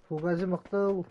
Fugazi mıktı.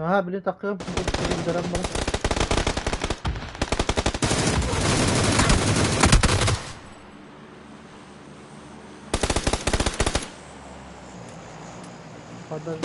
Ha bile takıyorum. Dönem bana. Kadar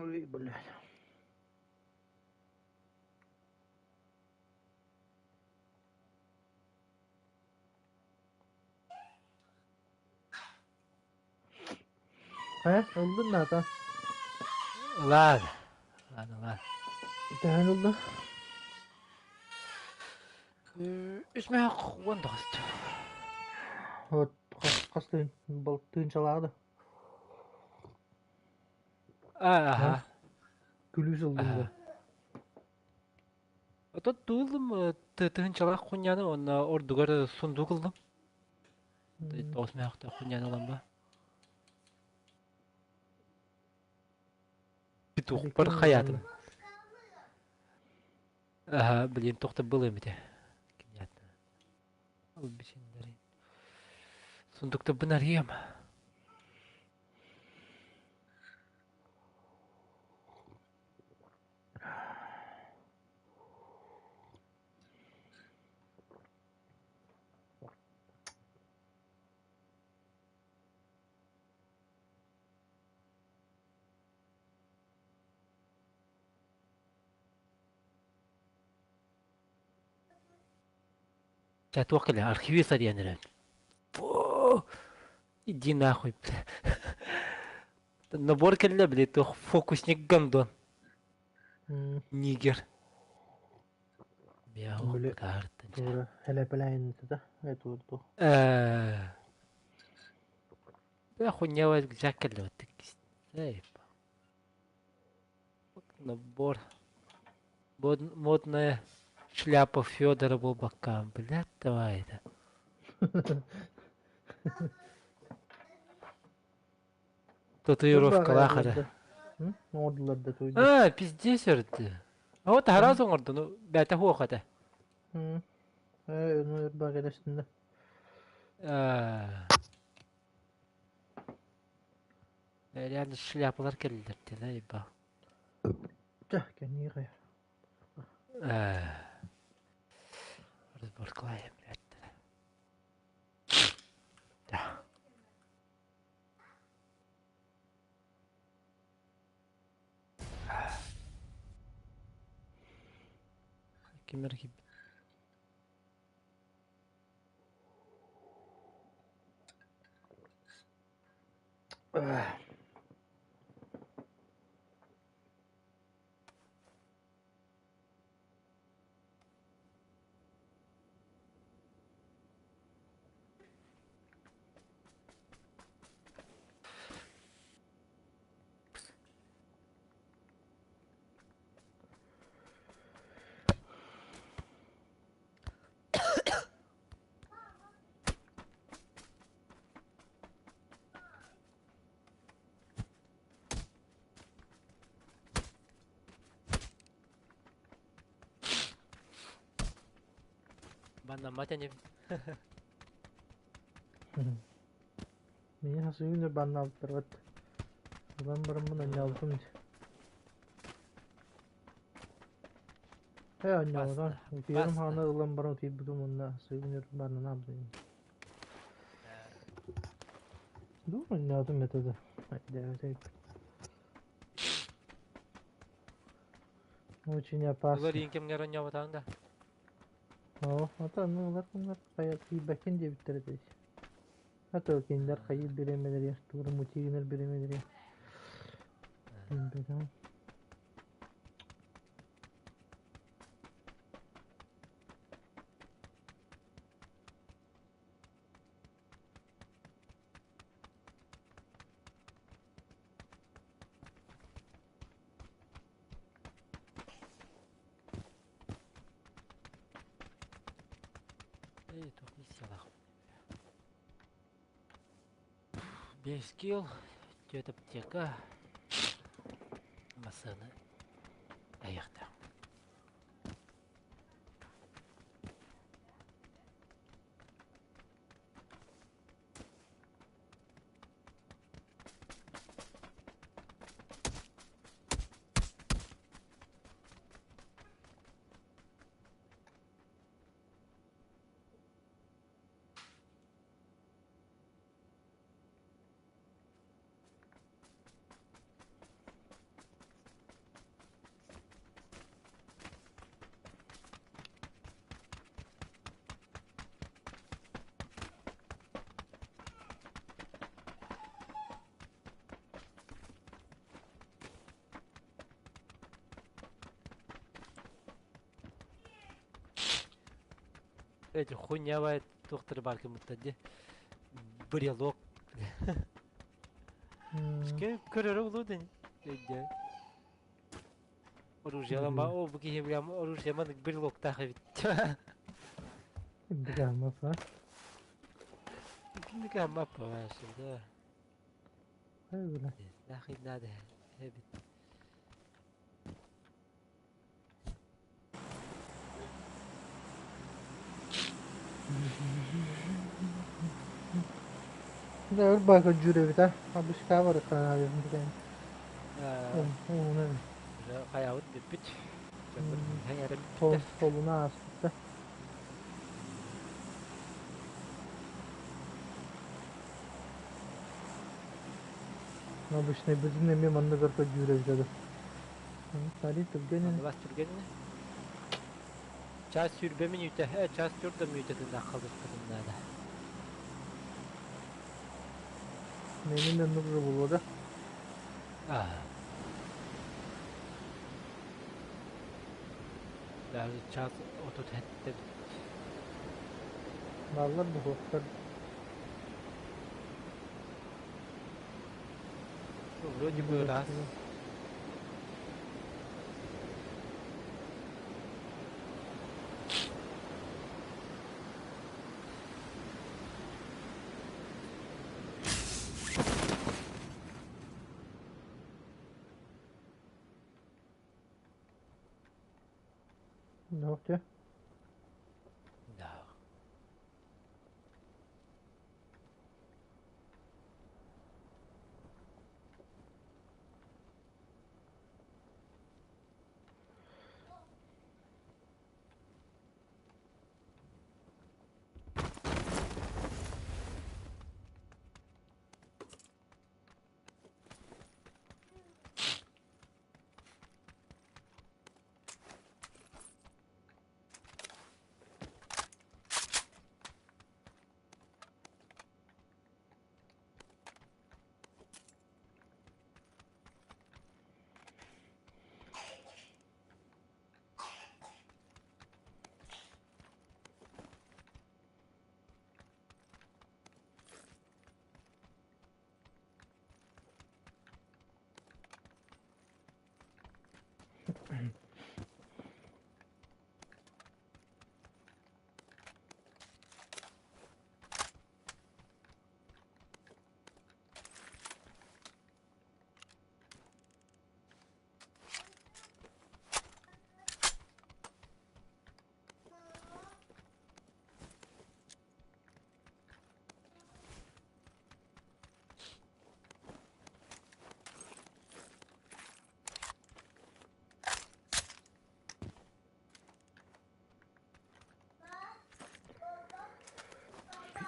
Ой, блядь. Öldün mü hata? Lan. Değerli oldu. Üsme kuanda kastı. Evet, kastığın, balıktığın çalağı. Aha. Gülüş oldum da. Ото дуулым тыын чалах хуняны онна ордугар сундук кылдым. Тоосмаякта хуняны ламба. Битух бар хаятым. Ага, блин, тохта было мите. Понятно. Ал бисиндери. Сундукта бынарыям. Чатуакали архивиса диянерен. Фу! Иди нахуй. Набор келле, блин, тох фокусник гандон. Нигер. Бяу, Böyle картын. doğru helepeleyin de. Evet oldu. Да хуйня вас закали вот такие. Набор. Модная шляпа Федора Булбака. Блядь, давай это. Татуировка лахара. Ordular da toydu. А, пиздец это. А вот харазон орду, ну, бәті хуақата. Onu bak edesinde. Реально шляпалар келдер, да, еба. Тәх, кәне қайыр. Разборклаем, блядь. Да. filmler gibi. Ah. Bana matanya Меня сегодня банал вперед. Ламбармын анялдым. Анялдан. Ферм хана ламбармын тип будумунда сегодня банан абдым. Ду анялдым методы. Haydi. Очень опасно. Ular yengem oynayap atağında. Ата bunlar kaya feedback'in diye bitirdi. Hatta kendiler kayı biremeleri ya. Doğru mutiginer biremeleri ya. Bilmem. Ey çok iyi salak. 5 kill. Göt apteka. Masanı ayakta. Evet, хуйня бает доктор балким мутади. Брелок. Көрөр болду. Эдде. Оружиялама, о bu kişi bilmem orужияманык брелок тахып. Bilmem apa. Şimdi kam yapma ben şimdi. Öyle. Lakin nada. Evet. Dur bak cüre bir de. Abi şika var kan abi bir de. Ne? Kayağıt bit. Hayarım Sol soluna astı. Обычно bizim de manda garpa cüre bir de. Tari tügeni. Bastır gene. Ças sürbemin yüte. He ças sürdüm yütetinde kalır kadınlarda. Benim de nurlu buldu. Ah. Daha ças otot hette. Vallahi bu hoktar. Vроде бы раз. Ne oldu? Да.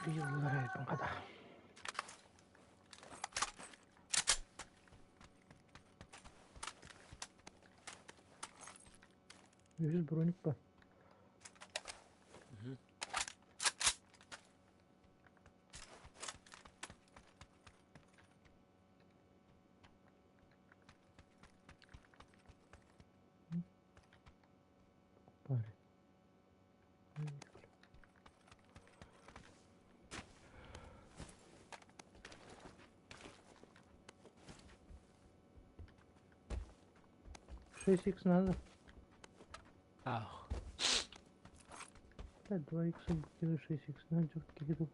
Yıllara yakın kadar. Yüz bronik var. Bari. Шесть икс надо. Ах. Да, 2 икса выкину, 6 икс надо, киду.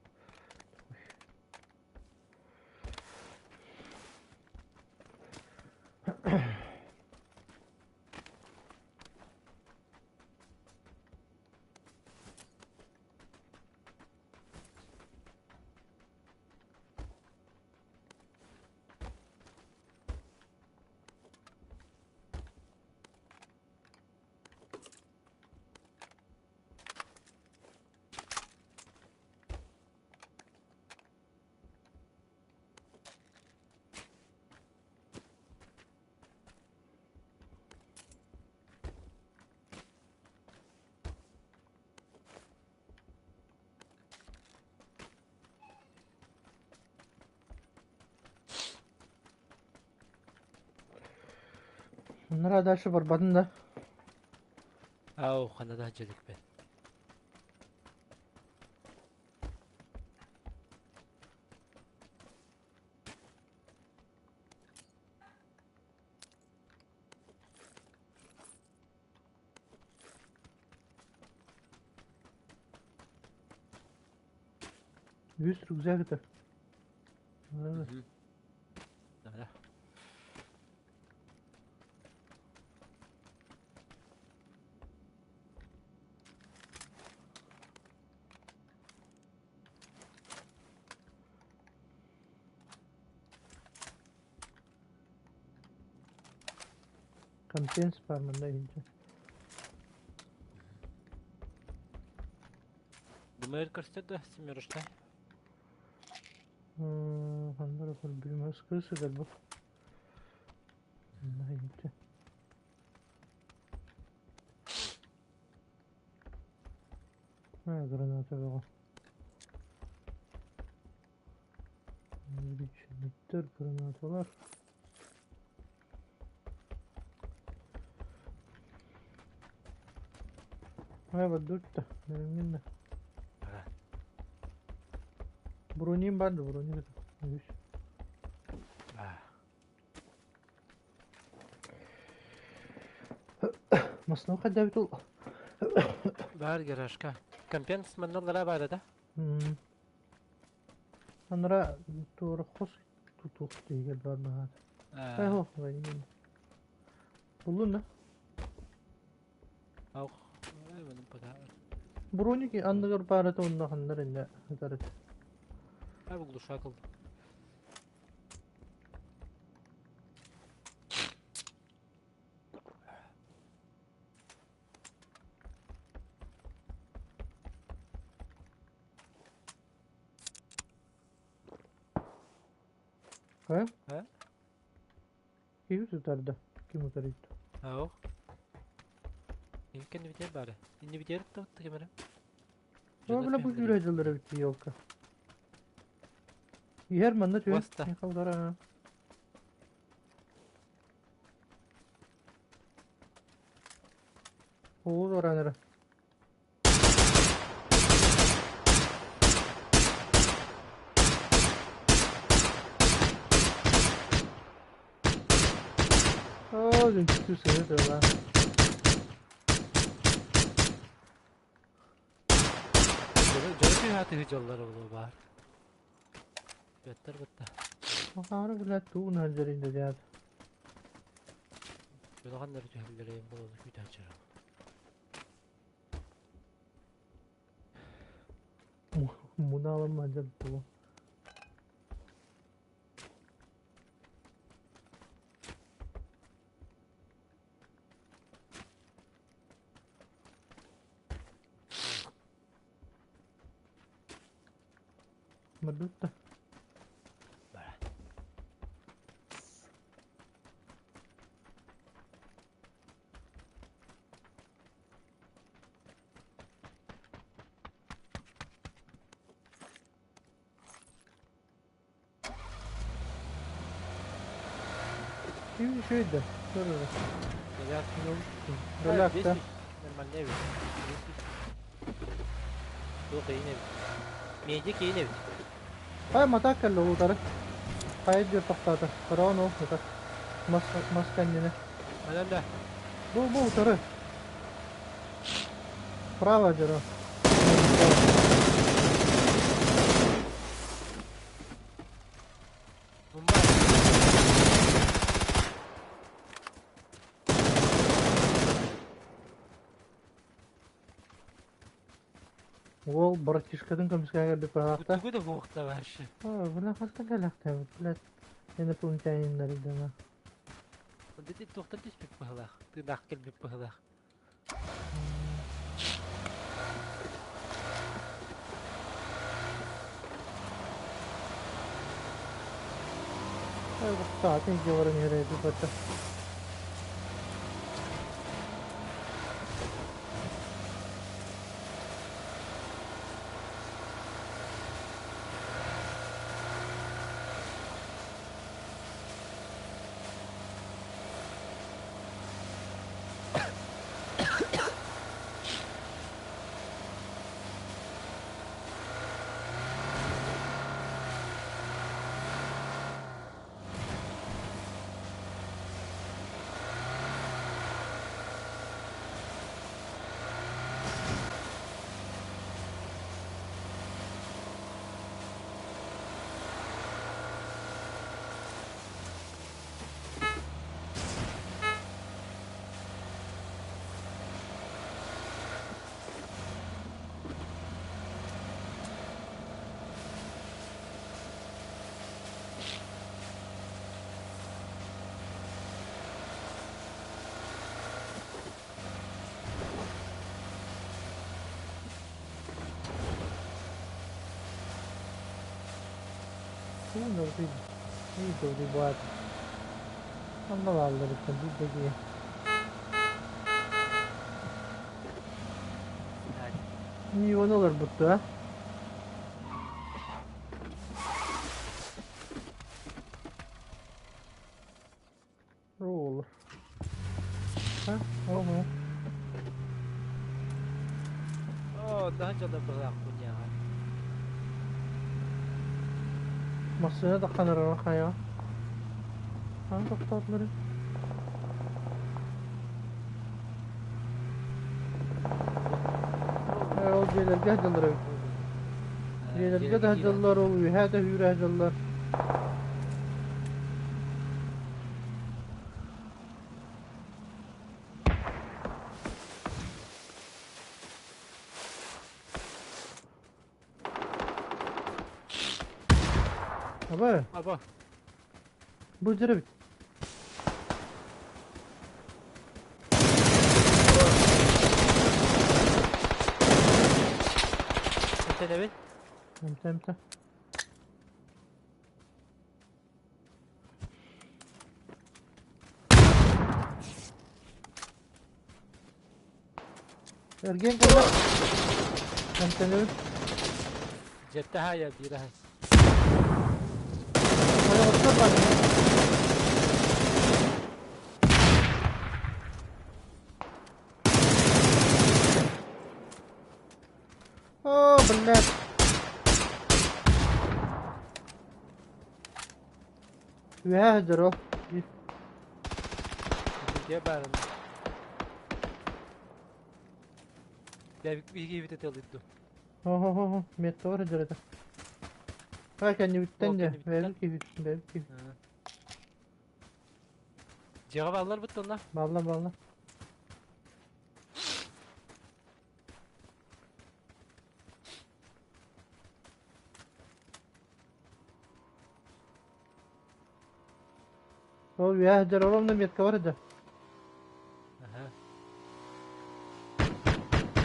Bunlara dальше барбадым да. Ау, қанада жедік бен. Yüz güzel gider. Evet. Nada. Компенс var bunda ince. Думаю, көрсетті, семерыштай. Hanlar okul bilmez kırsı galiba. Bunda ince. Ha, granata var. Bir bitter granatalar. Ha, bak 4 da. Benim de. Broniyim vardı, broni. Masno kadar bir ol. Бар гаражка. Компенс манналара бар да? Anlara doğru kos tutuk diye geldi var bana. Hey ho, benim. Buldun ne? Ау. Benim pata. Broni ki andıgar parata onda kanlar inde. Hakaret. Ай, бұл шақыл. Ha? Ha? Kim tutardı? Kim tutardı? Ау. Yemkin biter bari. İndi biter de kamera. Ama bile bu yürüyeceğlere bitti yok. Yer manda tüy. Basta. Ne kaldı ha? Oğuz oranları. dünkü seyir lan. Canı bir hayatı hıcallar olur var. Better bitti. Bakarı bile tuğun harcarıydı diyat. Böyle kanları tühüllereyim bunu bir tacırım. Bunu alın harcar tuğu. Madutta. Böyle. Bir şeydi. Şöyle. Relax. Relax da. Normal ne evi? Yok iyi evi. Miyecek iyi evi. Hay matak kallo utarı. Hayır diyor tahtata. Karavan o utar. Mas kendine. Önemli. Bu utarı. Prava jara. Bomba. Ол братишкадан көмскәгә дип фаракта. Kutugu da boğukta var şu. Бына хатта галакта. Блядь. Эне пунктайннар идема. Dedi doktor diş bir pıhlak. Tırnak gel bir pıhlak. Ay bu saatin civarı nereydi bata. Bu ne oldu? İyi oldu bu at. Allah Allah lütfen bir de giy. İyi onu olur bu da. Olur. Ha? Oho. Oo daha önce de pıhlak bu ya. Masaya da kanır arkaya. Ha doktorları. O gelir hacılar. Gelir hacılar oluyor. Hadi yürü hacılar. Abi Aba. bu cırı bit. Sen evet. Tamam. Ergen kadar. Tamam. Cepte ha ya biraz. Hadi otur bak. Oh benar. Wah jero. diye ben. Bir gibi teteliydi. Ho. Mette var derede. Ha kendi bitten de. kendi bitten. Belki. Cevap alırlar bitti onlar. Valla. Ol ya der oğlum da metka var da. Aha.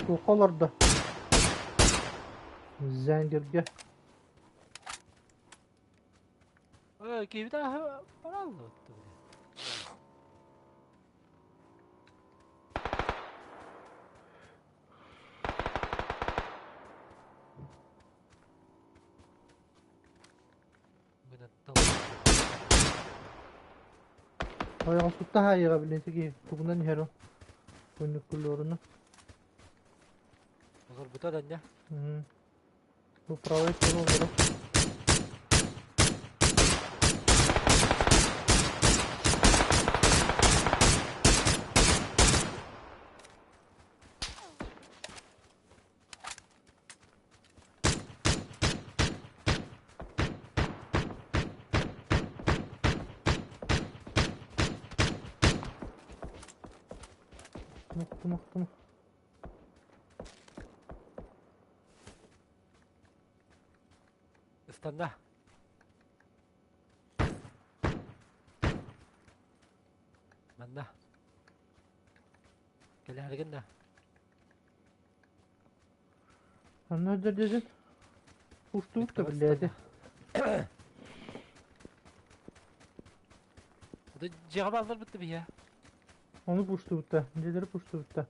Bu kolorda. Zengirge. Gibi daha aldı bitti. Ayağı tutta ha yaga bilinse ki tuğundan hero. Günlük kullarını. Olur bu da ne? Bu pravayı konu olur. Tamam. İstanda. Manda. Gel hargın da. Nerede dedin? Uçtuk da billedi. Bu da cevap alır bitti bir ya. Onu puçtuk da. Neleri puçtuk da.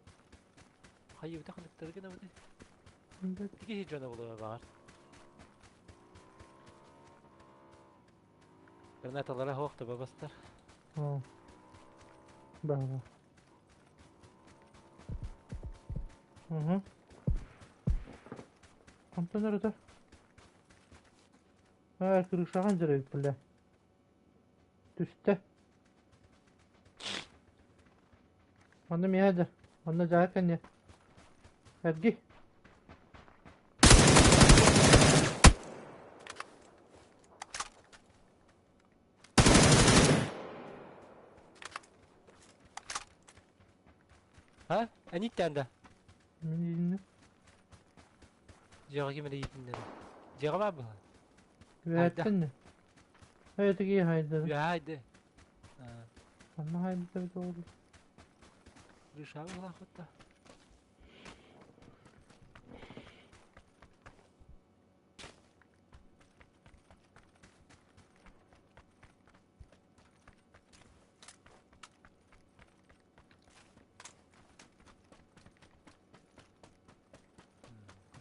Hayır bir de kanıtları gene bu da. Diki hiç ona buluyor var. Granatalara hookta babastar. Ha. Bravo. Kampa nerede? Ha, kırışağın direkt bile. Düşte. Annem yedi. Anne zaten ya. Ergi. Ha? Enitten de. Ne? Cevap gibi de yitin dedi. Cevap abi. Verdin ne? Haydi iyi haydi. Ya haydi. Ama haydi tabii doğru. Rüşağı ulan kutta.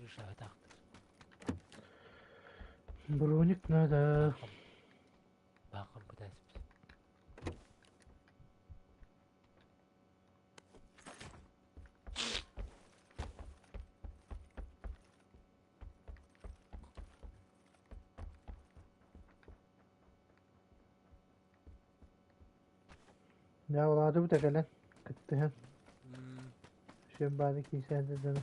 Rüşağı taktır. Bronik nerede? Bakın bu da espri. Ya oladı bu da gelen. Gitti hem. Hmm. Şey bari ki sen de canım.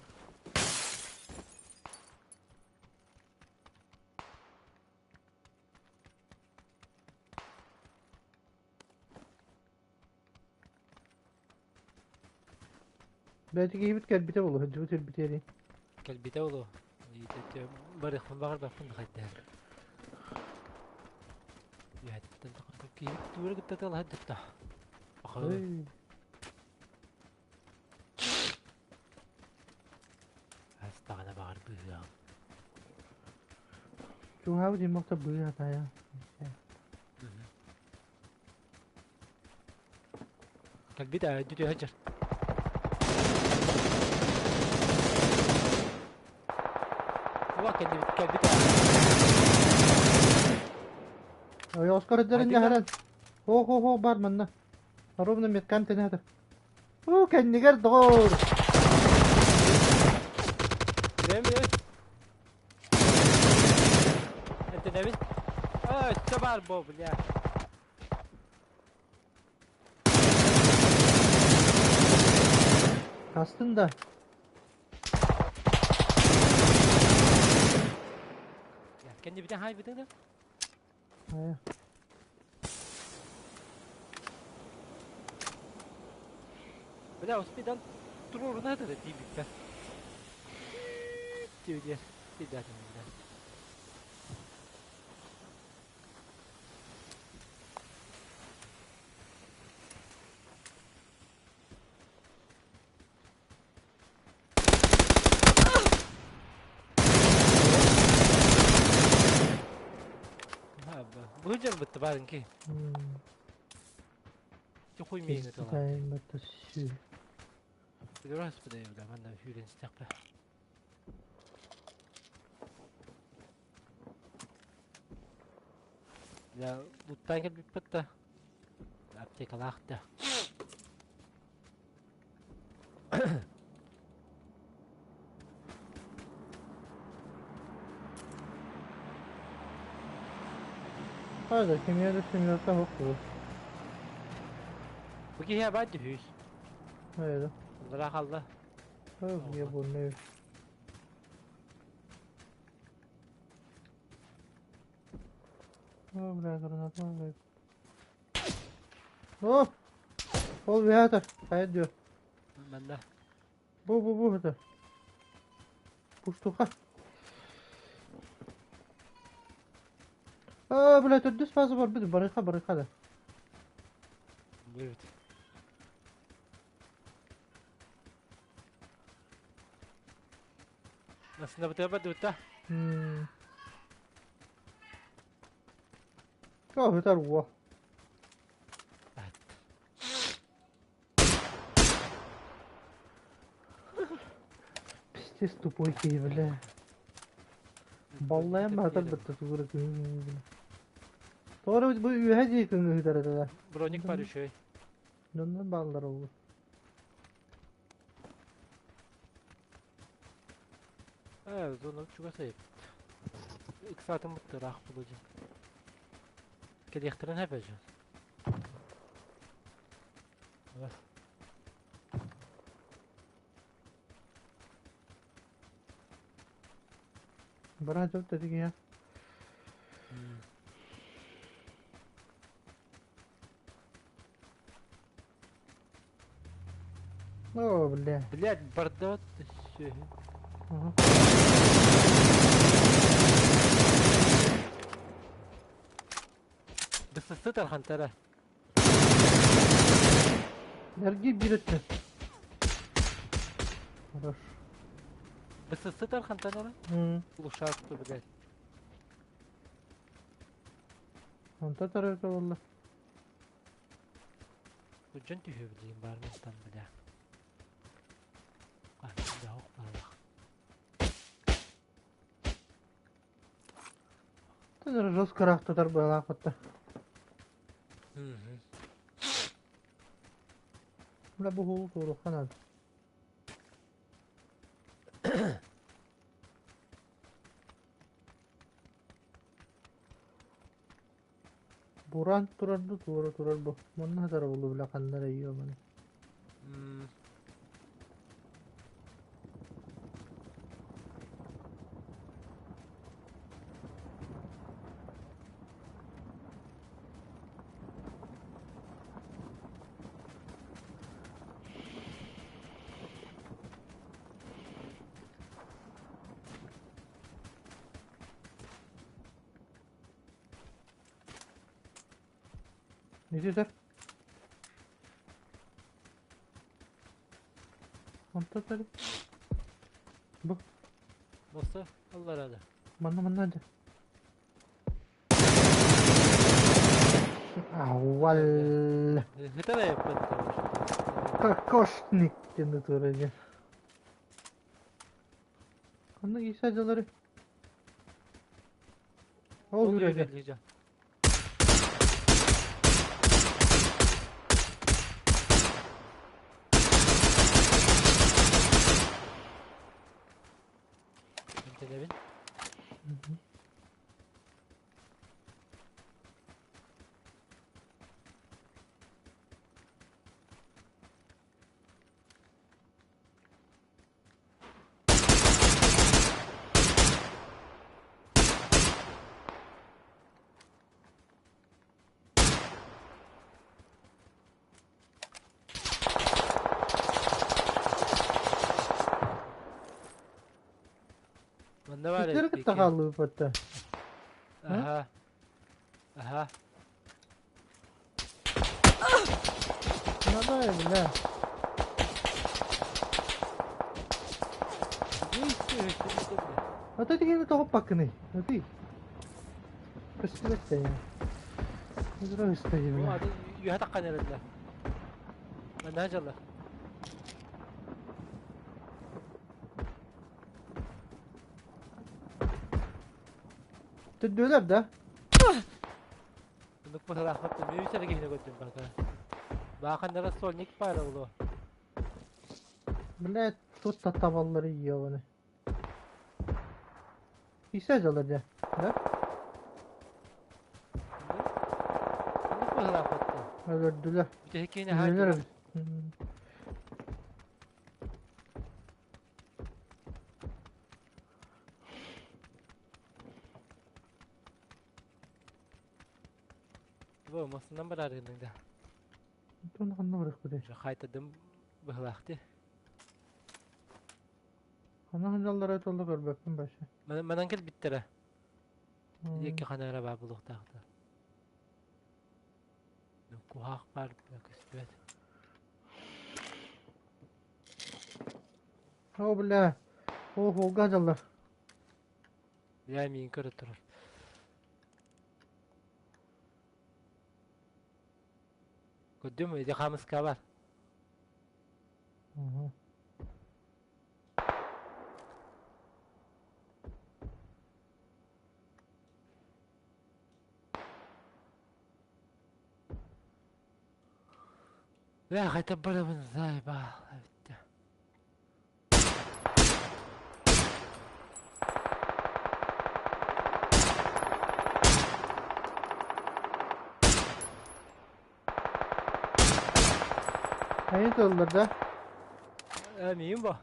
Belki iyi bit gel bite olur. Hadi bitir biteri. Gel bir de oğlu. Yiğit barık mı bakar bakın hadi. Ya hadi de ki dur gitti de hadi de. Bakalım. Hey. Hastane bağır bir ya. Chú háo gì móc tập bự hả tay à? Gel bir daha gidiyor Hacer. Bak gel bir daha. Ay Oscar ederin ya herhal. Ho bar manna. Harubna metkan tene hada. Kendi gel doğru. Değil mi? Hadi ne bil? Tabar bobul ya. Aslında Ya kendi bir de hay bir de. Aya. Bir de hospital durur ne de değil bir de. Diyor diye. Bir daha dinle. Ha bu. Bu canım bitti bari ki. Çok uymayın Kesti etolar. daim batta sü. Bir de orası bir de evde. Ben de hüren istekle. Ya loot'tan gelip bir bitti. Apteka laktı. Hadi kimya da simülatör hukuk. Bu ki ya ben de hüs. Hayır. Bunlara kaldı. Hayır ya bu ne? Oh, bırak granat var. Oh! Ol bir hatar. Hayır diyor. Ben de. Bu hatar. Puştu ha. Bırak düz fazla var. Bir barika da. Evet. Nasıl da bu da. Oh, hatar bu. Evet. Pis tupoy ki böyle. Ballayan mı hatar bitti tuğra kıyım. Doğru bu üheci yıkın hüdere de. Bronik var şey. Dönden ballar oldu. Evet, onu çok sayıp. 2 saatin bitti, rahat bulacağım. Gerektiren hep yapacağız. Evet. Bana çok dedik ya. Oh bile. Блядь, бардот şey. بس الخن ترى. Nergi bir etme. Хорош. بس الخن ترى. وشاطر بجد. Anta tarafta valla. وجنتي هو بدين بارمنتان بدا. ده هو الله. Tanrı roz karakta tar bana hatta. La bu hulu doğru kanal. Buran turardı turar bu. Manna tar bulu bile kanlara yiyor bana. Ne diyorlar? Anta tar. Bu. Nasıl? Allah razı. Manna hadi. Awal. Hita da yapmadı. Kokoşnik diye turacı. Kanlı giysacaları. Ol Oluyor yürüyecek. diyeceğim. Ne bin? Ne var Sizlere peki? kıtta kaldı bu patta. Aha. Aha. Ne da öyle. Ne istiyor işte bile. Hadi gel top bakını. Hadi. Kıstı bekle ya. Hızlı hızlı Bu ya. adı yuhatak kanalında. Ben ne acaba? Tüdüler de. Bunu bu taraf attım. Bir sene gidene götürdüm bak. Bakın neresi sol nik para ulu. Bile tut tatavalları yiyor bana. İsaj alacak. Ne? Bunu bu taraf attım. Öldürdüler. Bir de hekine her Öldüler. gün. Bu olmasından beri arıyordum da. Bunu kanına bırak bu değil. Kaytadım bıhlaktı. Ana hancalara et oldu gör bakın başı. Bana gel bittere. Hmm. Yeki kanara var buluk dağda. Kuhak var bak üstüne. Oh bile. Oh gacalar. Yemeğin kırı durur. Gördün mü? Yakamız kavar. Aha. لا خيتبرها من ازاي بقى. Hayır öldürdü. مين بقى؟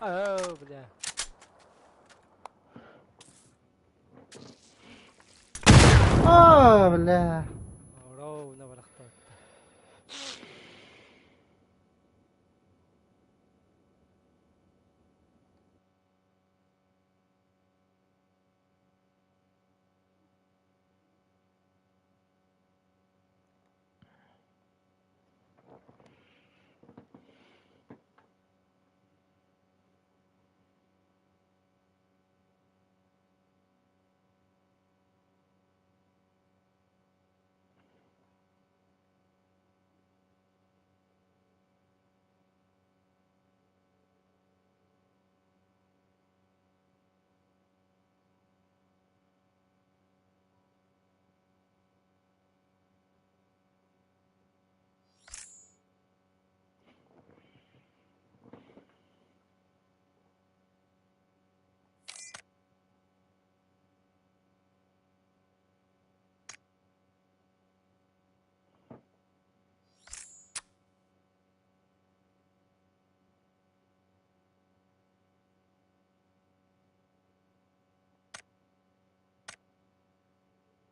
اوه بلا Oh bile. اورو نبر اختار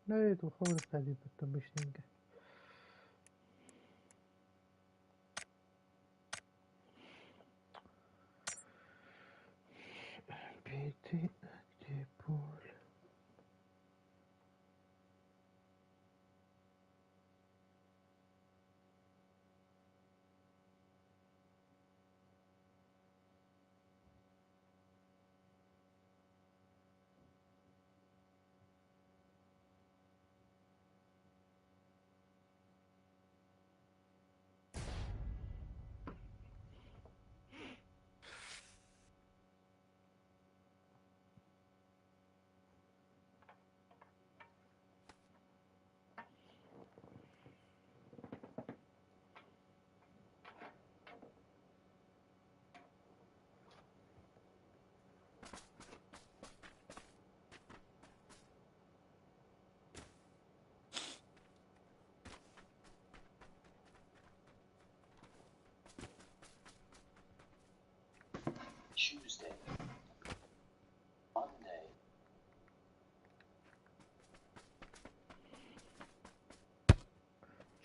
Nereye tu خبر قاعد بتطبشني بيتي تيبول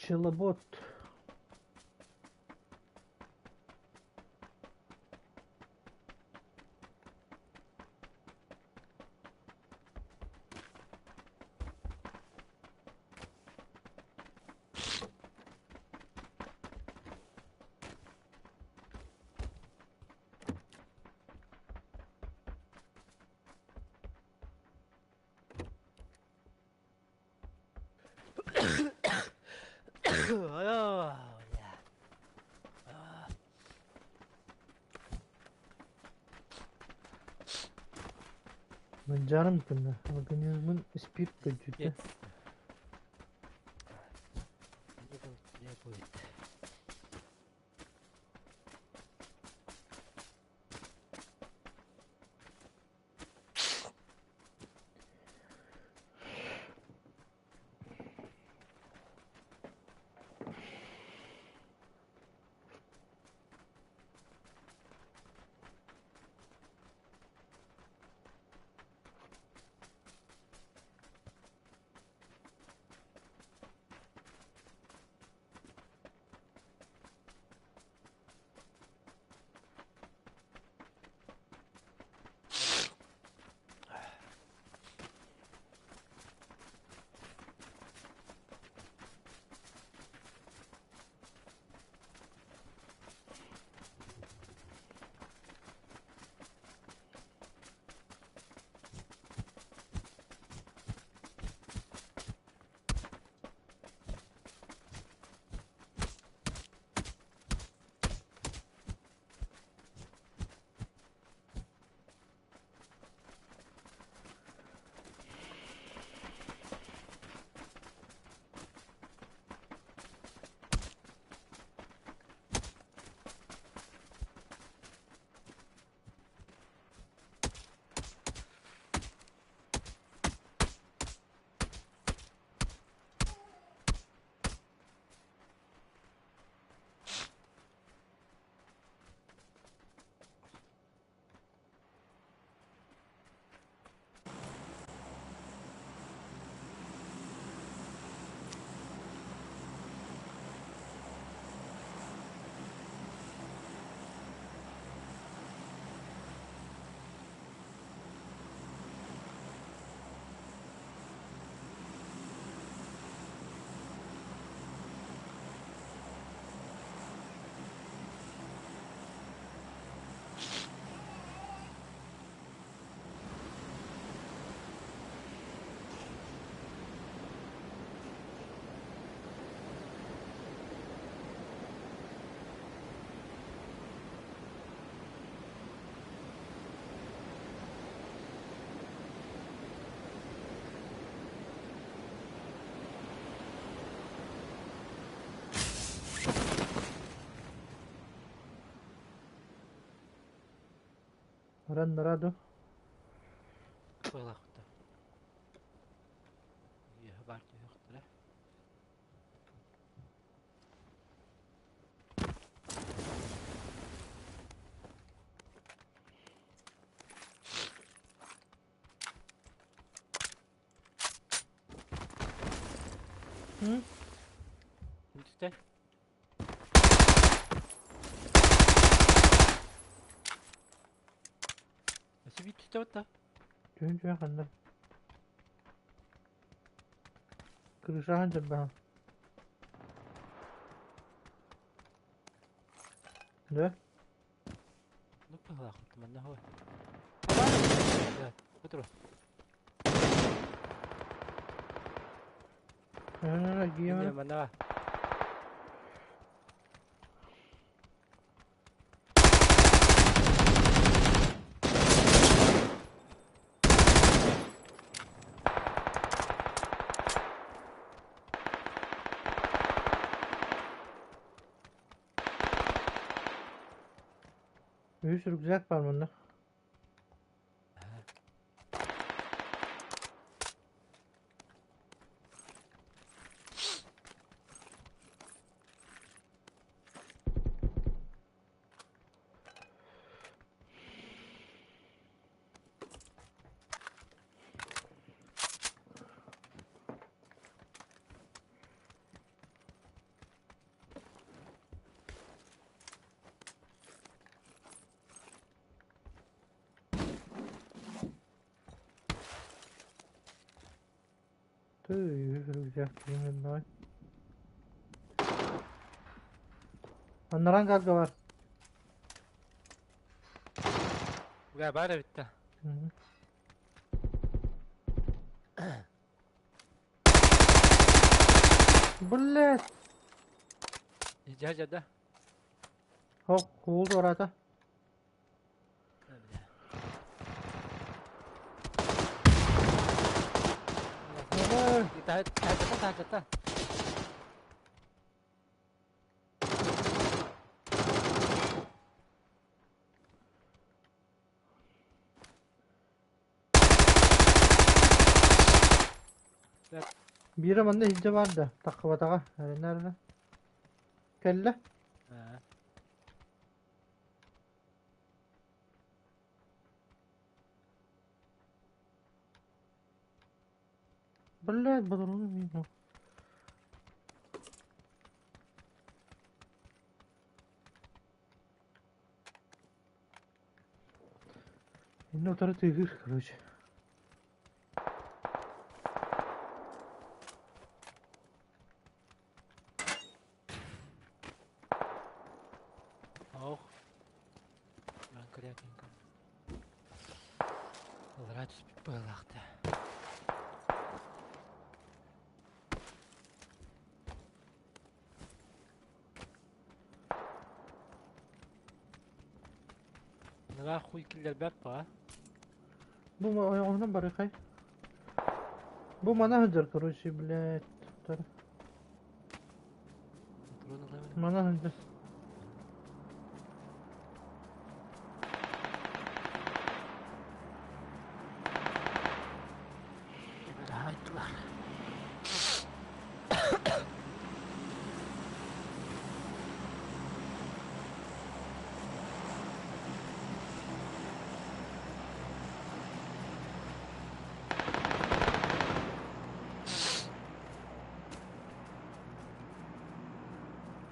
Çılabot. Ayo, ya. Ben canım kında. Organizmin speed kötü. Yes. Ne bu? Rado. Voilà, goed. Je gebruikt je hoogte, hè? Hı? Moet je het? Is het niet dat? Çünkü kandım. Kırışan cebbe. Ne? Look wel goed, man. Nou, ja, goed erop. Ne giyemem. Man, nou. Bir sürü güzel var bunda. Onların karga var. Gel bari bitti. Hı hı. Bullet. İcaca da. Hop, oldu orada. Öyle. Evet. Tahta. Biri bende hizce vardı. Takı batağa. Yani nerede? Kelle. Ha. Bullet. Budurunu bilmiyorum. Yine o tarafı tüyür. Короче. Oh. Ben kırıyak inkan. Olarak bir bılaktı. Ne var huy killer beppa. Bu oyunun barikay. Bu mana hıncır. Короче, блядь. Drone alayım. Mana hıncır. Daha ettiler.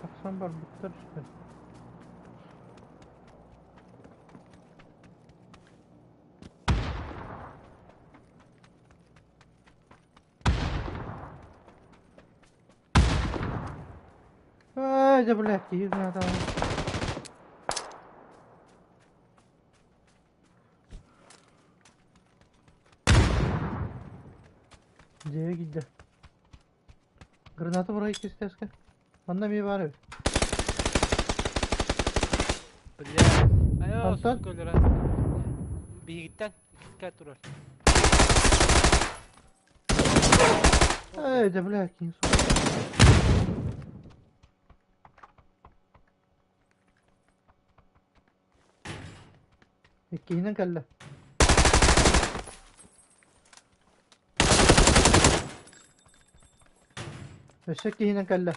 Taksan var bitter işte. ده блядь, كيف هذا. C'ye gitti. Granatı burayı kesti eski. Bana bir var. Bля. Ayo Антон? suka öldüren. Biyikten iska durur. ده блядь, кинсу. İkinin kelle. Eşek kihinin kelle.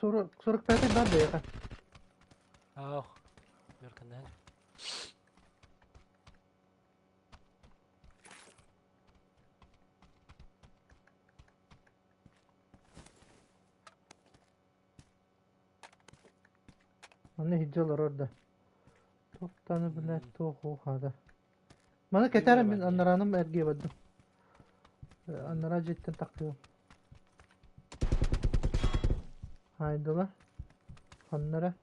Soruk peytek ben de yakın. Oh. Görkenden. Anne hicceler orada. Toptanı blядь, tohu hada. Bana İyi keterim var ben bence. anlaranım ergeğe badım. Anlara cidden takıyorum. Haydola. Anlara.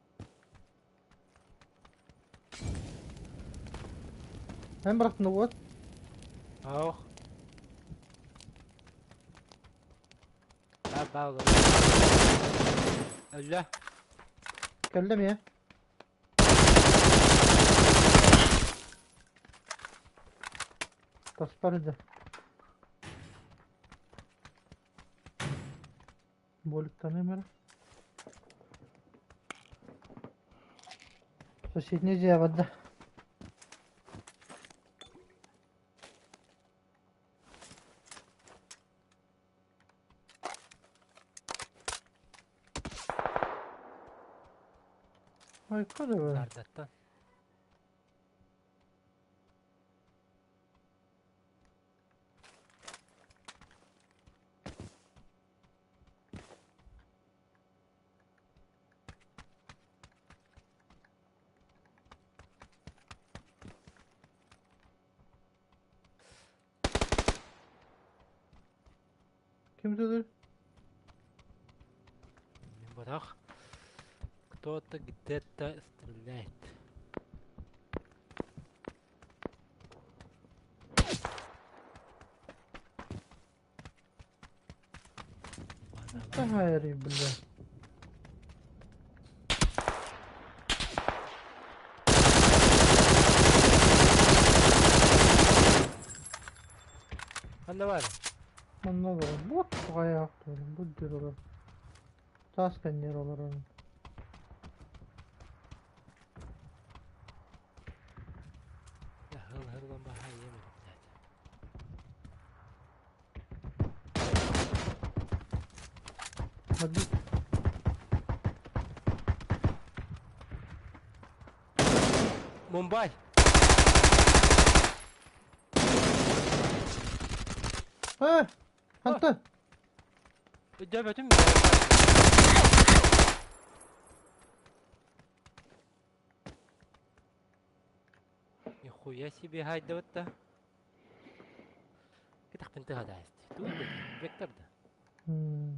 Hem bıraktın o. Oh. Ha bağlı. Öyle. Kelle mi ya? Tasparıdı. Boliktan hemen. Соседний завод. Ой, куда вы? Nerede? Kimsedir? Не барах. Кто-то где-то стреляет. Hayır billah. Anda var. Anladım. Bot ayak diyorum. Bu diyorlar. Taskan yer olur onun. Ya hırlan baha yemedim zaten. Hadi. Mumbai. Ha! Hatta. Dövdüm mü? Нихуя себе хайдаватта. Кетах пентеха да есть. Тут да, вектор да. Hmm.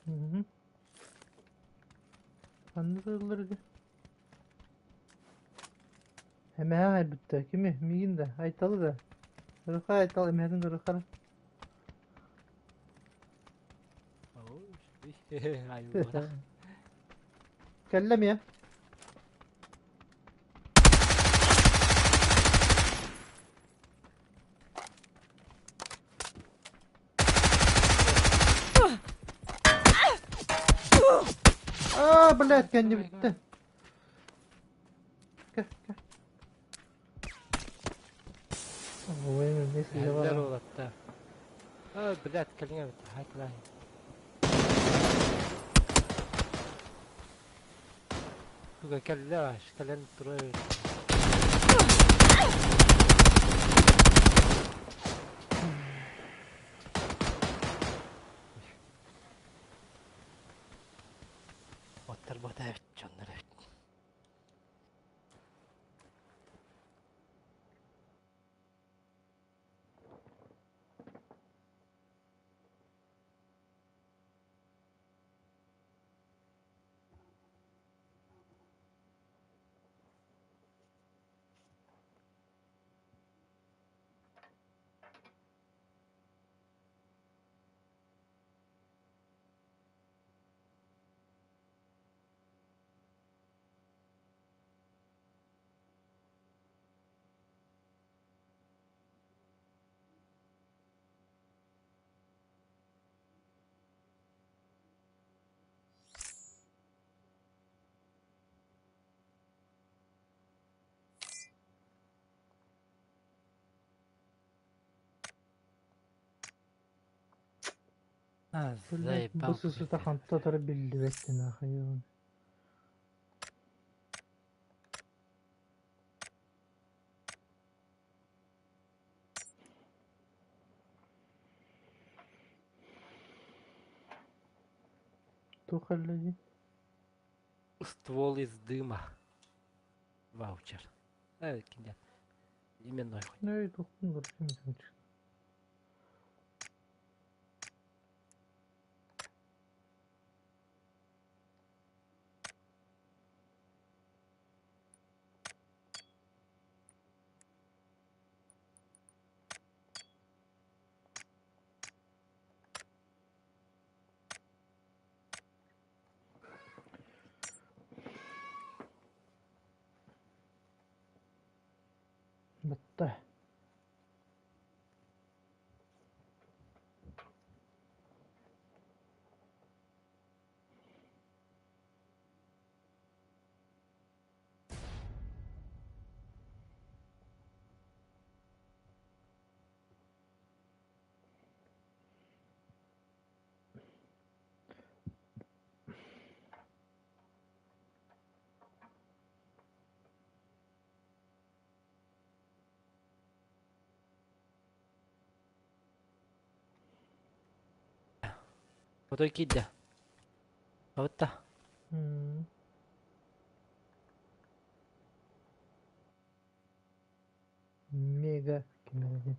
Hı hı. Anladılır. Hemen elbette. Kimi? Migin de. Aytalı da. Kırıka aytalı. Emedin kırıka. Hayvan. Kellem ya. Aa, bled kendi bitti. Gel gel. Bu benim ne silah var? Heller olatta. Aa, блядь, kalina bitti. Hay kalay. Kuga kallaş, kalan duruyor. Otter bot evet, canlar evet. Bled bu sısı da kantta tarı bildi bektin ahıyım. Тухалли. Ствол из дыма. Ваучер. Evet, кинден. Именной хоть. Ne tuhkundur şimdi çıktı. Bitti. Fotoy kidde. Avutta. Mega kimden?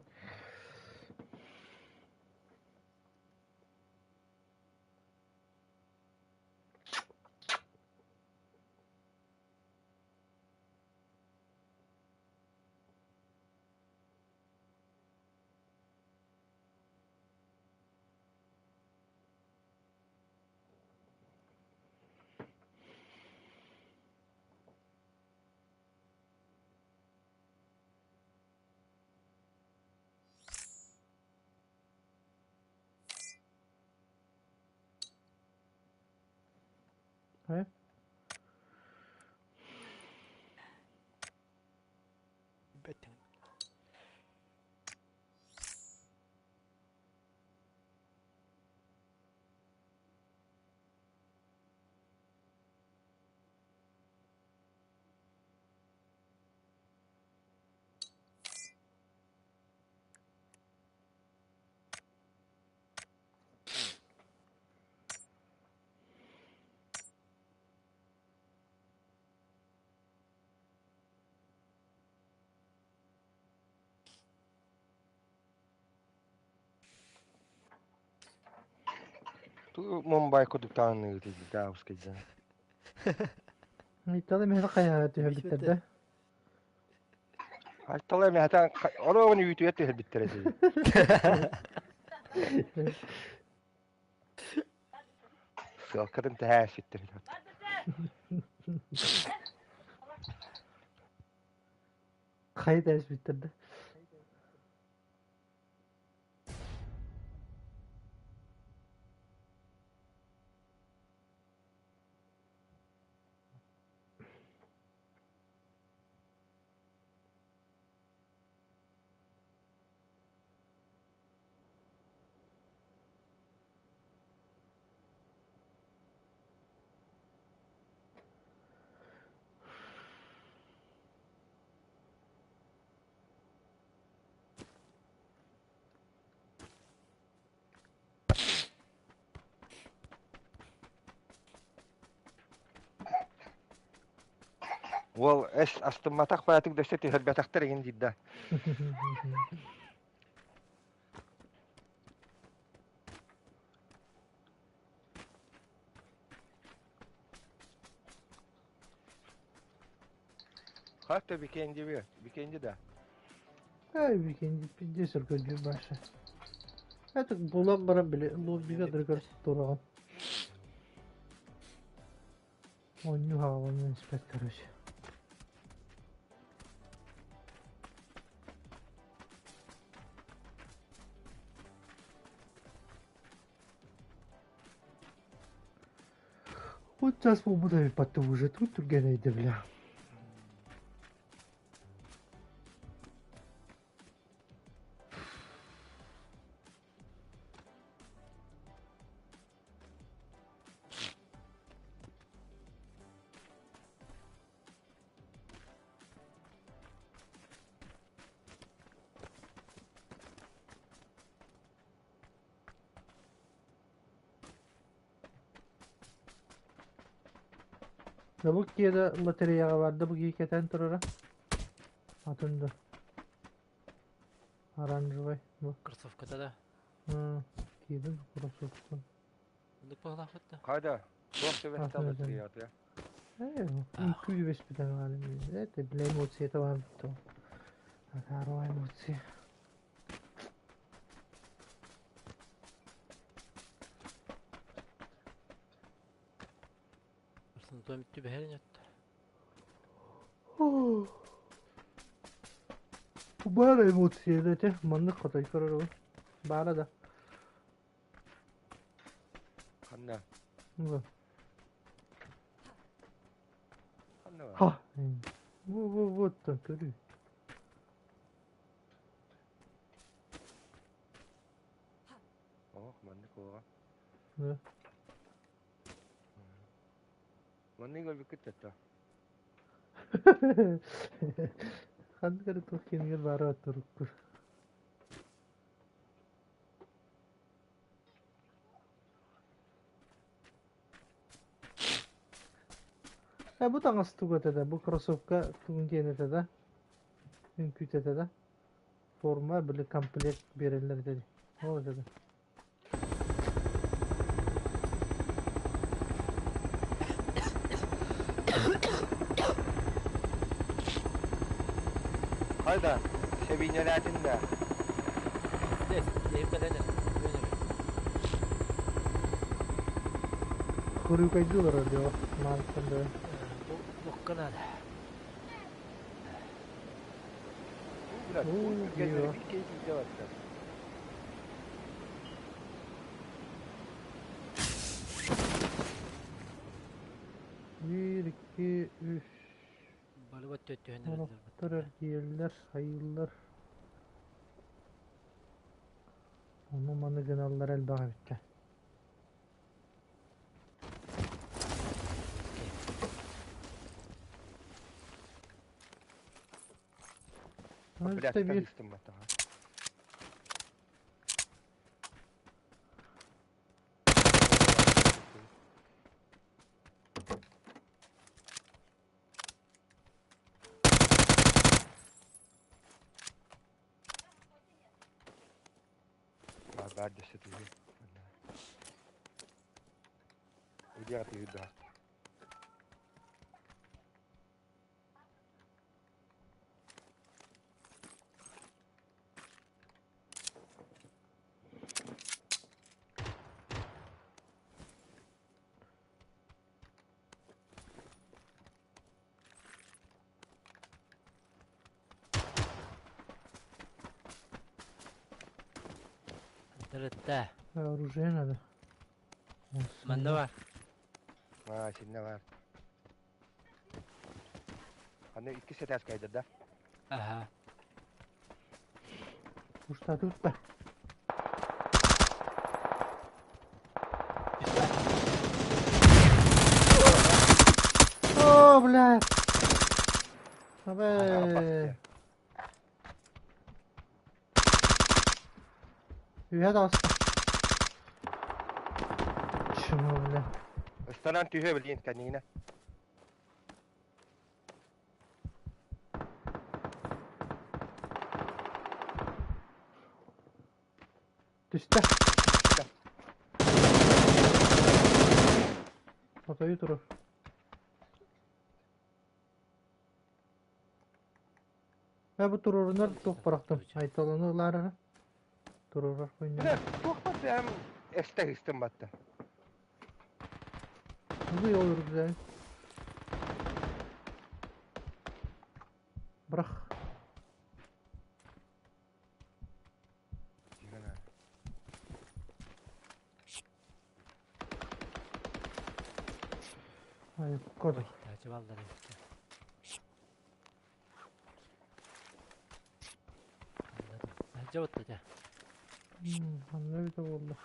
He? Betting. Tu Mumbai kuduktan nıgıtı da uskayacağım. İtadı mehra kaya tühe Demiş bitirdi. Hastalar mehtan onu yütüye tühe bittiresi. Sıkıntı təhəs ettir. Kayı ders bitirdi. Ол эс астыматақ баятык дөсте тüһөрбәтәхтер еген дидда. Hatta bikendi de. Ay bir kendi bir sürgüncü başı. Artık bulan bana bile bu bir kadar karşı durağım. Oyunu havanın inspektörü. Вот сейчас мы будем потом уже тут генейди бля. Ya bu kiyede loteriya vardı bu giy keten turara. Atındı. Оранжевый. Bu. Кроссовкада да. Hı. Giydim burası olsun. Ындык баглах бетте. Kayda. Çok da Aferin. vestel oturuyor ya. İki yüz bir tane var. Evet, bile emosiye tamam bitti o. Hadi o emosiye. Арсын той митти бехерин ятты. Bu bana emosiye de te. Manlık katay karar o. Bana da. Hanna. Bu. Hanna var. Ha. Bu da körü. Oh, mandık oğa. Ne? Mandık ol büküt etta. Hadi karı Türkiye'nin yer var atırık. Bu da nasıl tüketede, bu krosovka tüketede de, tüketede de, forma böyle komplekt verirler dedi. Ne olacak dedi. Hayda. Sevinyelerden de. Neyse, keyiflenir. Kuru kaydılar diyor. Maalesef de. Bu kadar. Bu biraz. Oo, Bu Türkiye'de iyi ya. bir keyifli var. Bir, iki, üç. Balık ötüyor. Anahtar diyorlar, hayırlar. Onu manı gınallar el daha bitti. Ha işte bir. Üstüm var daha. Haber de satıyor. Öyle yapıyor da. Nerede? Orужие надо. Bende var. Ha şimdi var. Hani iki setas kaydı da. Aha. Usta tut be. О, блядь. Абе. Üye de hasta. Şunu bile. Istanan tüyü bileyim kendine. Düştü. Otoyu durur. Ben bu dururunlar çok bıraktım. Aytalanırlar. Dururlar Bir de oynuyor. çok battı hem estek istim battı. Hızlı yol yürü güzel. Bırak. Hayır bu kadar. İhtiyacı vallahi işte. Anladım. Bence otladı. Ne bir de oldu.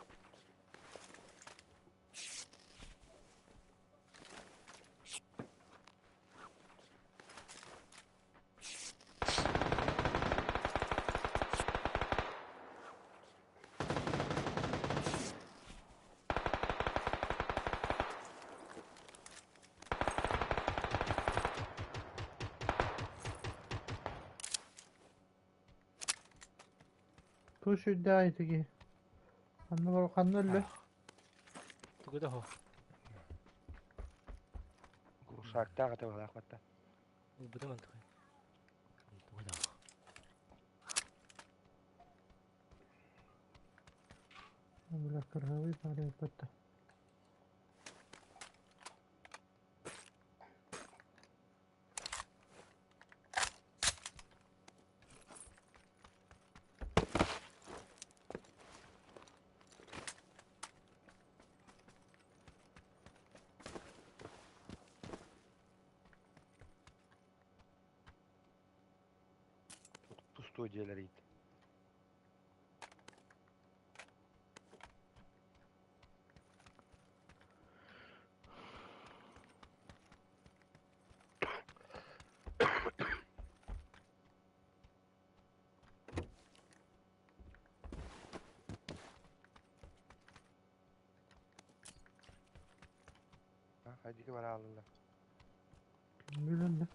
Tuş iddiaydı ki. Kanlı var kanlı öyle. Tugu ho. Kusakta kata wala kata. Bu da mantıklı. Tugu da. Böyle kırhavi bari yapıttı. Pustu hocalarıydı. Hadi ki bana alırlar. Bilmem.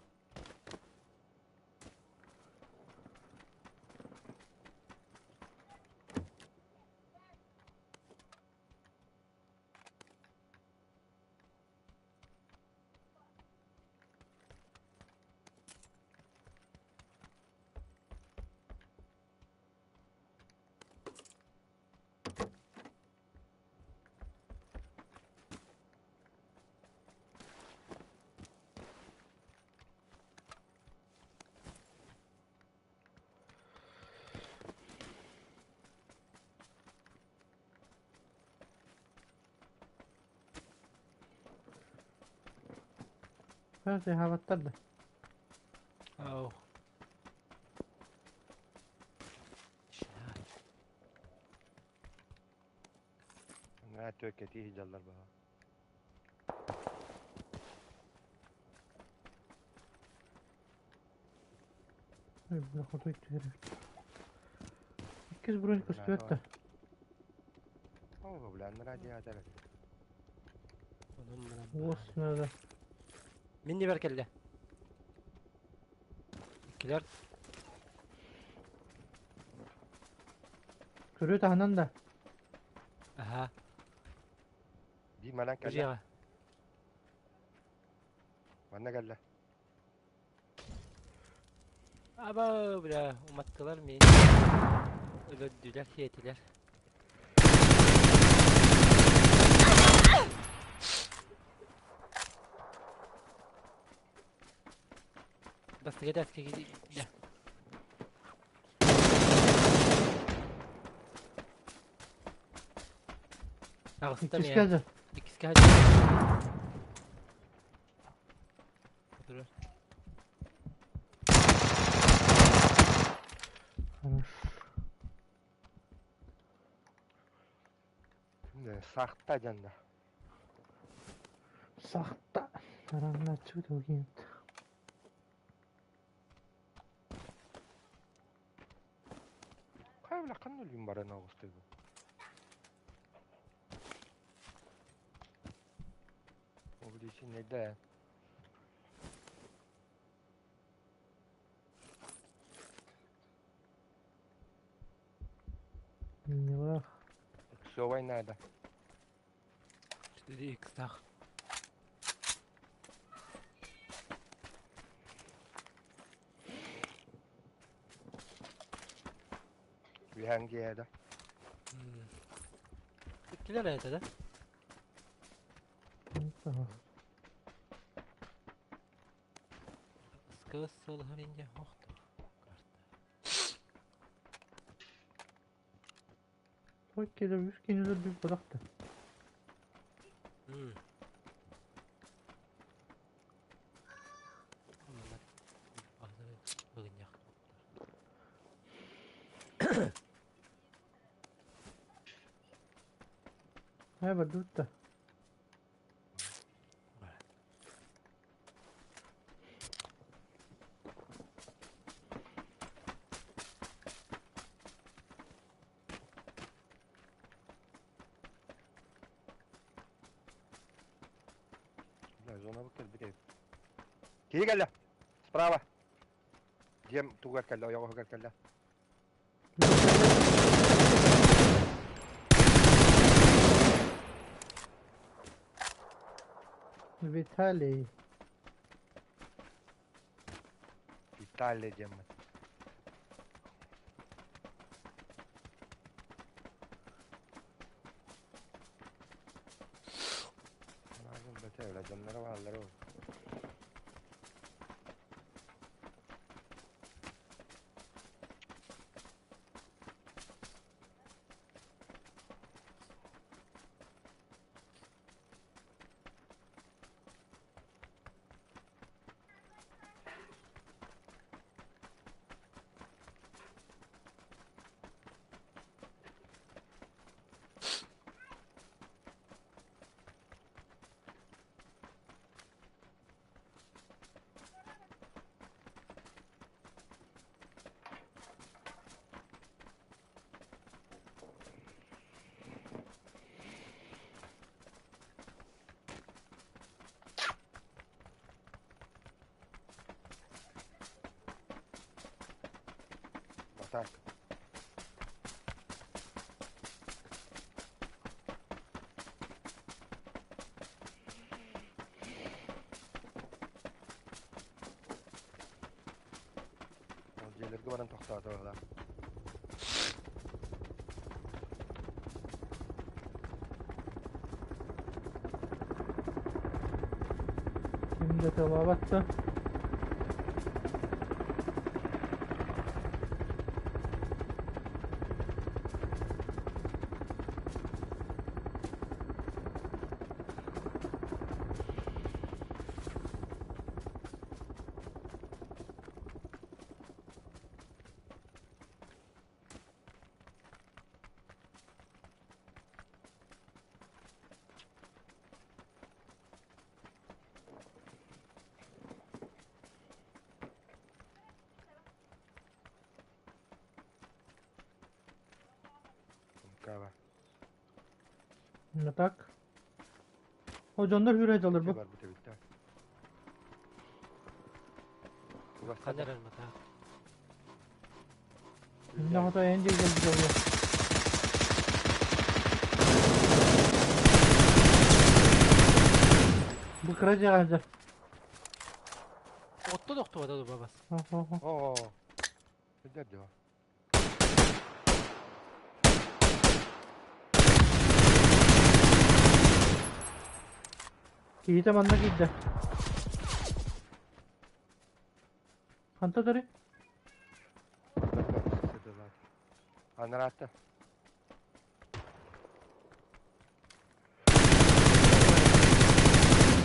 Her şey havattadır. Oh. Şahane. Ne töketi hicallar bana. Ne kadar ittirir. 200 bronz kıstı da. Oo, bilen raja atar. Onun bilen Os nerede? Minni berkelle. İkiler. Körü tahnan da. Aha. Bir malan kalla. Buraya. Bana kalla. Aba bile umattılar mı? Öldüler, yetiler. Bastı gider ki gidiyor. Ağustos İkiz ya. geldi. İkiz geldi. Dur. Şimdi sakta canda. Sahta. Karanlığa çıktı o gün. Kayıpla kanlı olayım bari Ağustos'ta bu. O bir işin ne de? Ne var? Şovay nerede? İşte de X tak. Bir hangi yerde? İkiler evde de. Tamam. Sıkı sığılır ince hoktu. Bak kere 100 kenilir bir bıraktı. Hay bak dur da. Зона бакер bir. Киги кalla. Справа. Дем тугар кalla, оягы кalla. Vitali. İptal edeceğim ben. Lazım beter öyle canlara varlar o. Belirgi baran toxtadı ola. Şimdi tamam battı. Kava. Ne tak? Hocanlar hürriyet alır bu. Var bu bitti. Burası Kaner elmata. Şimdi hata yence geldi geliyor. Bu kıraca geldi. Otlu doktu var da babas. Ha ha ha. Oo. Güzel diyor. İyi de bana gitti. Kanta dari. Anlattı.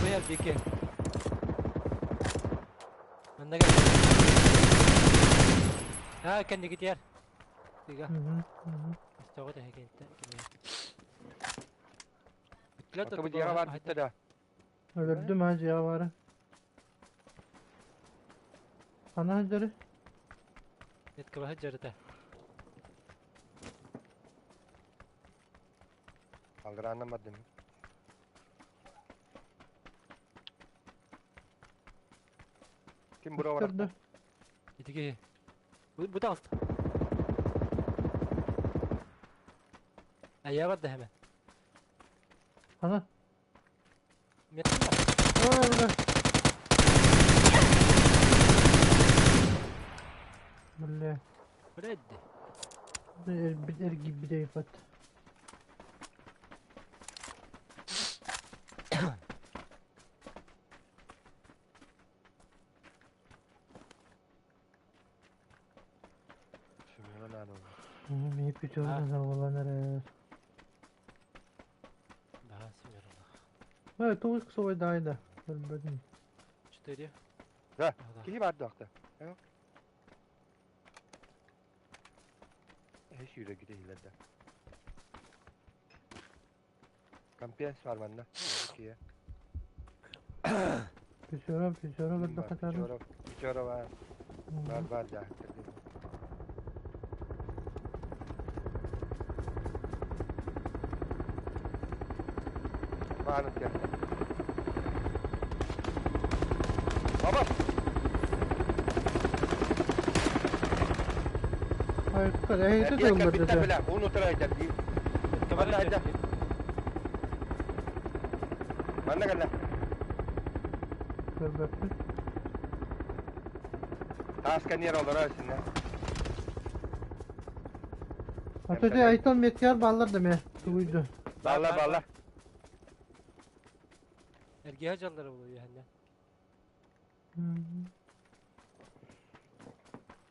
Bu yer bir iki. Ben de gel. Ha kendi git yer. Tiga. Hı hı. Hı hı. Coba deh kayak gitu. Lihat Atı bu diğer var bitti de. Öldürdüm ha cevabı. Ana hacları. Lihat ke bawah jarda. Kaldıranamadım. Kim bura var? Kırdı. Itu ki. Bu da altta. Ayağı var da hemen. Ana. Metin mi? Orada. Böyle Reddi. bir gibi bir de ifat. Şunu ne oldu? Hep bir çorba havalanır. Daha siniyorum. Evet, o kısa oy daha iyi de. Ölmedim. Что dia? Ha, kişi vardı hakta. Yok. Hiç yürü gidiyor ileride. Kampiyens var bende. İkiye. Pişora gıda kadar. Piçora var. Var ya. Manut ya. Baba. Hayır, kadar heyete de olmadı Bitti da. bile. Onu oturacak. Kemarin Mana aja. aja? Mana kan lah? Dur bakayım. Taskan yer olur arasında. Atatürk Aytan Metkar ballar demeye. Duydu. Balla balla. Ergi hajalları buluyor hani.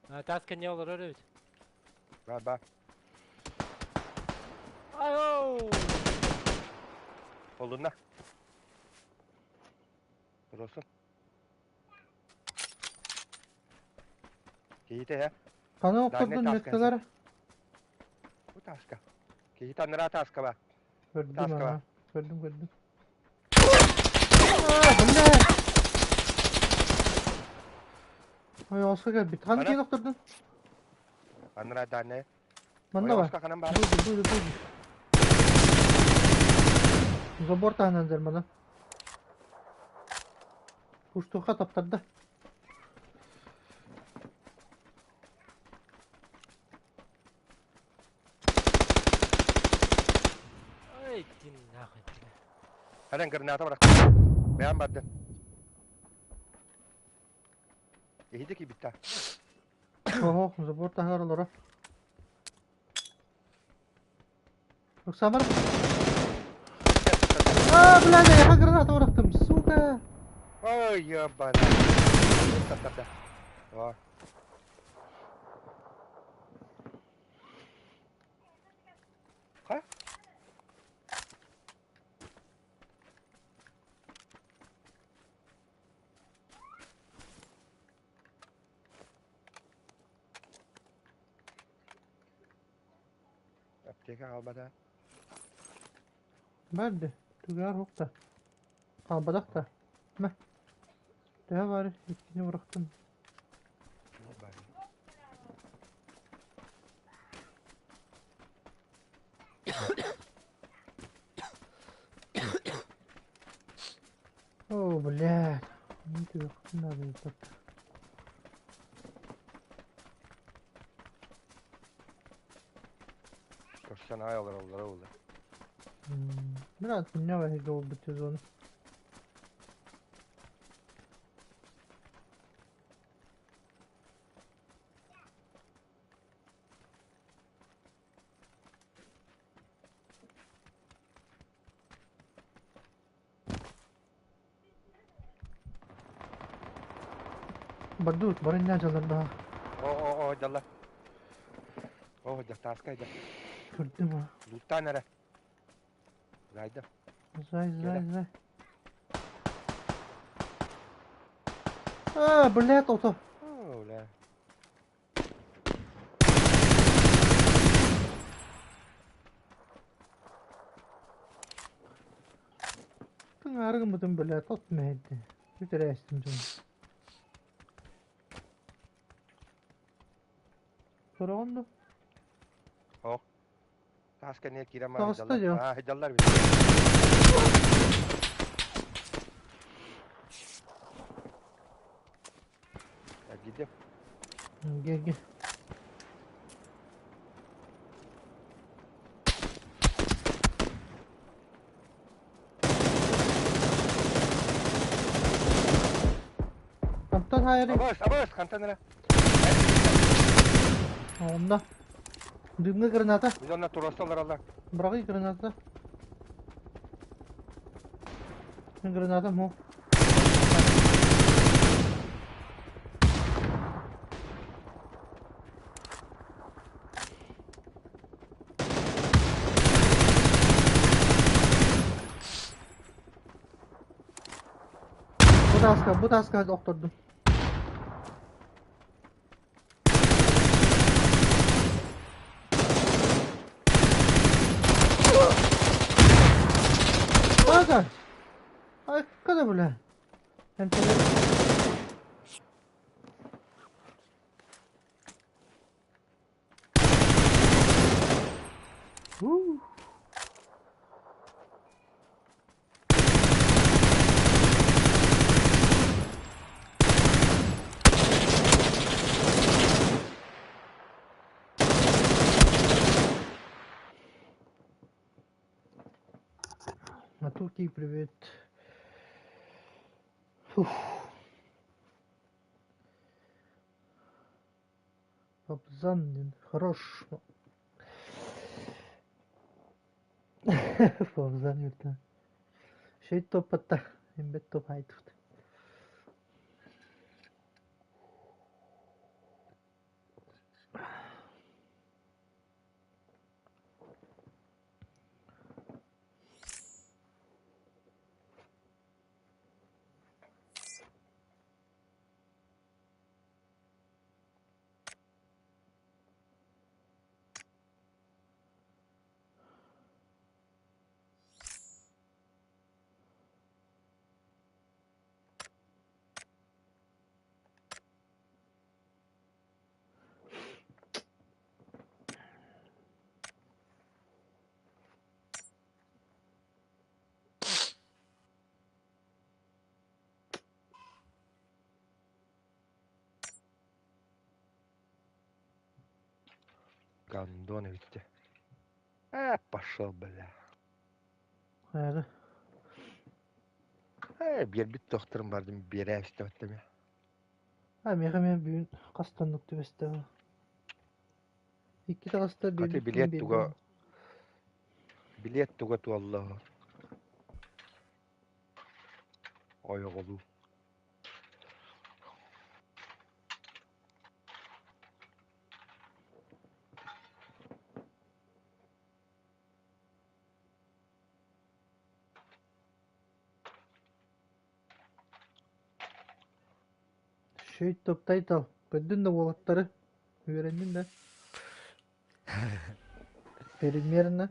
Ha tasken ne olur öyle. Bak. Ayo. Olunda. Burası. Kiyite ya. Kana Daha okturdun ne metkaları. Bu taska. Kiyite nera taska bak. Gördüm Taska ha. var. Gördüm. Bu ne? Ay olsa gel bir tane Bana- kiye okturdun. Nera tane. Banda var. Oscar kanan bak. Buydu. Zabor tahanan zermana. Kuştuğa taptardı. Ay dinah. Hadi granata bırak. Beyan battı. İyiydi ki bitti. Ого, забор тахарылары. Оксамар. Бля, я граната бıraktım, сука. Ой, ёбана. Да. О, ха? Аптека kalmadı. Nerede? Tügar hokta. Kalbadak da. Ne? Daha var, ikini bıraktım. О, блядь. Не ты, надо это. Profesyonel olarak oldu. Biraz ne var hedi oldu onu. Badut, barın ne çalır daha? O, jalla. O, taskaydı. Gördüm ha. Luttan nere? Zaydı. Zay. Gel. Блядь, auto. Öyle. Tın argımıdın блядь, tutmaydı. Bir kere estim canım. Sonra onu. O. Taska ne kirama Taskta diyor. Ha, jallar bir. Ya gidiyor. Gel. Kaptan hayır. Abos, kantan nere? Onda. Dümge granata. Biz onunla turastalar Allah. Bırak granata. Granata mı? Bu taska doktordum. Bakın. Ay kada bula. Hem de Матурки, привет. Фух. Папзан, хорош. Папзан yurtta. Şey top hatta. Embed top haydi. Gandone bitti. Пошел, бля. Hayır. Bir bit doktorum vardı bir yere işte öttüm ya. Ha men büyün kastanlık tübeste var. İki de kasta Kati birlik bilet bir tuga bilet tuga tuvallaha. Oyogulu. Şey toptayt al. Gördün de volatları. Öğrendin de. Primlerine.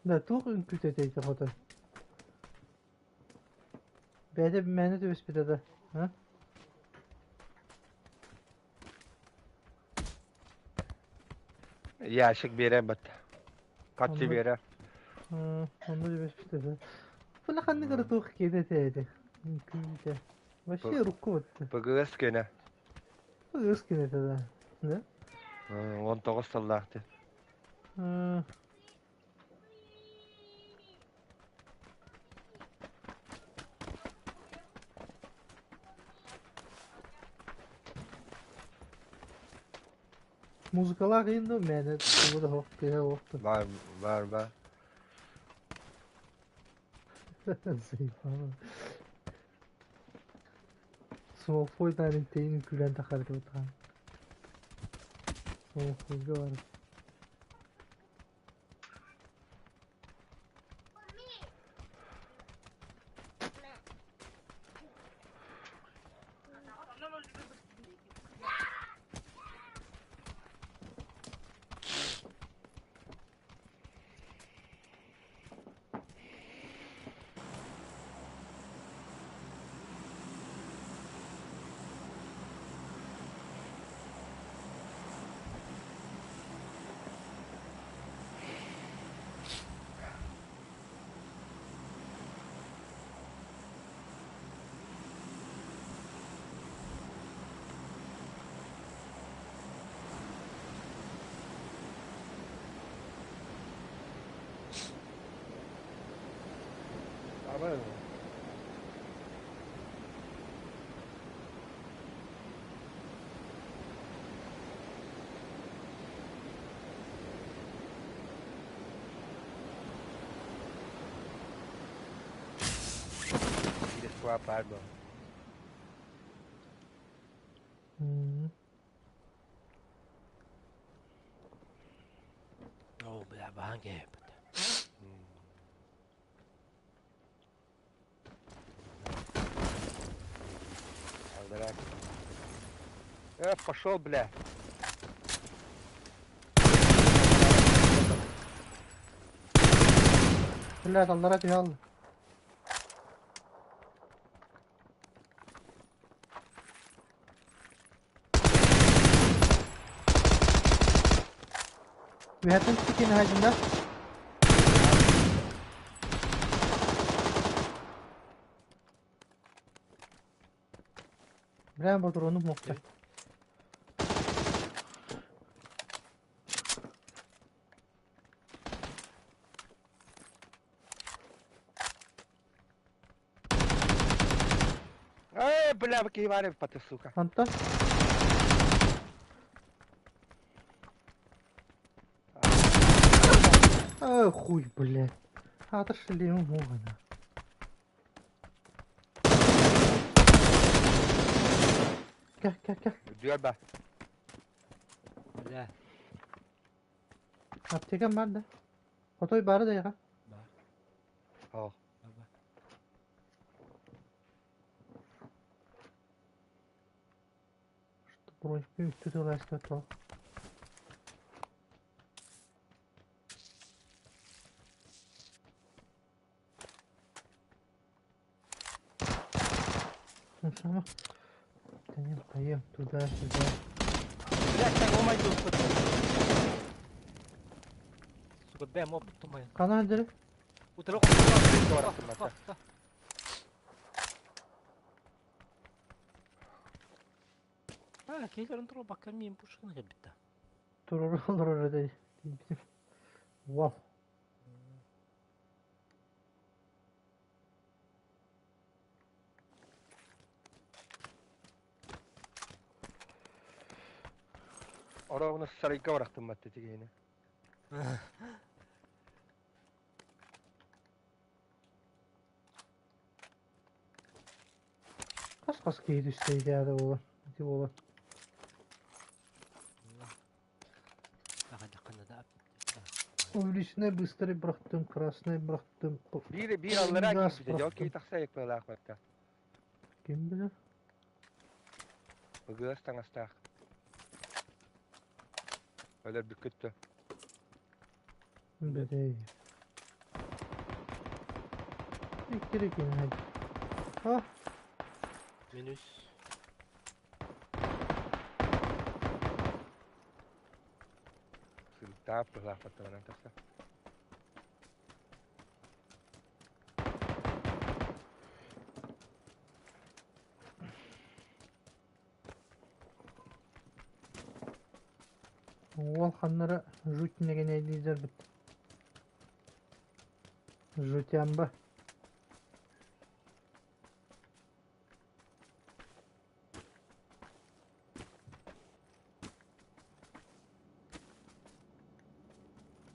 Da tuğ ünküte teyze hoda. Bede bir mehnet öspide de. Ha? Yaşık bere bat. Kaçı Onda, bere. onda bir öspide de. Fıla kandı kadar tuğ kede teyze. Ünküte. Başı rukku battı. Bıgıs gene. Bu ıskine de. Ne? 19 sallahtı. Ha. Muzikalar yayında mehnet. Bu da hok kere hoktu. Var var var. Zayıf ama. Smoke boy tane teyin külen takardı o tane. Smoke boy'da var. Ama bir de swap pardon. Oh, bela bahan ge. Aldırak. Пошел, бля. Killer adamlara diyor al. We have to stick in hacında. Bravo Batur onu mokta. бля, баки варив пати, сука. Антон. Хуй, блядь. Отошли ему мугана. Gel. Diyor be. Bля, Aptekem var da. Fotoyu bari da yakan. бар. О. Баба. Что броньку üstü de uğraştı to. Ну само. Да не поем туда-сюда. Блядь, так омай доступ. Сука, бе моб тумай. Kana öldürü. Утырып. Кейлерін тұру баққа мен пушканы кәбітті. Durur olur orada. Wow. Orada onu sarayka bıraktım ben yine. Kas giydi üstteydi ya da oğlan. Hadi oğlan. Ага, жаққанда да. Увлеченный быстрый бıraktım. Красный бıraktım. Bir anlara Gaz gidip yok bıraktım. ki taksayak böyle akvatta. Kim bilir? Bu göğüsten astak. Öyle bir kötü. Bedey. İktirik yine hadi. Ah. Минус. Sırıkta böyle akvatta bana taksa. Ол ханнары жуть деген әйдейдер бит. Жутян ба?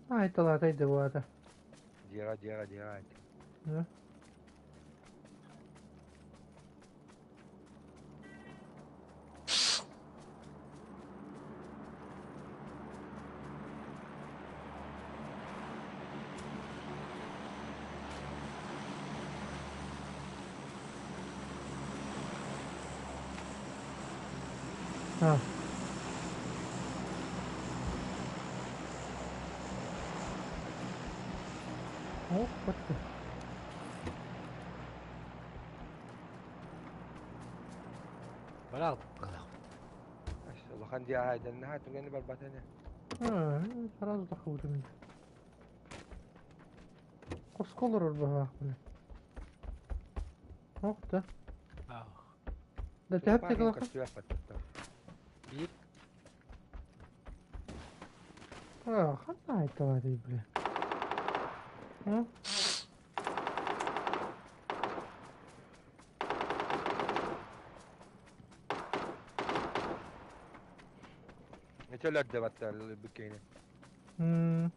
Айталатайды bu arada. Diğer. Ne? Ha. Oh, battı. Бара. Allah kan diğer hayden ne hayatım kendi berbatene. Ha, biraz da kıvırdım. Kosko olur orada bak böyle. Oh da. Ах. Da tep de kalak. Bir. Ha, hatta aytalatıydı bile. Ha? Neçeler de battı bükeyni. Hmm.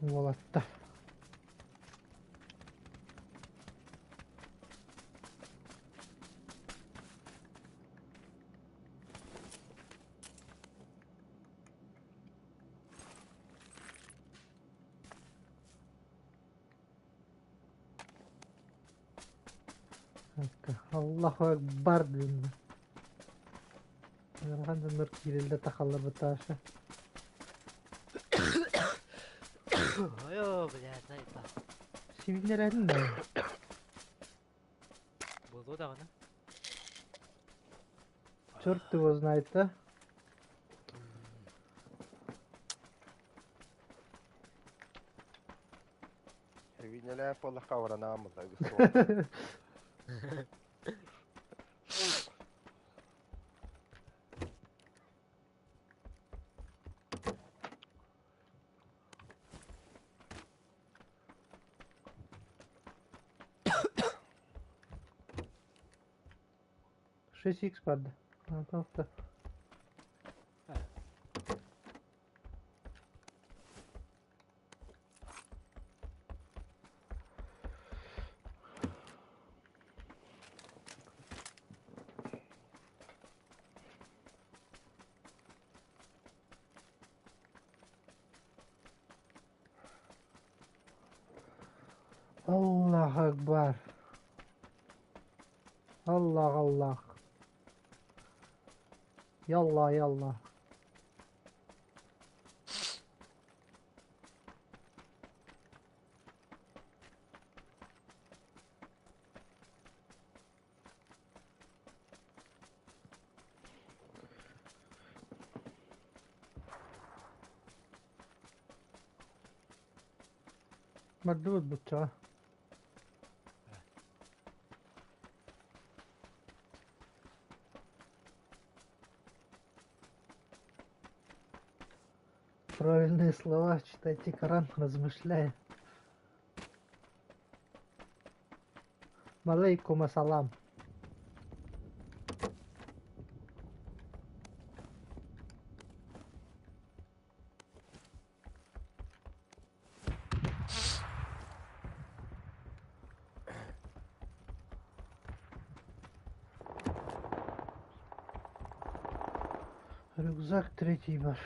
Volatta. Allahu Ekber dedim ben. Yaratan da nırk girildi takallar bu taşı. Ayo, блядь, зайца. Sivinler edin de. Болды да ғана. Çörttü o znaydı. Neler yapalım kavrana amıza. 6x vardı. Ha, tarafta. Allah Akbar. Allah Allah. Yallah yallah. مردود بتاع Правильные слова читайте Коран, размышляя. Малейкум ассалам. Рюкзак третий бар.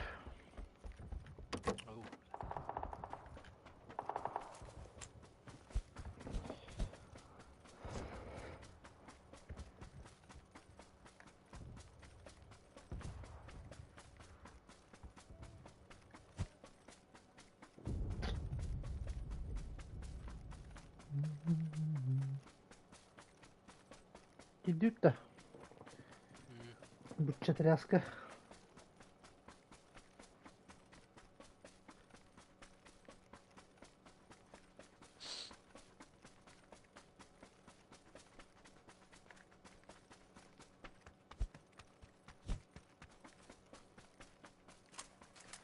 Ау. Идут-то. Будь тряска.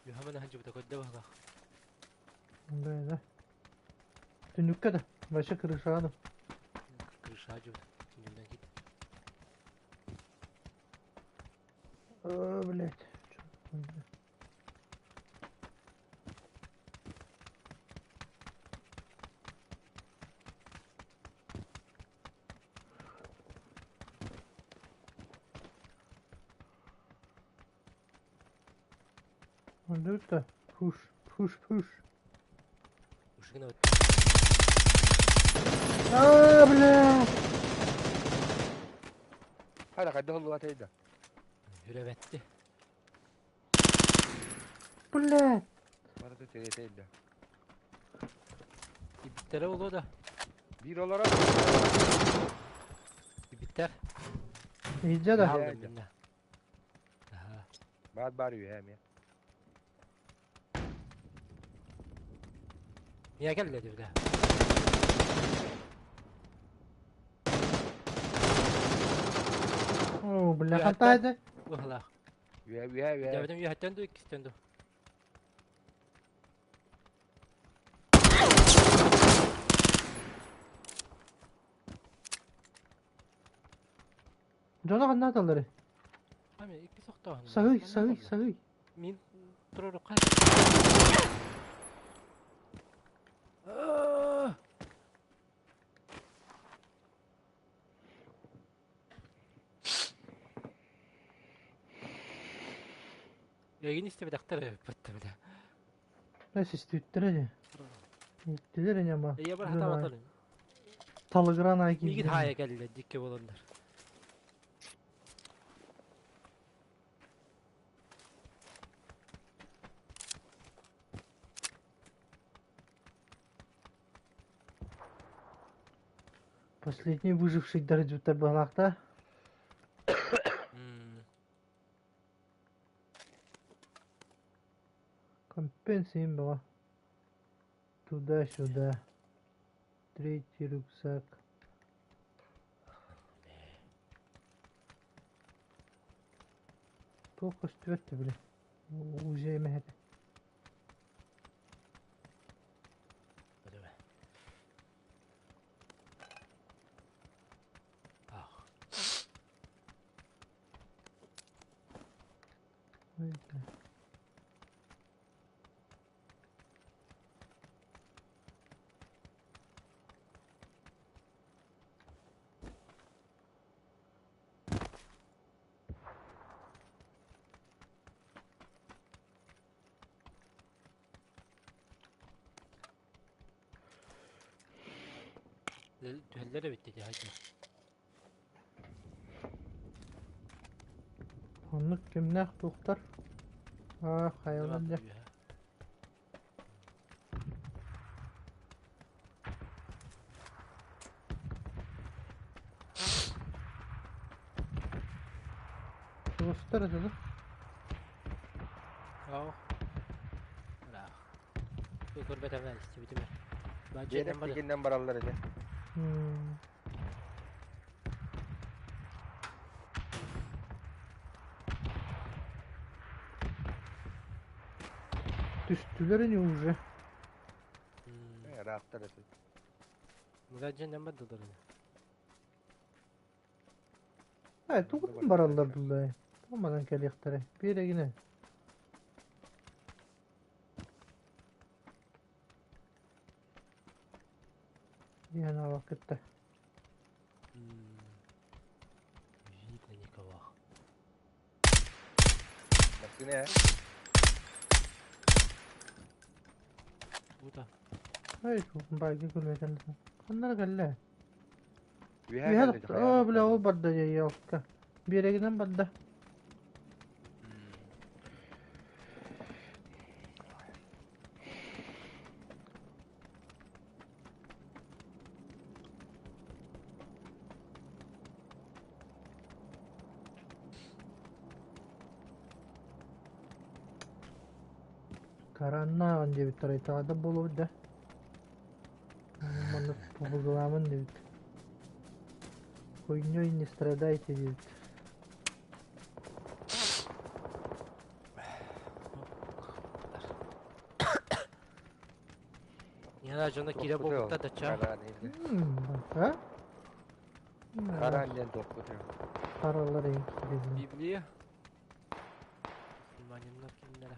يهمنا هنجيب تقدمها Да. Тünükte de. Başa kırışağını. كرش هاجب نجيبنا كده Блять. Идут-то. Пуш. وش كده Бля. هذا قده الله تيدا يربت Бля. مرة تيدا يبتلو والله ده bir olarak يبتر İyice de. يعلم منه بعد bağırıyor hem ya. يا قلد ده Oo bля. Ya, Hantaydı. والله Üye. جابتهم يا هتندو يكستندو Cana kan nataları. أمي إيك سقطه Sağıy. مين ترى قال يا جيني استبد اختار بتبدا Neyse istedikleri. İttiler ama. هي برا حتى بطل Talıgıran ay يجي gibi. هاي قال لي ديك بولندر Последний выживший дойдет до Балахта. Компенсием было. Туда-сюда. Третий рюкзак. Плохо четвертый, бля. Уже имеет. Düğünler de bitti ya. Hadi. Anlık kimler doktor? Ah Ne hayvan var ya. ya? Doktor dedi. Ja. Bra. Du gurbet evden işte bitti mi? Ben Diyerek cennet bana. tekinden baralları ne? Hmm. Düştüler en ucu. Rahatlar esin. Ben cennet bana da Evet, okudum barallar dullahi. Olmadan kelektere. Bir yere yine. Yani vakitte. Видно никого. Bak yine ya. Bu da. Hayır, belki gülmeden. Onlar galle. Bir Bir her hal, geldi. o bile o barda ya yok. Bir yere giden barda. Karanlığa önce bir tarayı da bulu da. Onu populaman dedi. Хуйнёй не страдайте, ведь. Yana canına kire boğukta da çağ. Ha? Kara annen dokutuyor. Paraları ekledim. Bibliya. Müslümanlar kimlere?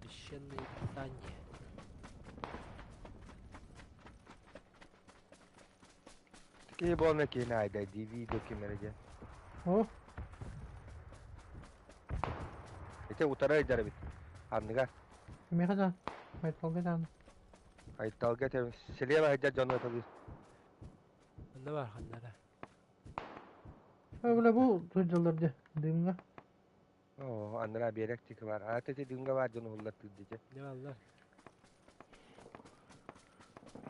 Священные писания. Ki bu ne ki nayda DVD dokümerece. Oh, İşte utara eder bit. Anlıga. kime kadar? Hayır, kaldı. Ay dalga tem. Seliye var eder canlı tabii. Ne var hanlara? Öyle bu tucalardı. Düğünle. Oo, anlara bir elektrik var. Atete dünga var canı hullattı diye. Ne var lan?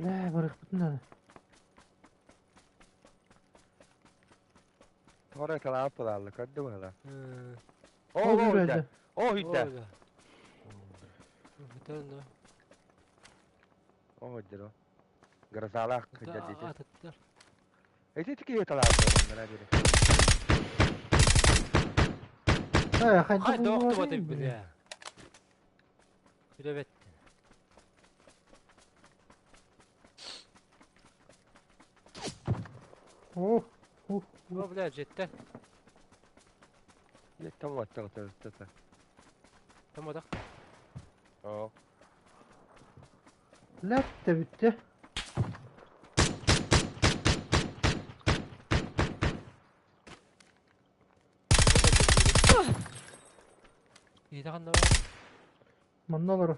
Ne bırak bütün tane. Sonra kala apalarla kaddı mı hala? O O bir hüdde. öyle. O hüdde. Öyle. Hüdde ne? O hüdde o. Gırzala Hüdde hüdde. atıttır. Ete tiki yatalar onlara biri. Hayır, Haydi okumadık bile. Evet. Oh, Bu bile cidden. Ne tam attı attı. Tam o da. Oo. lap de bitti. İyi de kan da var. Mandalar.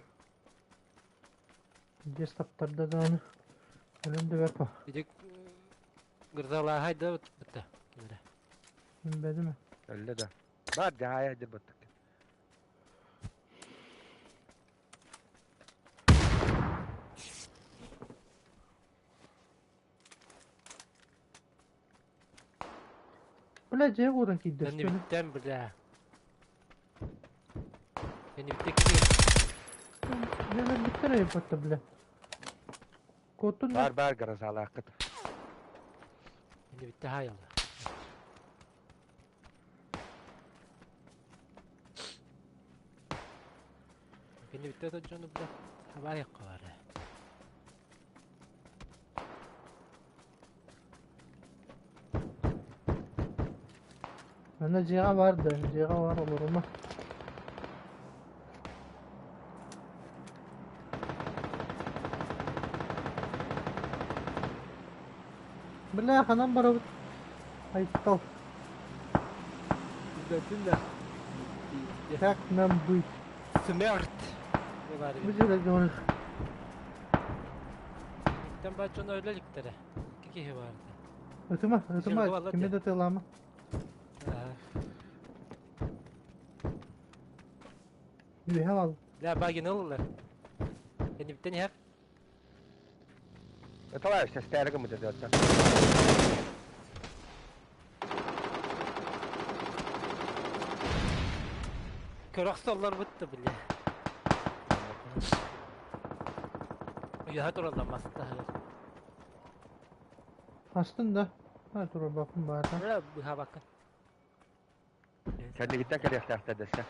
Destaplarda da onu. Önümde vepa. Bir de gırdalar haydi bitti. Kimde? Bilmedi mi? Öyle de. Var da haydi battık. Bileceği oradan ki Ben de destörü. bittim bile. Beni bitti gidiyor. Ne bitti ne yapattı bile. Kotun ne? Var gırzala hakikaten. Beni bitti hay Allah. Beni bitti de canım bile. Haber yok var. Bende ciğa vardı. Ciğa var olur mu? Billah kanam bara bu. Ay tal. Düzeltin de. Tak nam bu. Smert. Ne var Bu bir. jere gönül. İlkten başçonun öylelikleri. İki kişi vardı. Ötüme, Jere ötüme. vallahi Kime de. de tığlama. Bir heval. La bagi ne olurlar? Beni bir tane yap. طبعا استهلك متدرجة. Köroksallar bitti bile. Ya hadi oradan masada hayır. Açtın da. Ha dur bakın bari. Öyle bir ha bakın. كان جدا كان يفتح تدسة.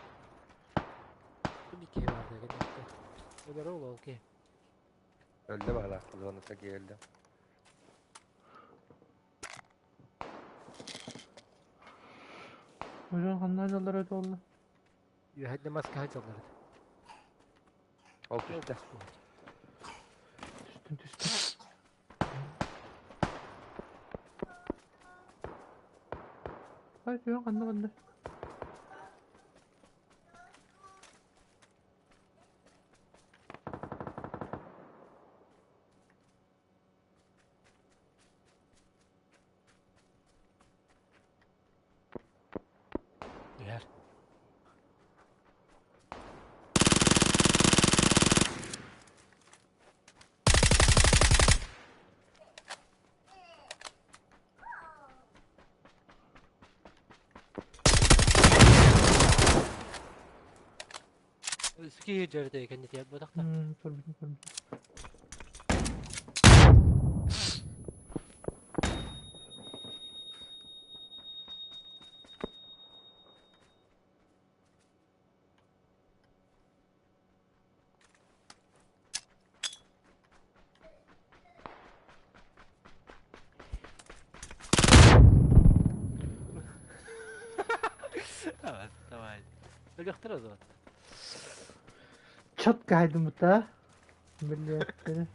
Bir kişi vardı genelde. Öyle oldu okey. Öldü mü hala? Zonası geldi. Hocam kanlarcalar öyle oldu. Ya hadi maske hacalları. Oldu işte. Düştün düştün. Hayır yok anlamadım. Yer. Ski hücrede kendi diye bu da. Dur bir. Evet tamam. Öyle yoktur o zaman. Çat kaydı mı da? Milliyetleri.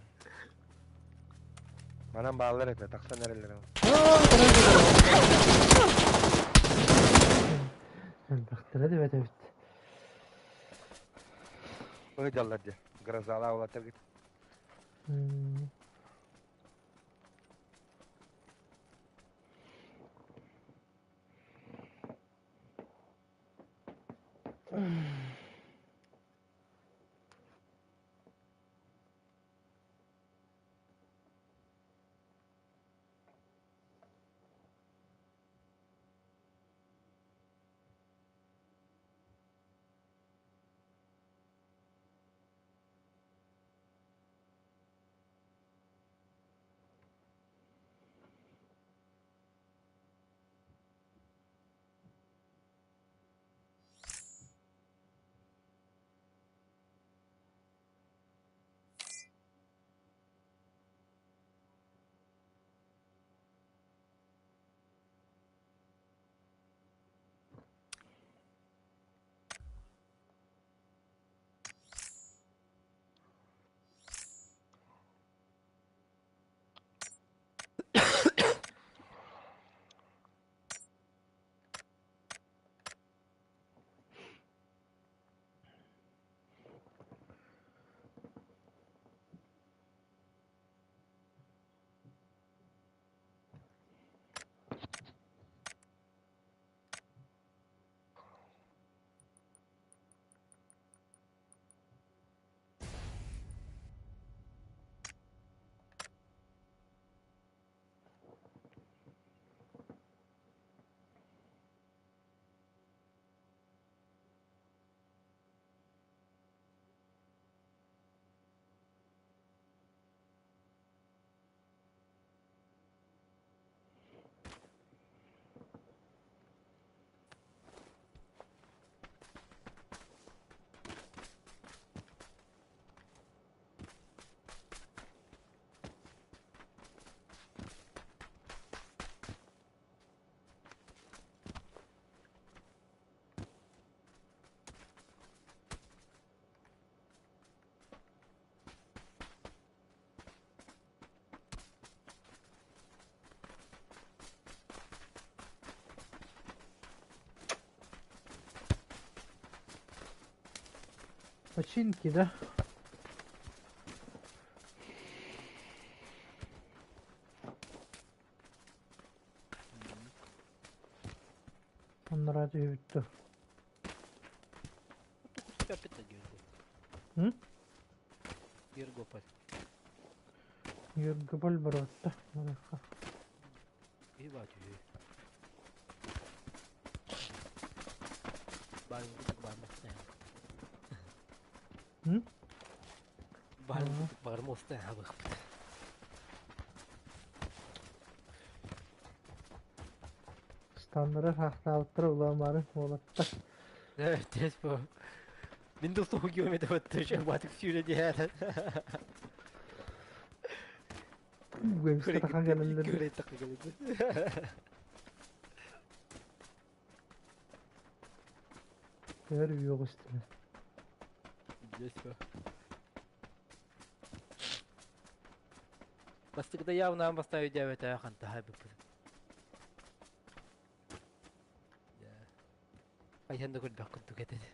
Bana bağlar etme. Taksa nerelere. Baktır hadi evet evet. Öyle diye. Grazalı ola tergit. Hmm. Починки, да? Onlar acı bitti. Тебя опять надеюсь. Hı? Ергопаль. Yurgubal barotta. И бачу. Барин гудuk бармоста. Hı? Барин Ага. гудuk бармоста. Абых. Standara haqtalıqtır ulanların olatta. Evet, тез по. Windows 10 километров от трэша батик сүйреді. Website takan gelirler. Көре тақы келеді. Ver yok üstüne. Здесь по. Бастыгда явно поставить 9 ахан тахай бы. Ayhan da gol bakın tüketedi.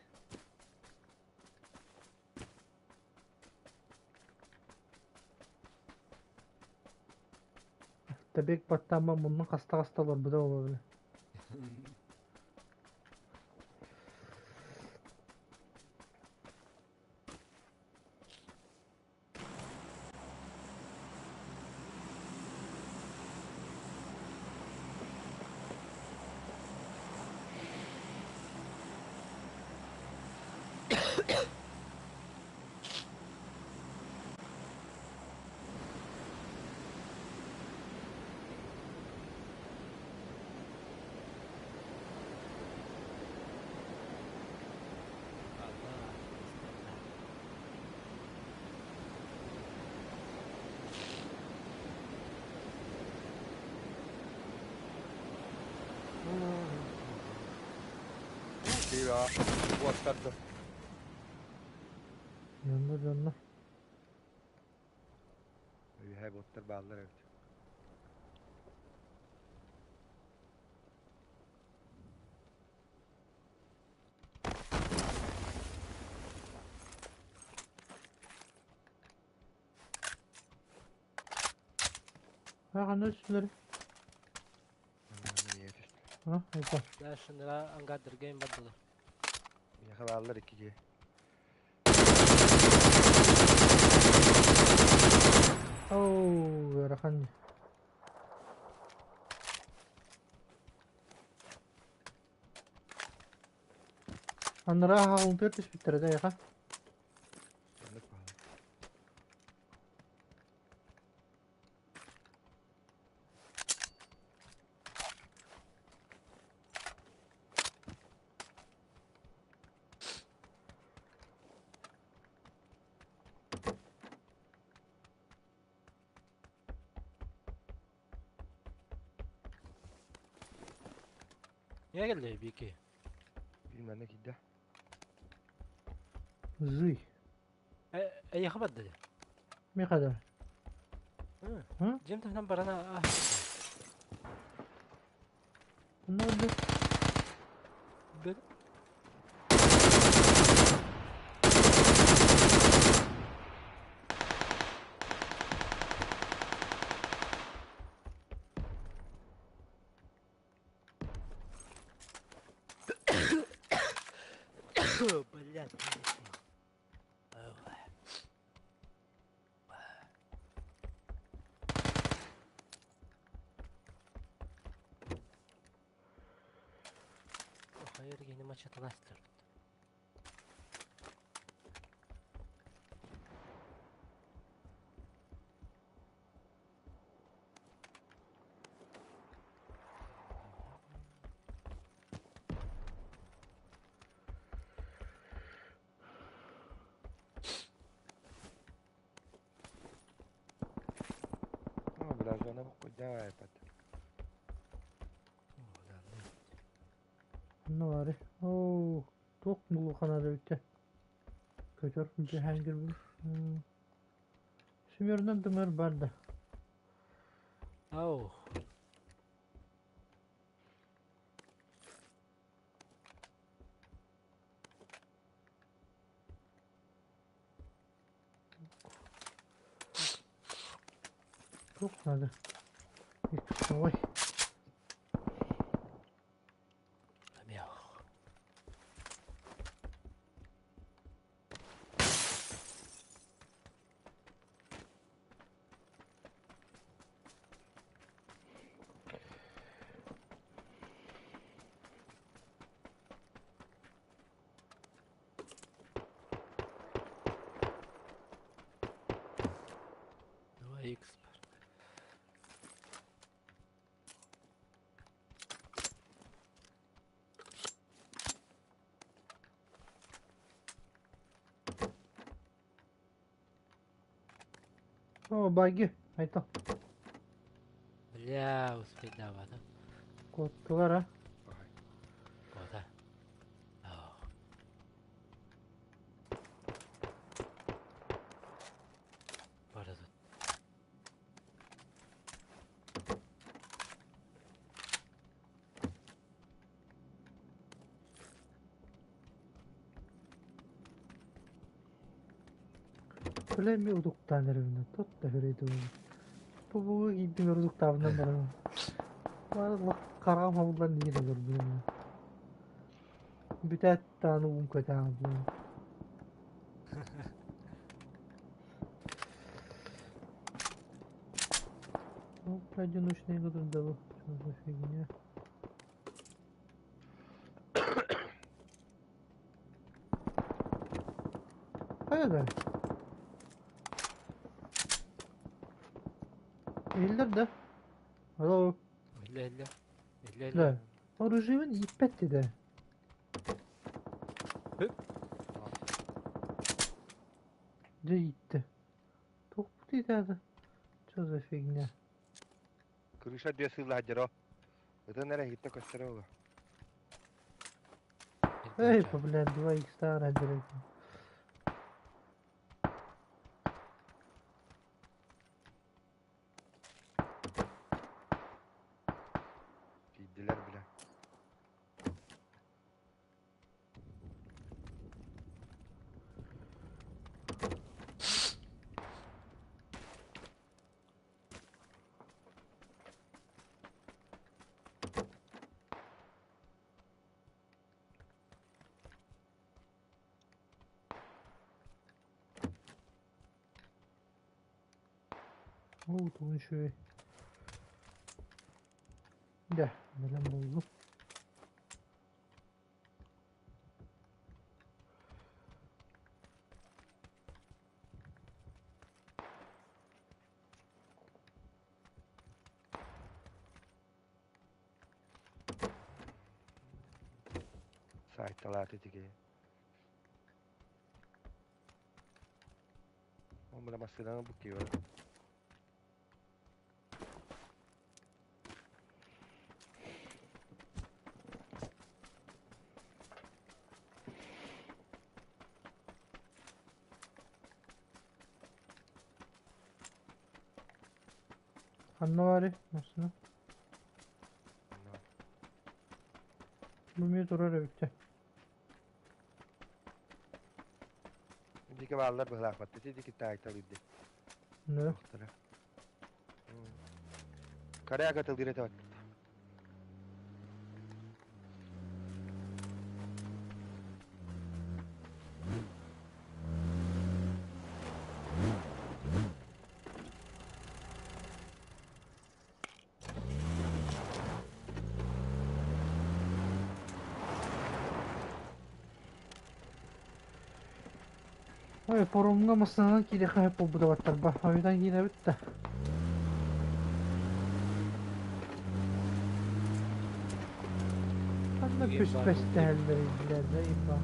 Tebek battı ama bunun hasta var. Bu da olabilir. Şey ya. Bu atlardı. Yanına. Hay botlar bağlılar evet. Ha kanı üstleri. Nereye yetişti? Ha yeter. Ya şunlara angadır game batılı. Yaka bağlılar ikici. Oo, yarakan. Anlara ha un pertiş bitirdi ya ha. Yanlık bağlı. Niye geldi bir iki? Bilmem ne giddi. Zıy. Yakabat dedi. Ne kadar? Hı. Hı? Cem tarafından barana ah. Bunlar da Ben Блядь. Hayır yeni maç atılaştır. Ama biraz sonra bu kocaman yapar. ne var ya? Oo, çok mu kanadı bitti. Kötü bir hanger bu. Şimdiden dömer barda. Oh. Yok hadi. Bir tutsun oy. Yok. Давай X. О, баги. Айта. Бля, успеть давать. Коттулар ha. Кода. Бара тут. Bilemi uduktan erimden. Tot da hüreydi onu. Bu gittim uduktanından bana. Bana bak karam havlular niye de gördüm ya. Bütün tane un kötü aldım. Правда, ночные годы дало. Что за фигня? Hayırdır? Eldir de. Alo. Элля. Да. Оружиевен иппет dedi. De gitti. Çok bu dedi adı. Что за фигня? Крыша две сылы хаджаро. Это, наверное, гитта костерова. Эй, блин, 2 х раздирать. Fiddiler bile. Вот он еще и... Да, блин, буldum. Sahit talatı tiki. Oğlum bana basılan bu ki var. Annavari nasıl? Bu durar bitti. Diki varlar böyle akmattı. Diki tayta bildi. Ne? Muhtara. Karaya katıldı yine tavat. Ой, порумга масынан киде хайп болду деп аттар ба. Ойдан киде битти. Анда пүспес тәлдер излерде иба.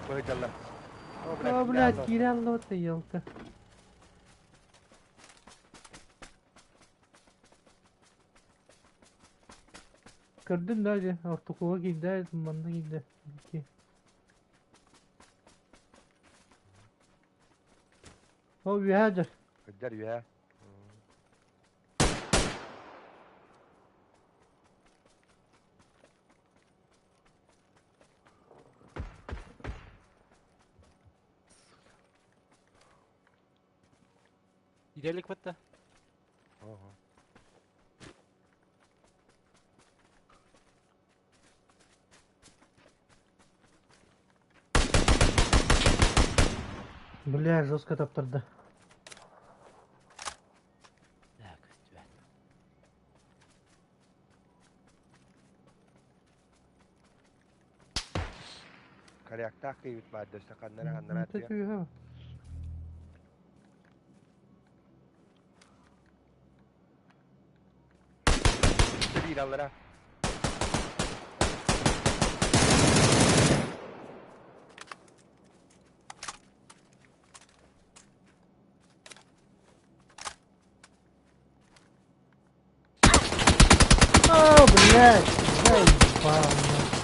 Bahçallah. О, блядь, киде алды битти елты. Gördün de hadi ortaokula gider, bana gider. İki. O bir hacer. Kacar ya. Gidelim hatta. Oho. Бля, жестко таптырды. Так, güzel. Karyakta kıyıt var. Döste kanlara atıyor. Тетю, ha. Bir allara. О, блядь! Заебал, нахуй.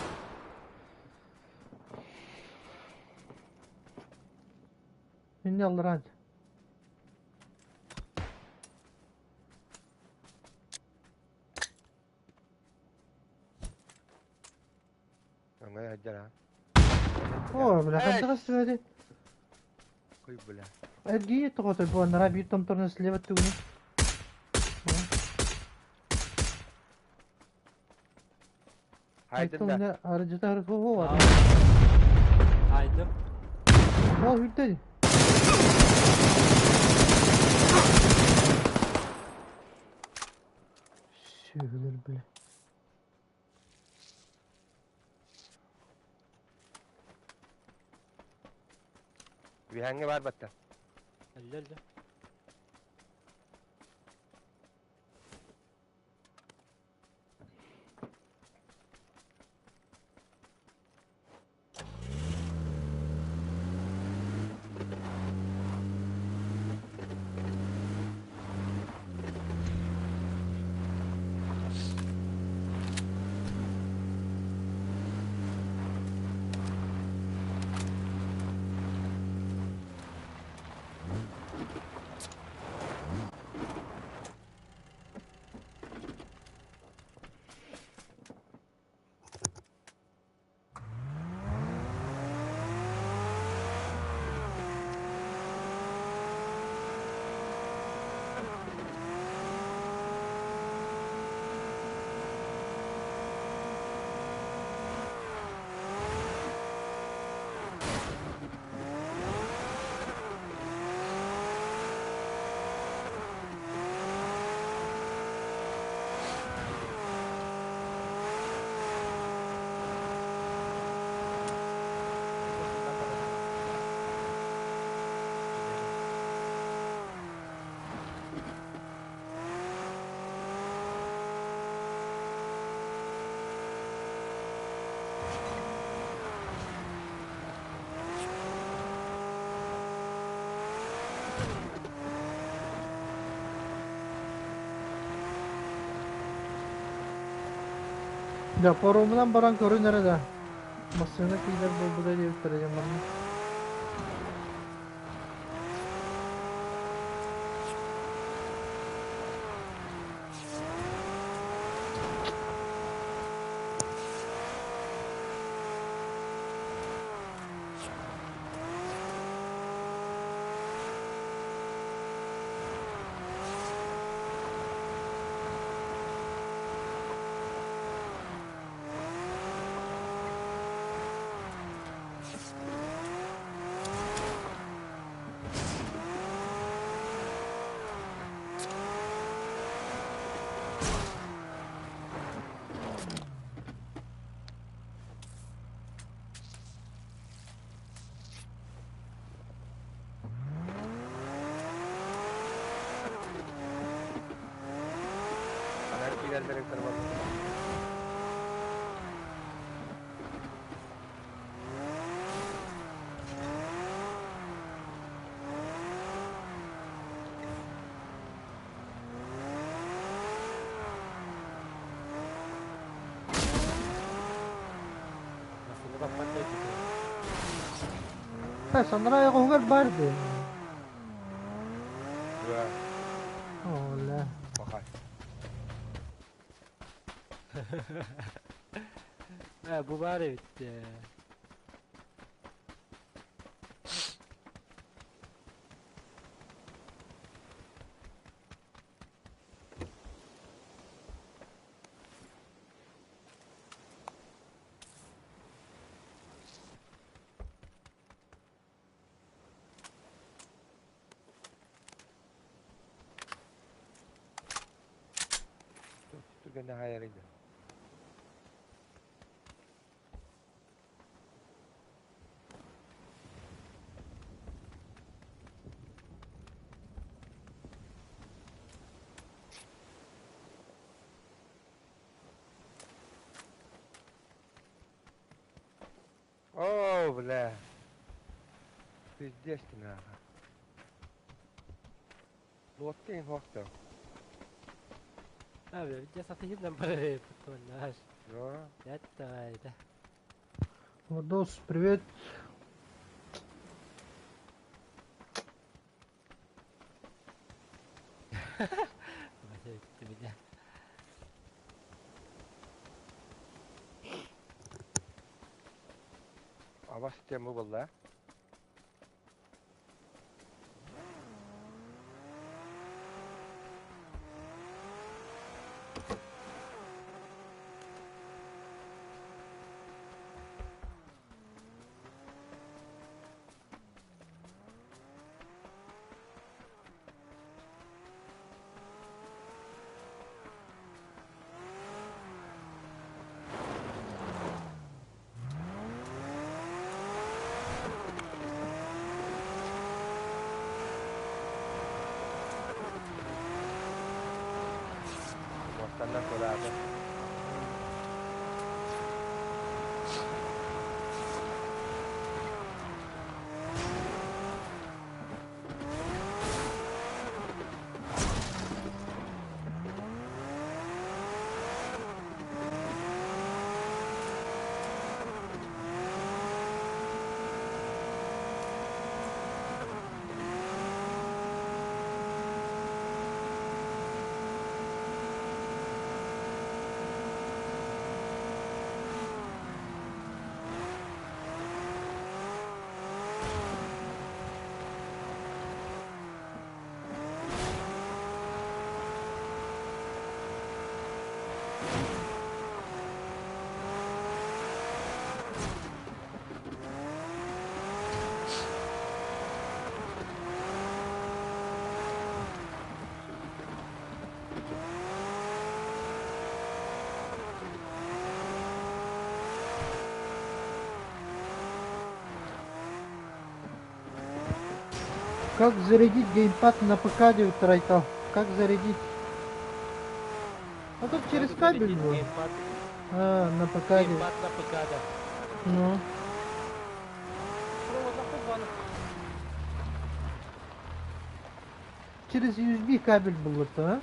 Inni alır hadi. Ama hadi ha. О, бля, Эй! когда рассвели? Koy bula. Эрги, то вот его на раби там торно слева тугни. Haydın Айтом da. ne aracı tarif o var. Haydım. O hütte. Şöyle bile. Bir hangi var batta? Elde. Ya forumdan baran körü nerede? Masasına kıyılar bu da diye bitireceğim ben. Haber ilerlerin kırmalı. Nasıl kapatıyor ki? Ha sana ya kuvvet vardı. Dua. Allah. Bakar. Ha bu bari bitti. gönne hayalıydı. Oo, bля. Пиздец ты нахуй. Вот ты хостел. Abi ya satayım da parayı bunlar. Yo. Это это. Владос, привет. Ты меня. Ava sistemi valla. Senden sonra abi. Как зарядить геймпад на ПК, Трайтал? Как зарядить? А тут через кабель был. Геймпад. А, на ПК. Геймпад на ПК, да. Ну, Провод на кубан. через USB кабель был это,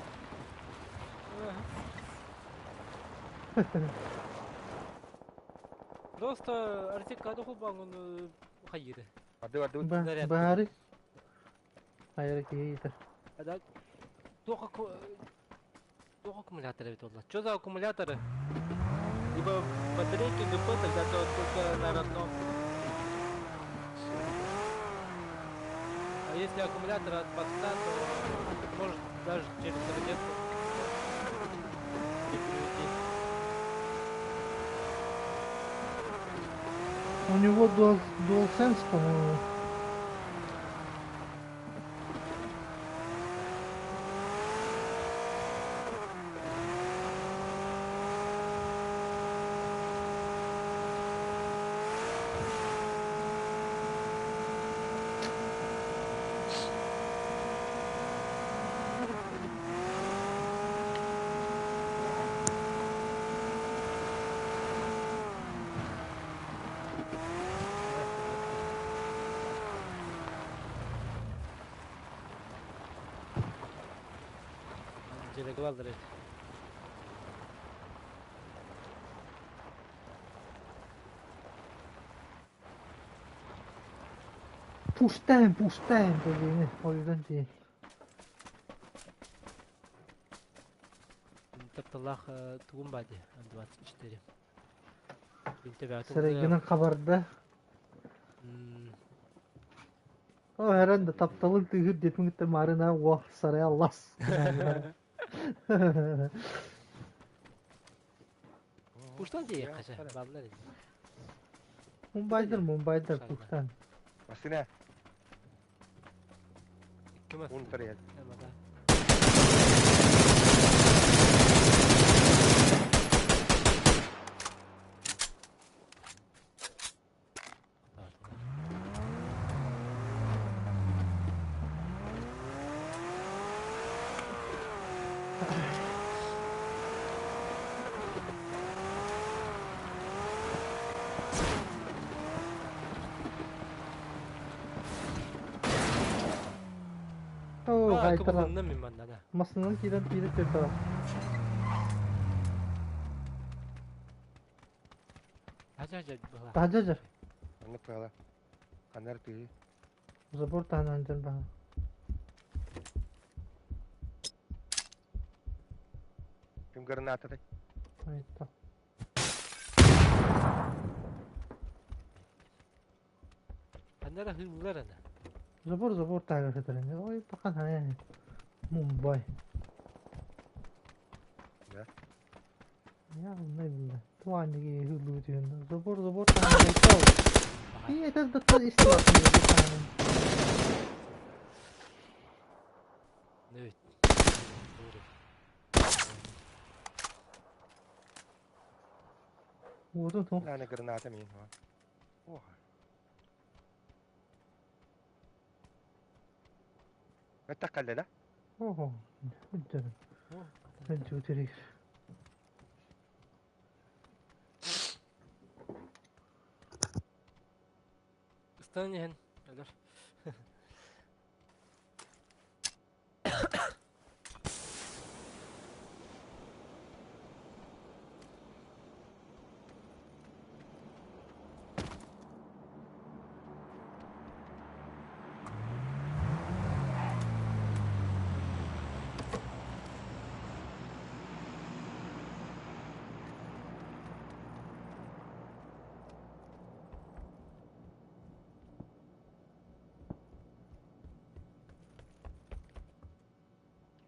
Просто артикаду кубан он хайыры. Adı var, а? adı. Заряд. Бары. Hayır ki Да. Только аккумуляторы ведь было. Что за аккумуляторы? Либо батарейки ГП, тогда то только на родном. А если аккумулятор от поста, то может даже через розетку перевести. У него DualSense, по-моему. Телегвалдер. Пуштаем dedi. O yüzden değil. Тапталах Тугумбаде 24. Serenginin kabardı. O herhalde taptalık tühür depingte marina wah saraya las. Пуштан дей қаша, балдар. Mumbai'dir Puştan. Masine. Кім Un tarihel. Ay, akı tara. bulundan min banda da. Masanın kiren pide çöpü. Haca bala. Hajar. Anlık pala. Kanar pi. Zabor tahanan can bana. Kim granata tay. Ay, ta. Anlara hırlar ana. Zabor tahanan katarin. Oy, pakan haya. Mumbai. Ya. Ya, ne bileyim. Tuan lagi hulu diyor. Zabor tahanan kau. Iya, tetap istilah zabor tahanan. Evet. Doğru. Wudu tuh. Wala na granata min. Oh. Natakal na. Oh, hujjar. Oh. Hujju tirik. Istan yehen. Öler.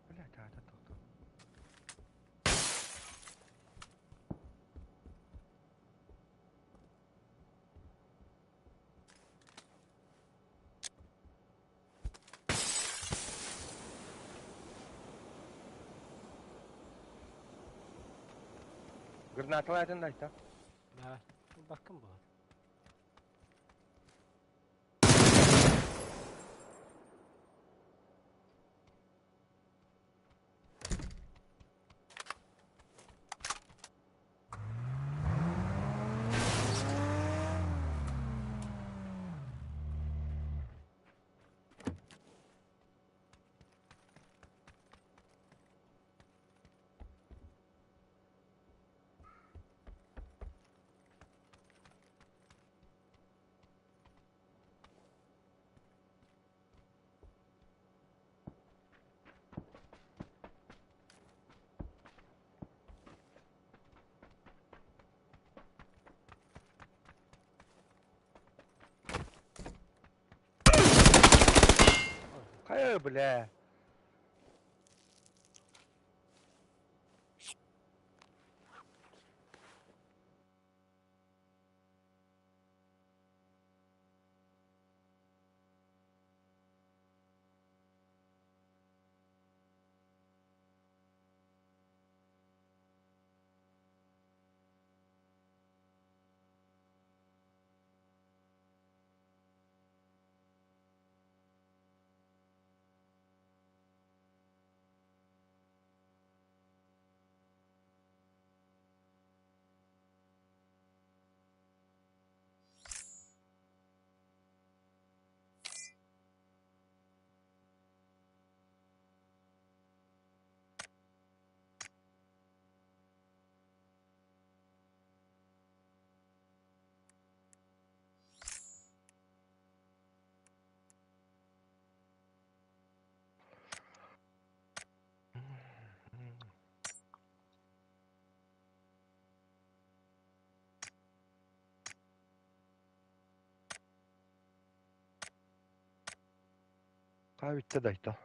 Wala tata to. Granata wala din dayta. Ya. Bakın bu. Kaya bala. Kaya bitti dayta.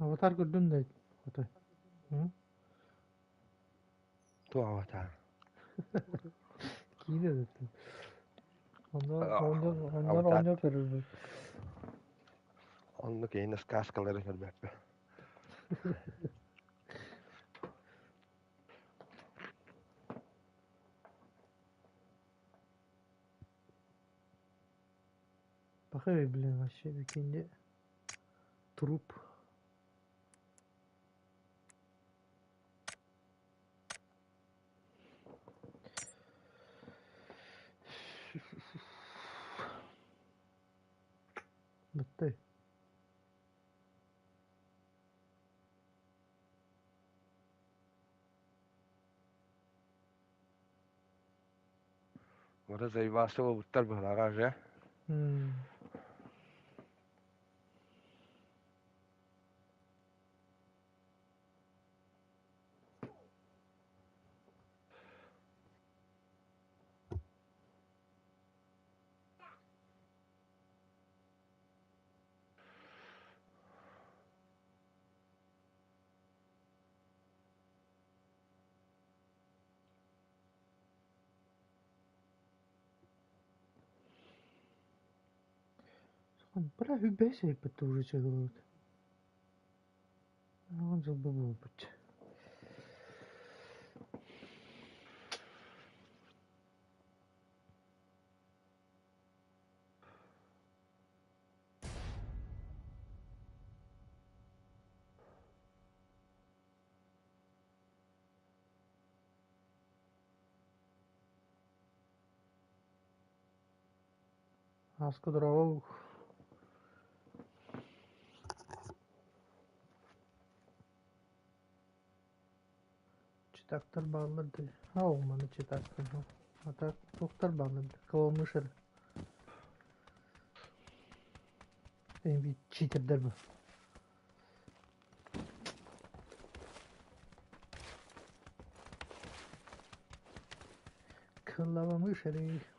Avatar gördün de. Otoy. Hı? Tu avatar. Kine de. Onlar Avatar. oynuyor verir. Onu keynes kaskaları hörbeppe. Bakıyor bile aşağı bir kendi trup. Bitti. Orada zayıvası o butlar bıhlar ya. Hmm. Bırak hübbe şey bitti uğraşacak olur. Ancak bu bitti. Askı durava çıtaktır bağladı. Ha olmadı çıtaktır. Hatta doktor bağladı. Kavurmuşlar. Benim bir çiğtirdir bu. Kıllavamış herif.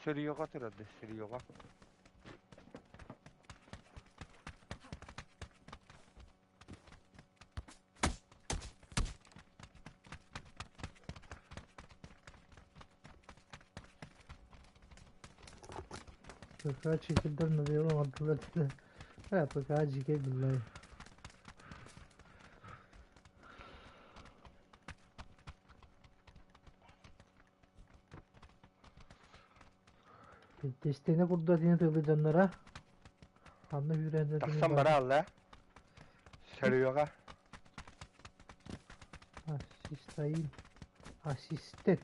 Sürüyoga türedi, sürüyoga. Pekala çekildir mi diyorum hatırladı. Ha pekala çekil billahi. Desteğine kurdu diye tığlayacaklara. Anla yüreğinde Taksan bara alla. Sürüyoga. Asistayım. Asistet.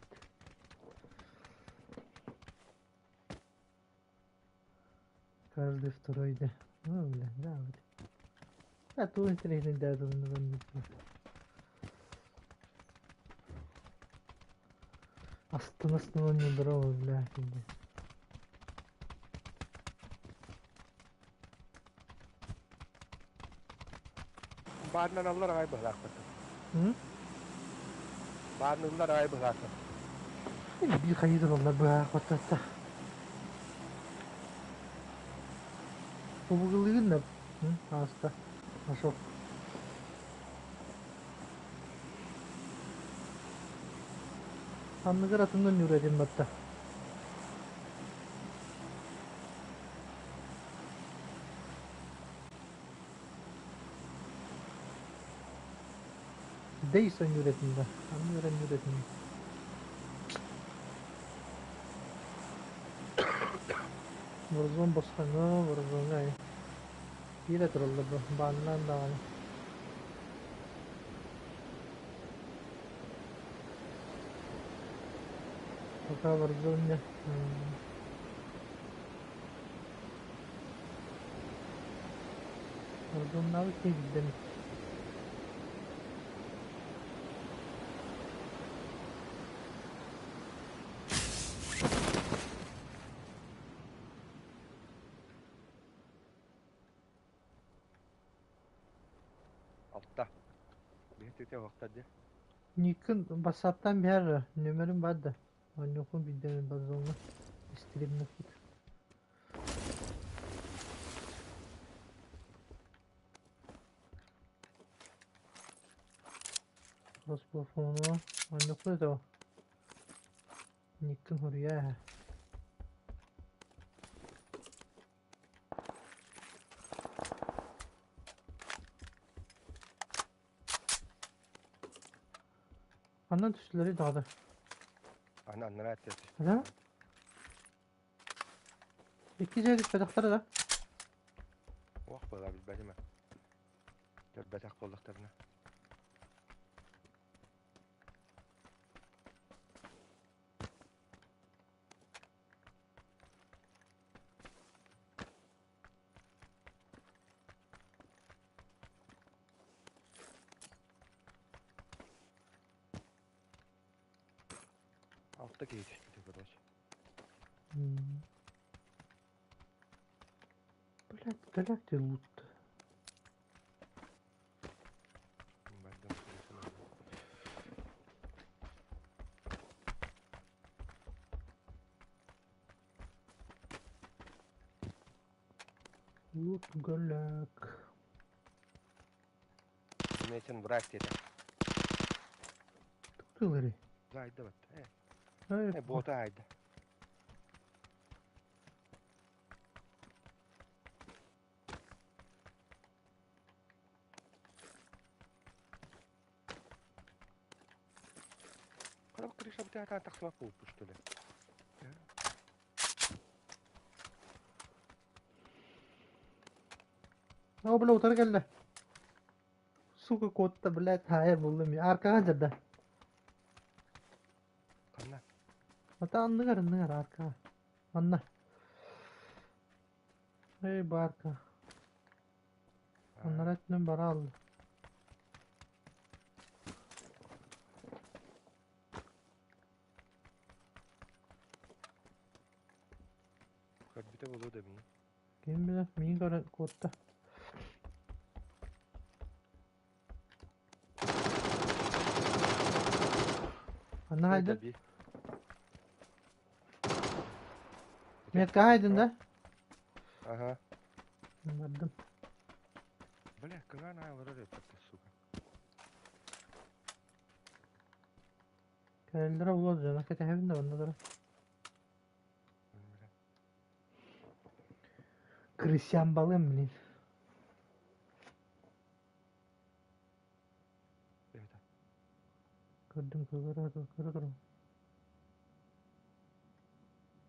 Karl Defteroy'de. Öyle devam et. Ya tu entrenin derdini ben de. Aslında oynuyordur ama öyle şimdi. Barnan allar ay bıhlar. Hı? Barnanlar ay bıhlar. Bir hayırdır onlar bu hakikaten. Bu bugün de. Hı? Hasta. Nasıl? Anlıkır atından yürüyelim hatta. Değilsen yönetimde. Anlıyorum yönetimde. Warzone başkanı, Warzone ay. Yine trollü bu. Banlan da var. Пока Warzone. Warzone'da bir şey gidelim. Altta. Bir tete vakta de. Nick'in WhatsApp'tan bir yer numaram vardı. Onu okun bir de Warzone'da. İstedim nakit. Crossbow onu koy da o. Nick'in oraya. Andan tuşları dağdı. Anlara et et. Hadi. İki zeydik pedakları da. Vak baga bilbedim ha. Dörbetak kolluklarına. Altta geyik. Блядь, ты лут. Лут голяк. Neysen bırak dedi. Tutulur. Zaydı bak. Hayır. Bota haydi. Kalau krisa bita tak sama pupus tuh deh. Ama bile utar geldi. Suku kotta bile hayır buldum ya. Arkaya cadda. Karena Hatta anlıgar arka. Anla. Hey bu arka. Onlar etinin bara aldı. Karbite bolu da mı? Kim bilir miyi gören kotta. Anla haydın. Mehmet haydın da. Aha. Anladım. Böyle kıran ha var öyle tatlı suka. Kerellere ulaşacağım. Hakikaten evinde onları. Christian balım bilin. Evet. Gördüm kırılır.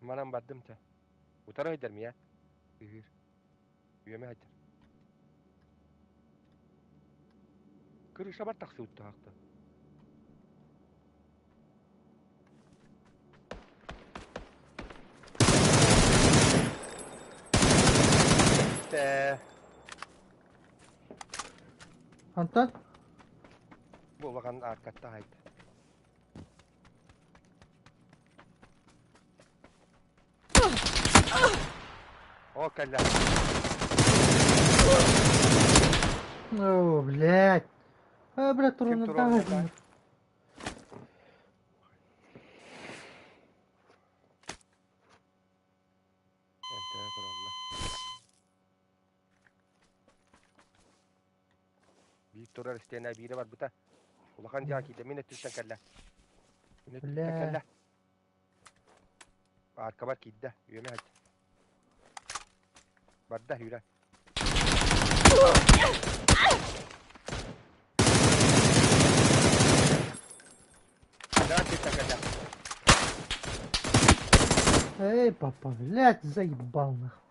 Manam badım ta. Utara eder mi ya? Ihir. Üyeme haydar. Kırışa var taksi utta hakta. İşte. Antal. Bu bakan arkatta haydi. О, каля. О, блядь. А, блядь, Kim турunu turunu daha. da? Ente turunla. Büyük turar isteyenler biri var bu da. Ulakan caki de minnet üstten kalla. Minnet üstten Kalla. kalla. Arka var kidde. Üyeme hadi. Badda hüra. Kalla üstten kalla. Эй, папа, блядь, заебал нахуй.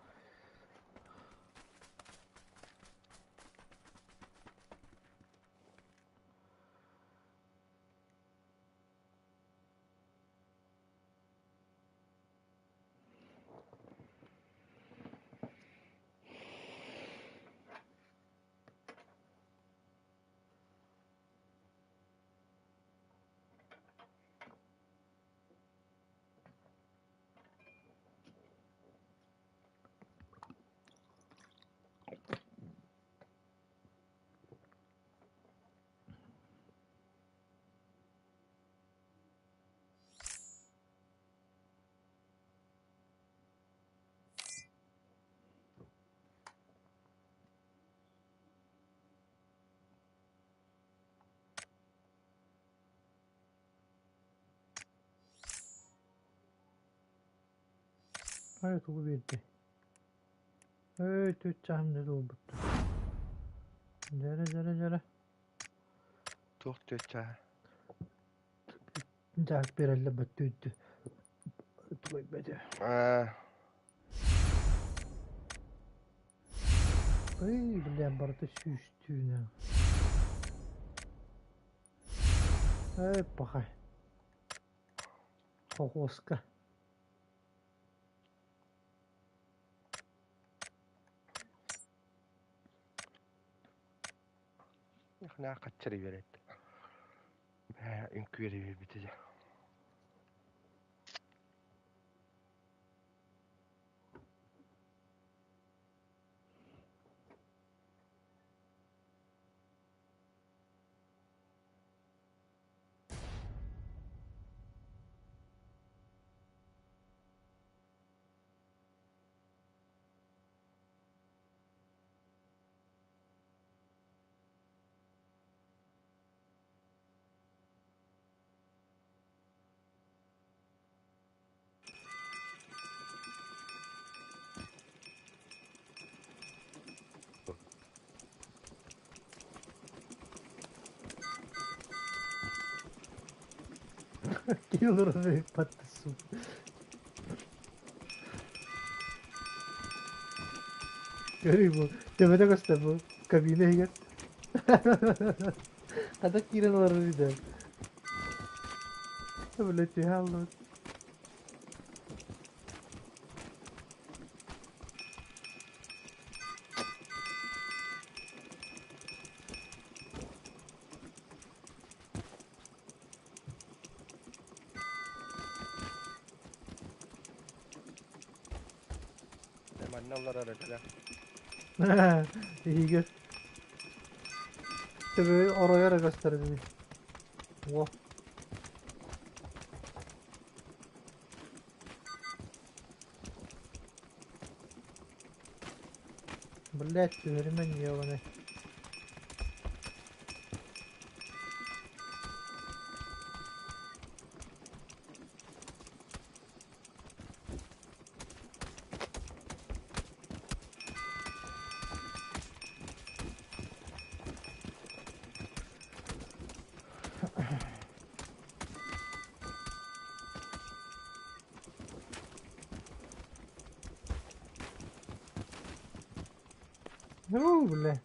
Hayır topu verdi. Evet öteceğim ne oldu? Cere. Çok kötü. Jack berelle battı. Tutulay bedi. Ay bilen barda şüştüğüne. Ay bakay. Kokoska. Ne kaçırı veret. İnküyeri ver bitecek. Geliyor oraya patlasın. Görüyor bu. Tepede göster bu. Kabine gel. Kadak giren var bir de. Böyle tüyhallı. Hemen nallar arada. İyi gel. Tabii oraya da gösterdi. Wow. Millet hemen ya bana. Ne oldu böyle?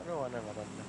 Ano ana nga ron na.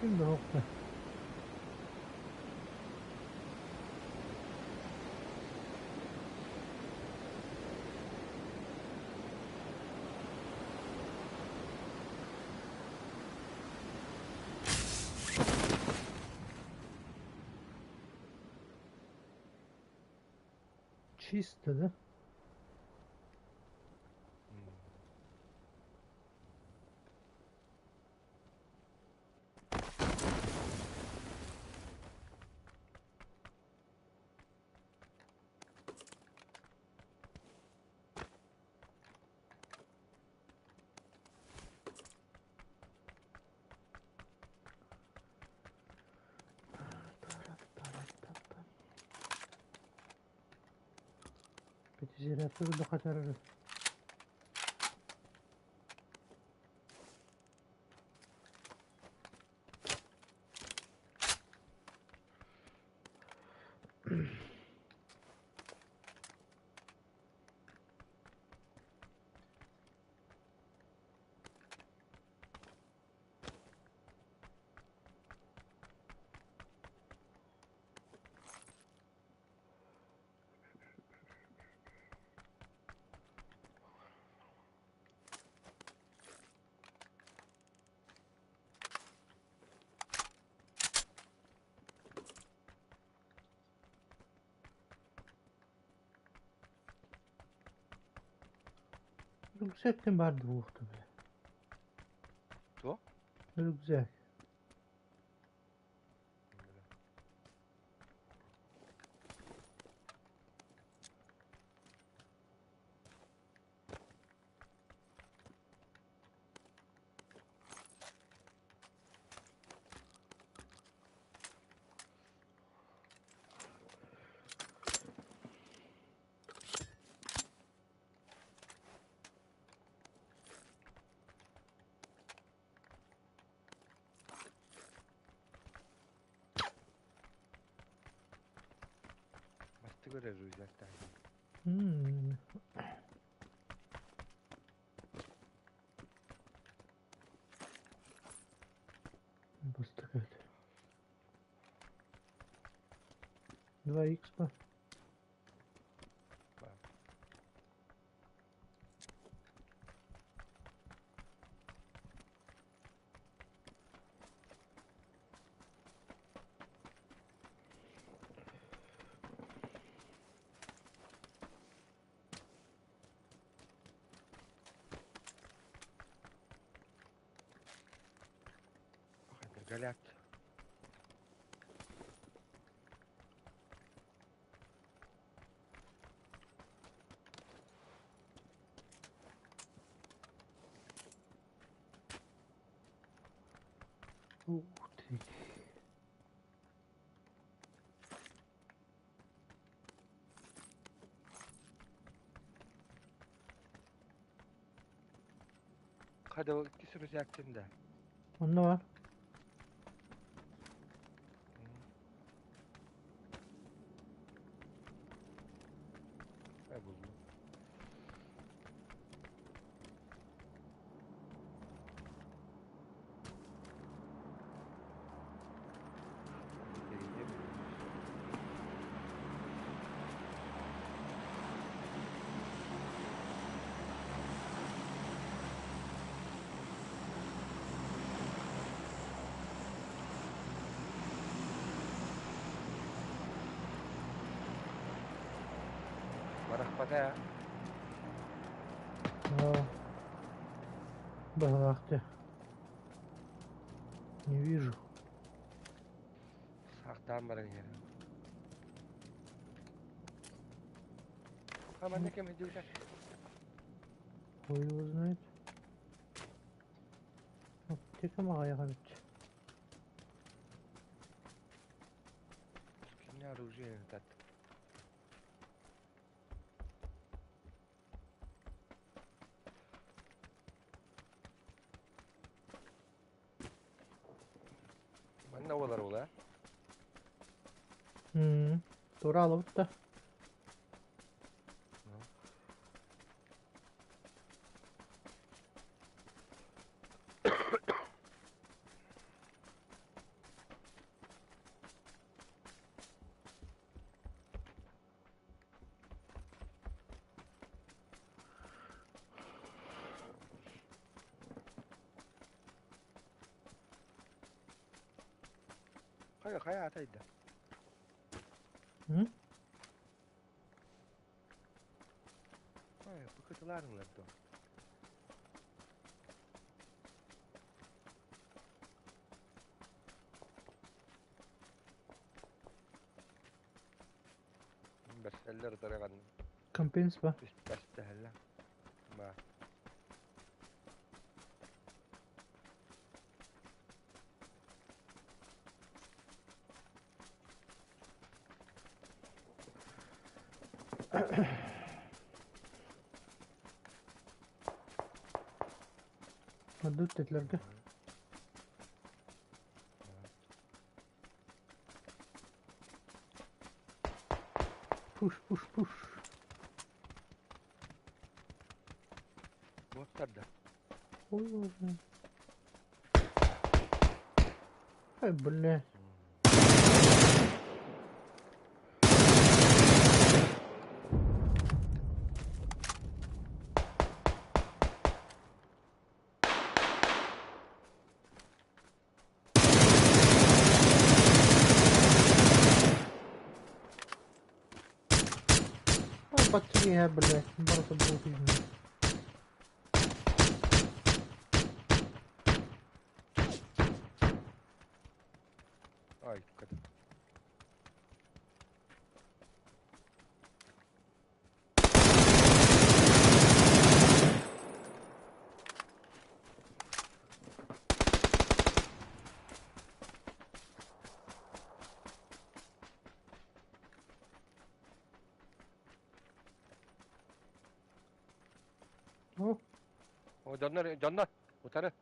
Şimdi hopla. Cheese dedi. بتجيرات له خطر. Yüksekten vardı bu vakti be. تو Yüksek. Bastı göre rüzgar tane. Hmm. Bastık evet. 2x var. Galat. Tek. Hadi o iki sürü yaktın da. Onda var. Ne buldum? Barak bada. اه. Бахте. Не вижу. Saktan barın yeri. Hemen ne kemi diyorlar? Хуй его знает. Аптека мая короче. Kim ne arayıcı yani tat. Ben ne olar ola? Doğru alıp da. Kaya ataydı. Hı? Kaya bu kıtılar mı laptop? بس اللي طريقة Kampens var. بس تهلا ما Madut dedilerge. Push push push. Muhtarda. Oy oy. Hay بالله. بطريقها بالله مرة تبوظ فيها. Ay kadın. Oh. O canlar. Muhtarı.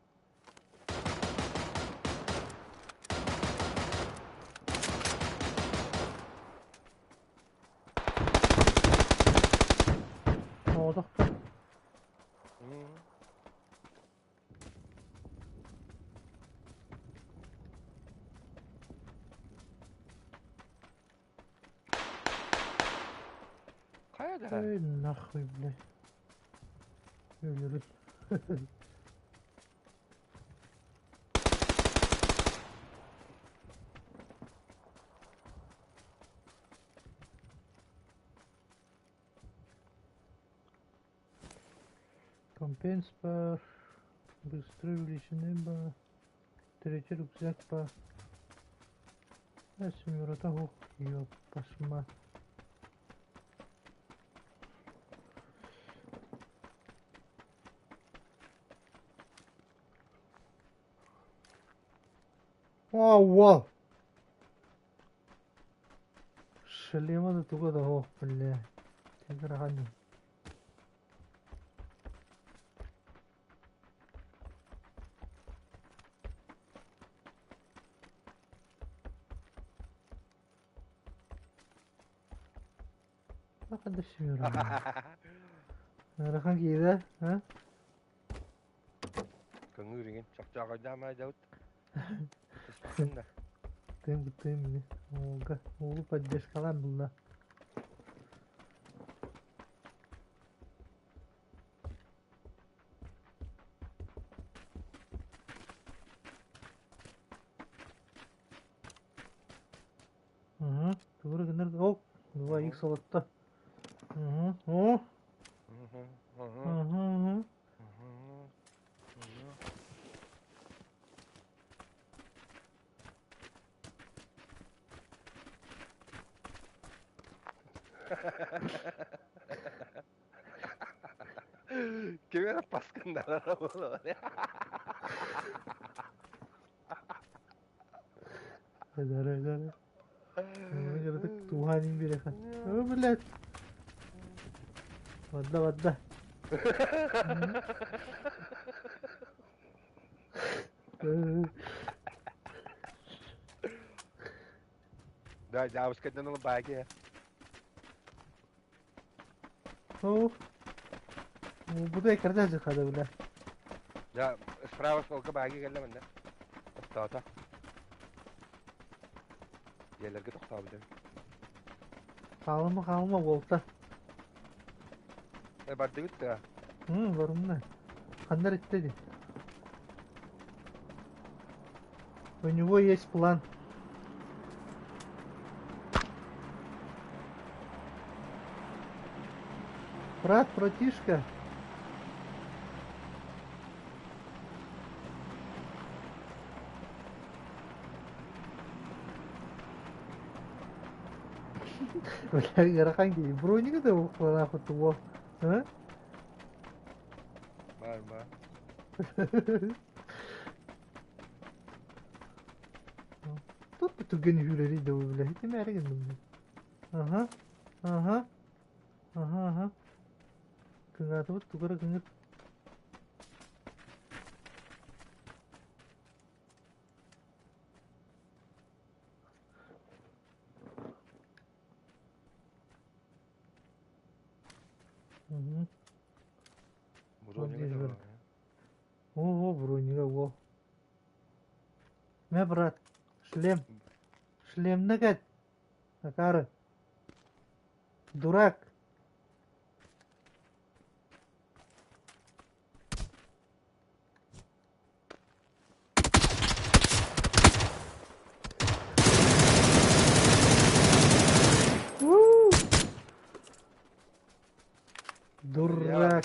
واضح. Kaya da. Ey nahvi bile. Ölürüz. Компенс бар. Быстрое увеличение бар. Третий рюкзак бар. А семерота хух. Ёп, пошма. Вау! Шлема туга да хо, бля. Теграхани. Bakın da şiyorum. Narakan kida, ha? Kengir ingin cak-cak aja mah jauh. Bismillah. Gıttayım ini. Oga, oğlu pades kalan bunlar. Hı, doğru günler. Hop, dua ilk salatta. Hı, oh. Hı hı. Kira pas kendaraan lo. Hadi. Ona göre de tuhanin bir yakan. Oh millet. Vadda. Dah jauh sekian lo bagi ya. Oh. Bu da ekranda çıkadı bile. Ya spravas olka bagi geldi bende. Tata. Yerlerge toxtabıdım. Kalma volta. Barda bitti ha. Varım ne? Kanlar istedi. У него есть план. Брат, братишка. Бля, Гарахан gibi. Броника да нахуй того. А? Var. Тут tugen hüleri de bile. Hiç mi ergen mi? Aha. Kengah tuh tukar kengah. Угу. Бронига здесь да вот. бар. О, бронега, во. Мә, брат, шлем. Шлемді кәт. Акары. Дурак. У! Дурак.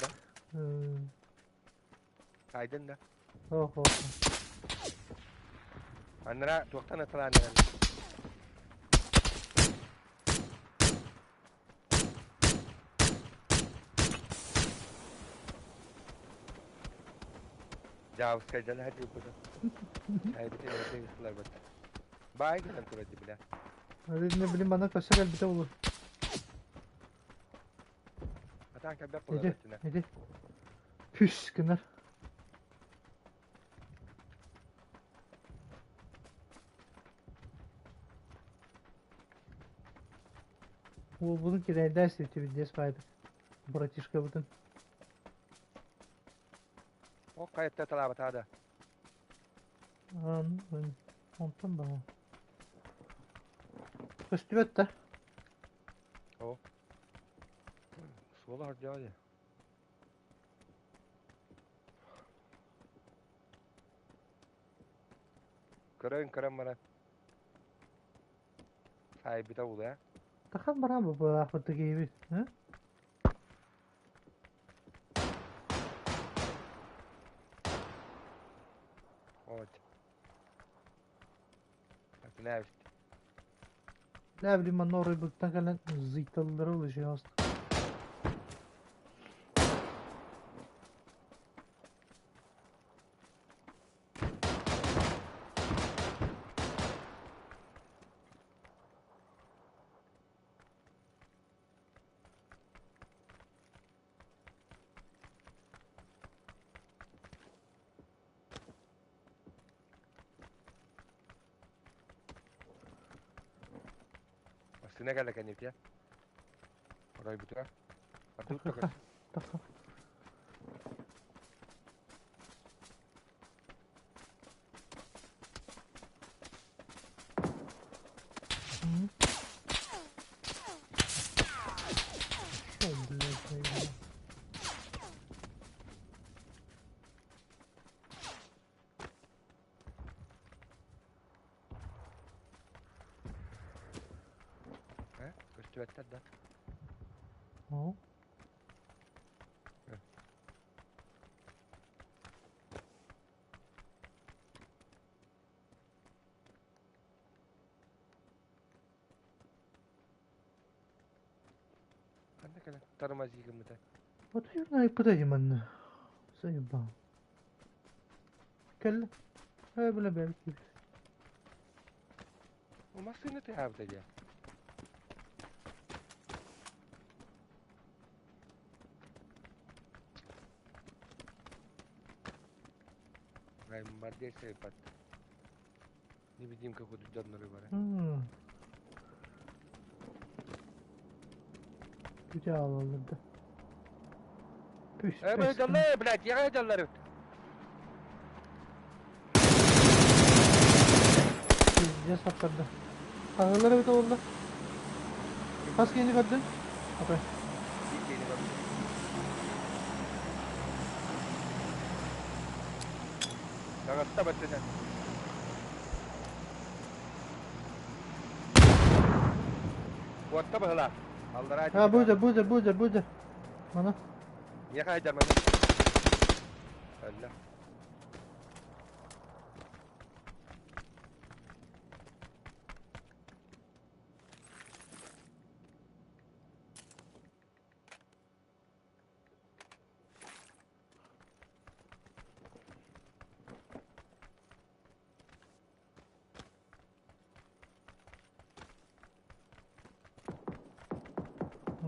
Aydın da. Ох, ох. Anlara tuaktan atılan anlara. Javuz kaydalı hadi yukarı. Haydi bir yerde yusuflar bat. Bay giden kuradı bile. Hadi ne bileyim bana kaçta gel bir de olur. Atan kabak bulan Hadi, batına. hadi. Püş, kınar. Bununki de ders ediyor bir ders vardı. Bratишка bütün. O kayıtta talabat hadi. Ondan da. Köstübet de. O. Sola harcı hadi. Kırın bana. Sahibi de oluyor. Takan bana bu ahmet'te gibi. Hı? Evet. Bak ne yaptı? Ne bileyim ben orayı bıktan gelen zıytalılara ulaşıyor aslında. Aslına geldik anne ya. Orayı bitiyor. Hadi tut Takan. Takan. Hı. Şöyle şey. Ha? Köstübetler de. O. Anne kala. Tarımaz yıkımı da. Вот я и подойдем, Анна. Заебал. Каль. Ай, бля, belki. O masını da yaptı ya. Gayet madde sepat. Ne bileyim ki kudu canları var. Güzel alırdı. Püş, Evet canlar, blad, ya canlar. Güzel sattırdı. Ağırları bir de oldu. Kaç yeni kadın? Okey. Nagatta batına. Kuatta bahla. Aldıra. Ha burada. Bana. Niye kaydar bana? Allah.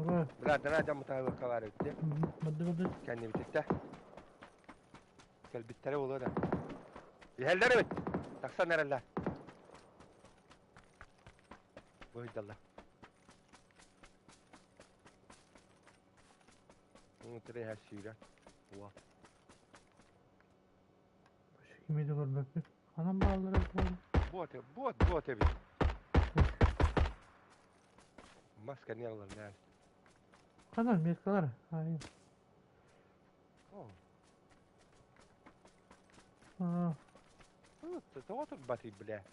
Evet. Blad, ana cam mutahı kavar etti. Burada. Kendi bitti. Gel bittere olur da. Yeheller evet. Taksan nerede? Bu hidallah. oturuyor her şeyle. Oha. Şu kimi de görmek mi? Anam bağları koydum. Bu öte bir. Maskeni yalan ne? Kanal meskalar. Hayır. Oh. Aa. Evet, otur batayım bile.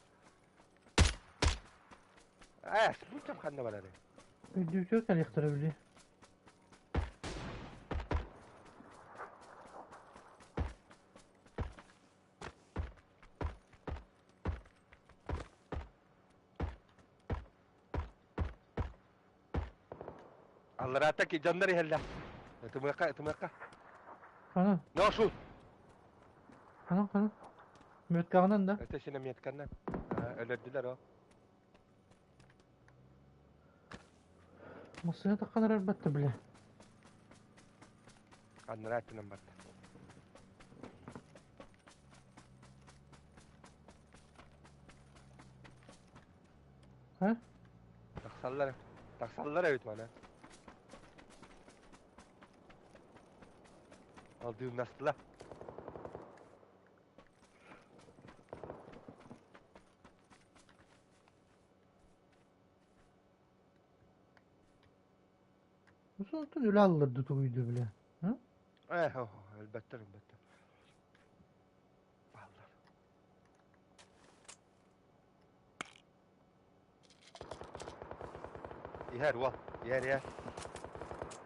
Bu tam kanına var araya. Ödüğü çok elektrik. Allah rata ki canları hella. Tumaka. Kanal. Ne olsun? Kanal. Müetkağından da. Ateşine mi yetkanlar? Öldürdüler o. Masaya takılır elbette bile. Kanlara atının bak. Ha? Taksallar evet bana. Aldığım nasıl la? Bu sonuçta öyle alırdı tuydu bile. Ha? Elbette. Allah. Yer val. Yer.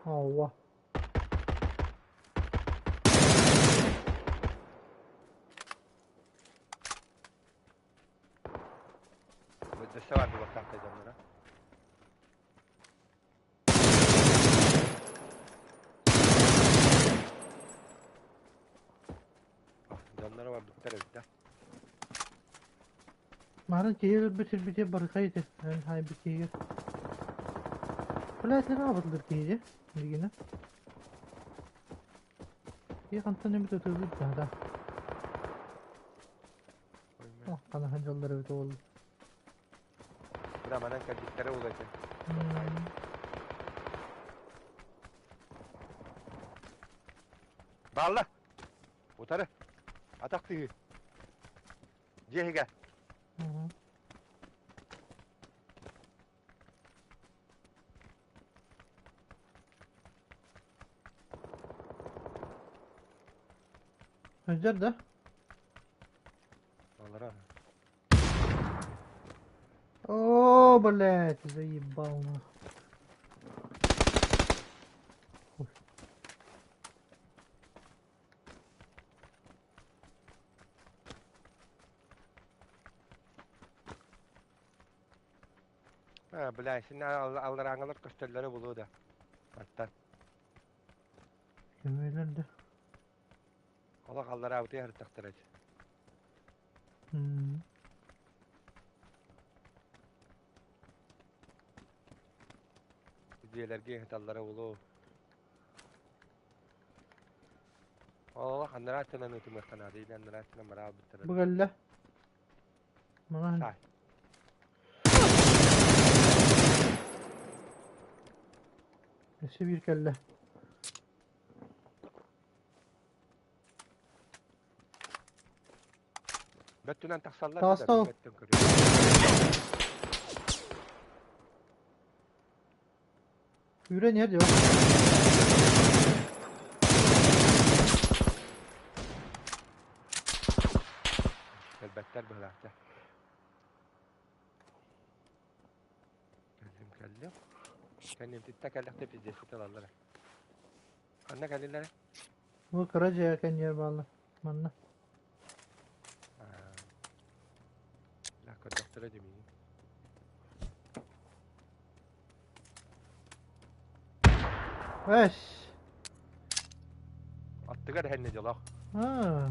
Allah. Müddesse vardı bak tahta canlara. Canlara var bitler evde. Marın keyir bitir barkaydı. Yani hay bir keyir. Kulayetleri abıdır keyir. Ligine. İyi kantan ne bir tutuyordu daha da. Oh kana hancaları bir oldu. Bırak bana bittere olacak. Bağla. Utarı. Atak tüyü. Cehige. Hıncar da. Allah rahmet. О, блядь, заебал нахуй. Bilay, şimdi aldırangalar köştelleri buluyor da. Hatta. Kemerlerde. Ola kallara avıtı yarı taktıracak. Diyelerge hitallara buluyor. Allah kanlara atına nutum yakana değil, kanlara atına mara bitirir. Bu galle. Bana Say. nesi bir kelle. Bettünen taksallar Tas da tavuk. bettün kırıyor. Yüre nerede yok? Elbetler böyle hafta. Geldim. Kendim tittakallakta pizzesi talallara. Anne geldiler. Bu Karaca'ya kan yer bağlı. Manna. La doktora demeyeyim. Veş. Attı gar henne diyorlar. Ha.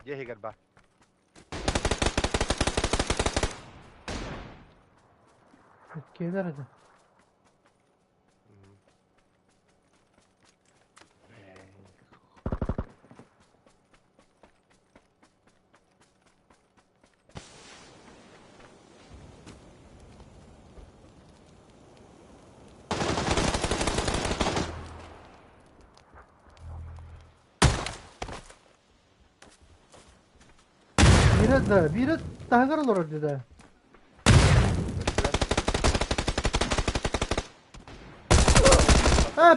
Yehi gar bak. Etkiler hadi. Biri daha karalar orada da.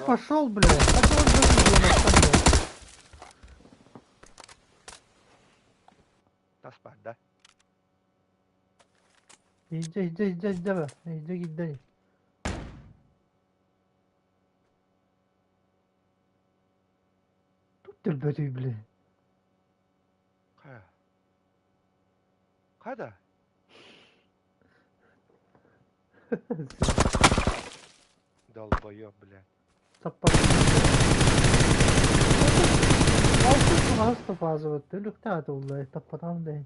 Пошел, бля. А то он забыл на самом. Nasıl barda? Иди be. İyice gidelim. Тут терпеть, бля. Kaya. Kada. Долбоёб, блядь. Таппа. Altı hasta fazla battı. Lükte atı vallahi tappadan değil.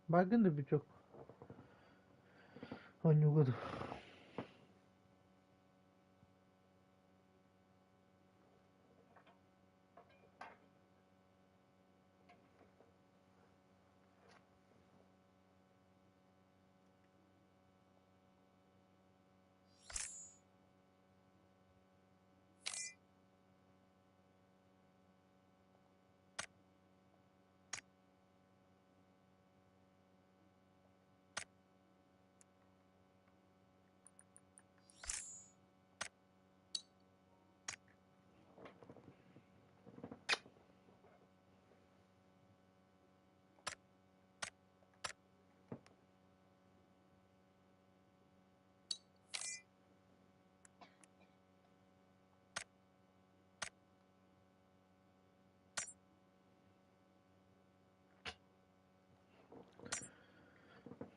Baygın da birçok. Oynuyordu.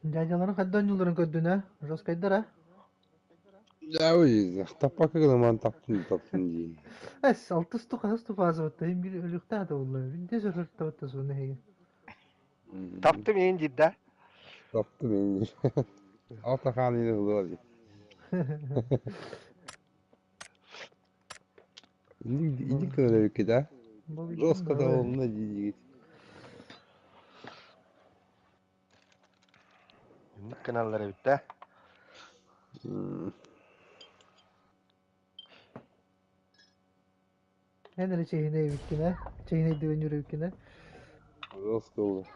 Jajaların kaddan yılların köddüne. Jos kaydar ha. Ya oye, tapaka kalaman taptın diye. Es altı stu fazla battı. Hem bir lükte atı vallahi. Bir de sözü tabatta sonra heye. Taptım en cidden. Taptı beni. Alta halini hızlı İlk kadar ülkede. Bu Roska da evet. olduğunda cici. Günlük kanallara bitti. Henry çeyine evkine. Çeyine düğünür evkine. Roska olur.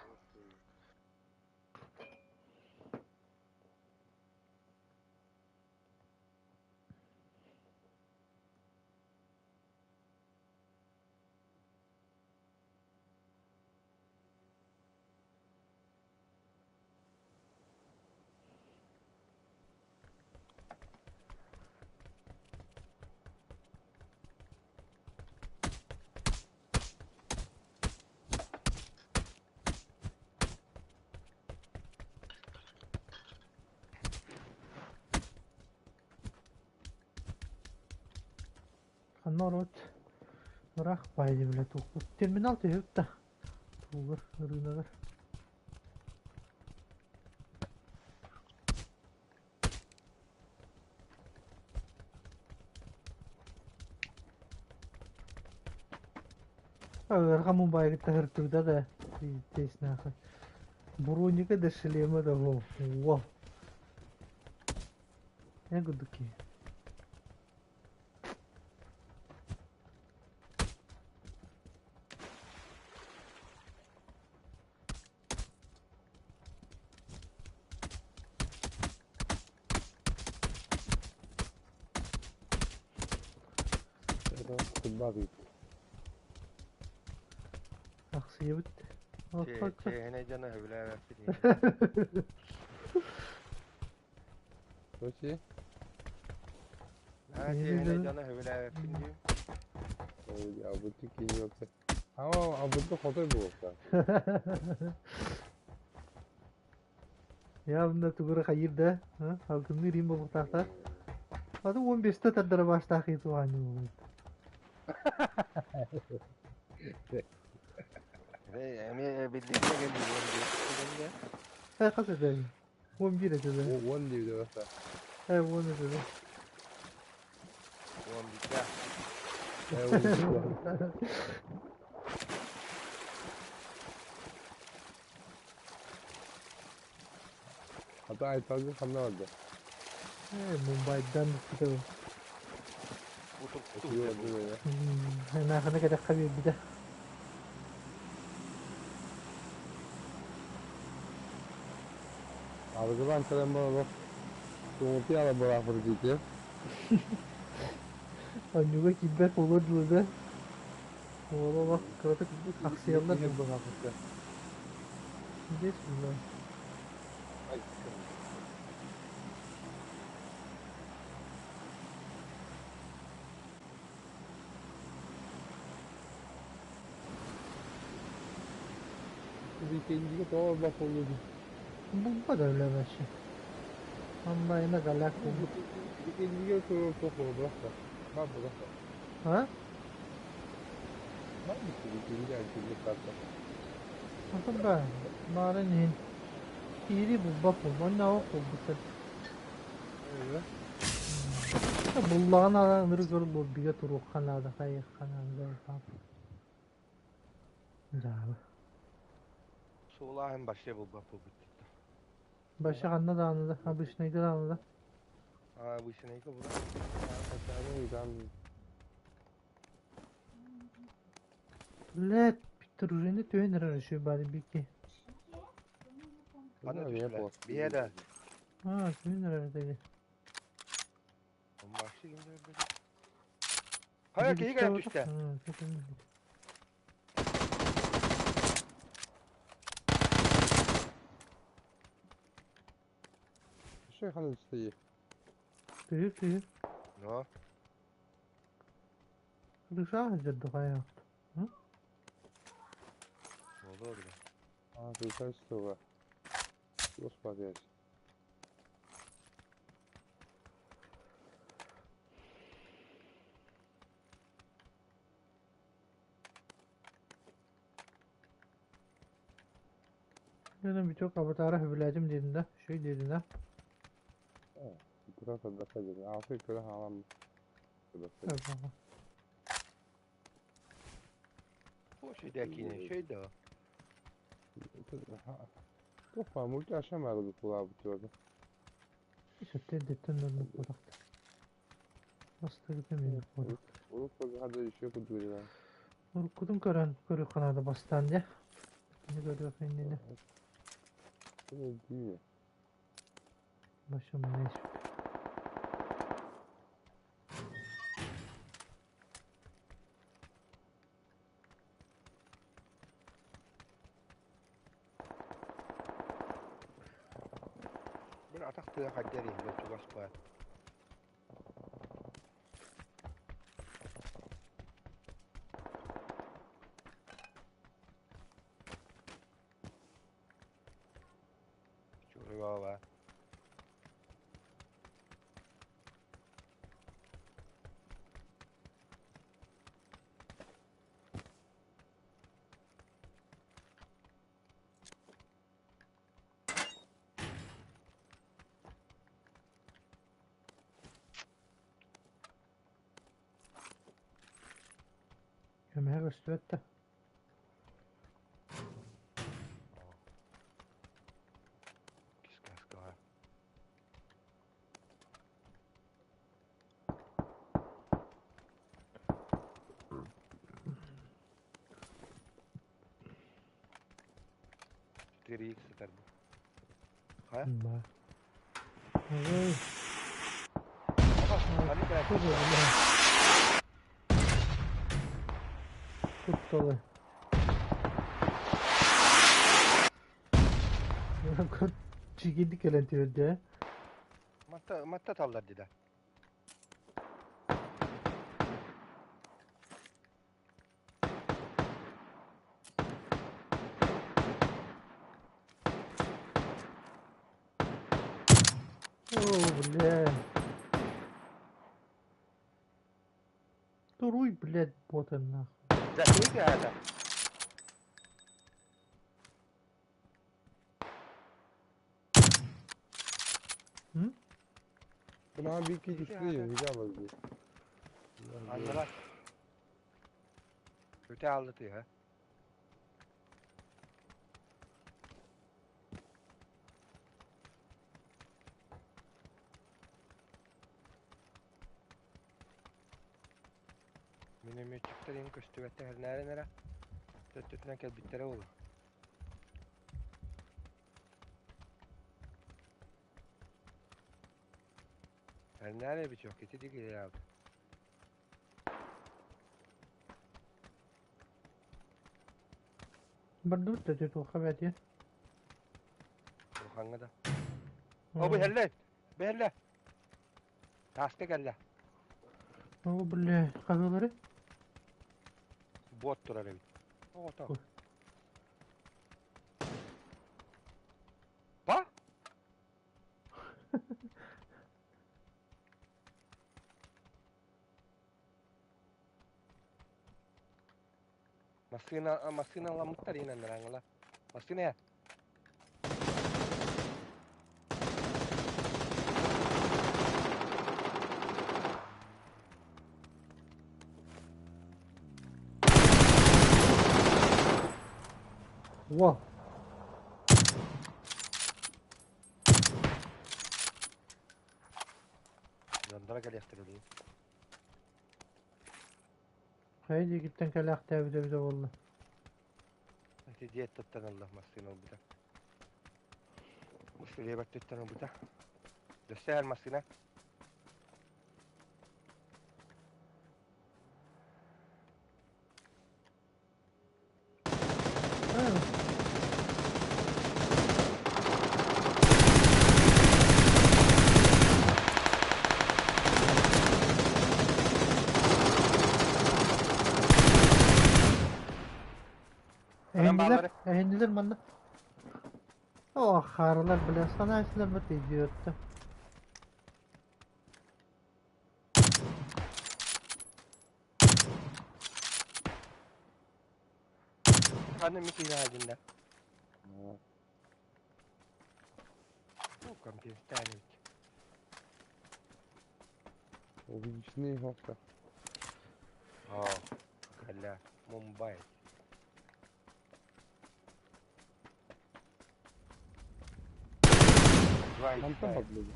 Kanarot. Bırak baydı bile tuğlu. Terminal teyip de. Tuğlu. Rüneler. Agar kamu baik tahir tuda da. Tesna. Burunya ka da silema da ho. Wow. Ne gudu ki. Kutbaki. Aksiye bit. Hene cana hövle versin. Koçi. Ha hene cana hövle versin diyor. Ya bu Türkiye yoksa. Ama abutta fotoğraf bu yoksa. Ya bunda tugura hayır da. Halkın rim bu tahta. Adı 15'te tadara başta itu hanyu. Emi birlikte geliyor. Hey kaç dedi? 11 dedi. O 10 diyor yoksa. Hey 10 dedi. Ulan bitti. Hatta aytalcı kanlı vardı. Mumbai'den çıktı o. Utuk tutuk Oturuyor diye bu. orada böyle. Hemen arkana kadar kalıyor bir de. Arkadan kalem bana bak. Soğutu yana bırakır diye. Anjuga kibar olur burada. Oğlum bak kırıtık aksiyanlar Yine mı? bırakır. Geç bunlar. Ay. Bir ikincilik doğal bak oluyordu. Bu kadar öyle başı. Amma yine galak oldu. İkincilik doğal çok oldu. Bırak da. Bak bırak da. Ha? Bak ikincilik kartı. Bakın ben. Maren hin. Kiri bu bak bu. Ben ne oldu bu sen? Öyle. Bullağın alanları görüp bu bir turu kanada kayık kanada falan. Bravo. Soğula hem başlıyor bu bak bu bitti. Başı kanada da anladı. Ha bu neydi de anladı. Ha bu işe neyse bu da. Aşağıda uydan. Let bir turunu tüyenir şu bari bir ki. Bana düştüler. Bir yere. Ha tüyenir dedi. Onun başlı gibi dedi. Hayır ki iyi gelip düştü. Ha tüyenir. Şey kanı isteği. Tüyür. No. Rıza hazırdı hayat. Ne oldu orada? Aa, dışarı isteği var. Dost var ya. Benim birçok avatara hübülacım dediğinde. Şey dediğinde. Bırak da bırak da. Afrika'da halam. Bırak da. Tamam. Bu şeydeki yine şeydi o. Çok var. Multi aşamadı bu kulağı bu türlü. İşte dedikten de bu product. Hasta gidemiyor bu product. Uruk'ta hadi işe kuduruyor. Urkudum görüyor kanada bastan diye. Ne görüyor kendini. Bu ne değil. Başım ne iş. Bir atak tuya kaderi. Götü bas koyar. Şuraya baba. Yemeğe gösterdi de. Qu'est-ce qu'elle se Diri sekitar bu. Ha? Ba. Evet. Hadi gel. Çok öyle. Çok dolu. Kurt çiğdi kelentiyor diye. Matta tavlar dedi. О, бля. Туруй, блядь, бота нахуй. Zeki ki hada. Hı? Buna bir iki düştü ya. Rica var diyor. Anlalar. Öte anlatıyor ha. Minemetçikler en köstübette her nere. Töttütüne kel bittere olur. Her nere bir çok eti dik ya. برضو تجد وخبات يا Bu hangada. O bu helle. Belle. Taste gelle. هو بالله قهوة Bot durar evi. O tamam. Oy. Ba? Masina lamut tadi nanti lah. Masina ya. واه Dandara gel yaktırıyor. هيجي جبت كلا اختها بدا والله Nanti dia tetap Allah masina buta. Mesti dia batu tetap buta. Dasar masina. Ehendiler bana. O harlar bile sana esneme ediyordu. Kanı mikir halinde. Bu kampiyonu tane. Обычный хопка. Oh, kalla Mumbai. Там там подбили.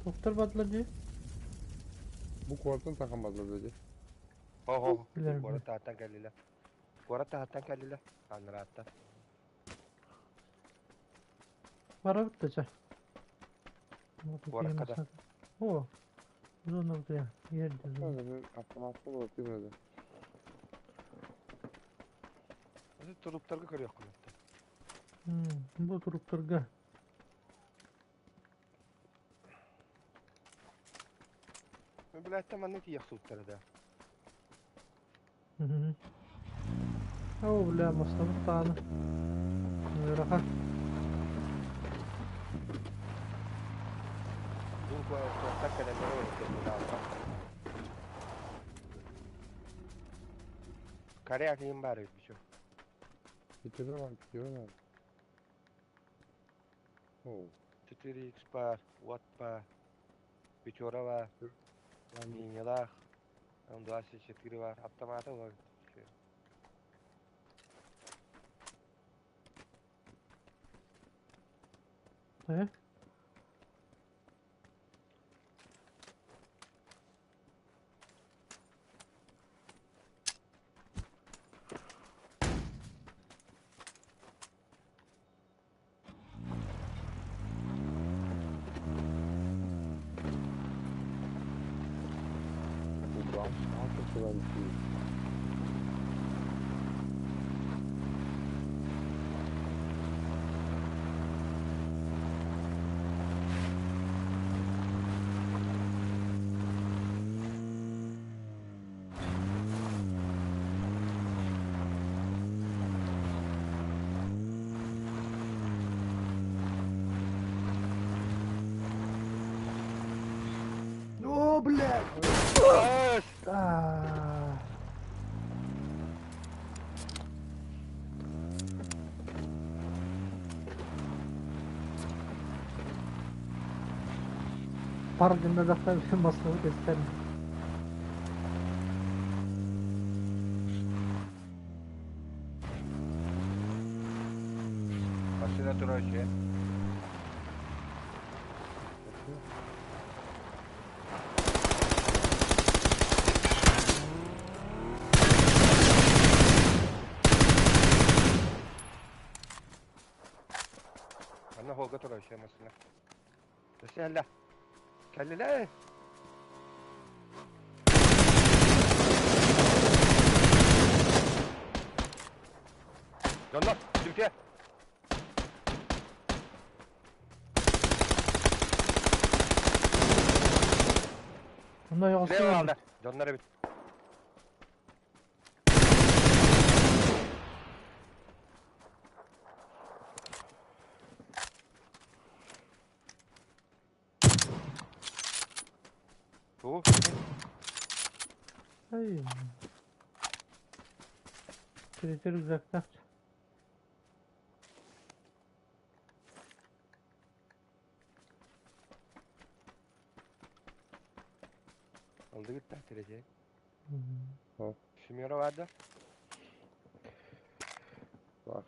Doktor patladı. Bu kuartın takım patladı. Oh, Bilirim. Gora tahtan kallila. Gora tahtan kallila. Anratta. Para bitecek. Orada kadar. O. Uzun oldu ya. Yerde. Böyle atlaması olur değil mi? Nasıl turuptarga kırıyor kulatta. Bu turupturga. Ben bile ettim ne diye suutları da. O bile masrafı tane. Rahat. Bu tahtan kallila olur. Kare akıyım bari bir şey. Bitirdi var bitiyor. Oh. Tuturi expar, watpa, biçora var, minyalar, ondan sonra çetiri var, aptamata var. He? Bu branş nasıl kadar bitiyor? O bile. Ös! Pardon da bir masrafı gösterdim. Başına tura şey. Anna holga tura şey masına. Desella. Kellele. Yalla, Türkiye. Bunda yoksa Nereye var. aldı? Canlara bit. Bu. Ay. Kriter uzaktan. Aldı gitti tereceği. Hı. Şimyora vardı. Var.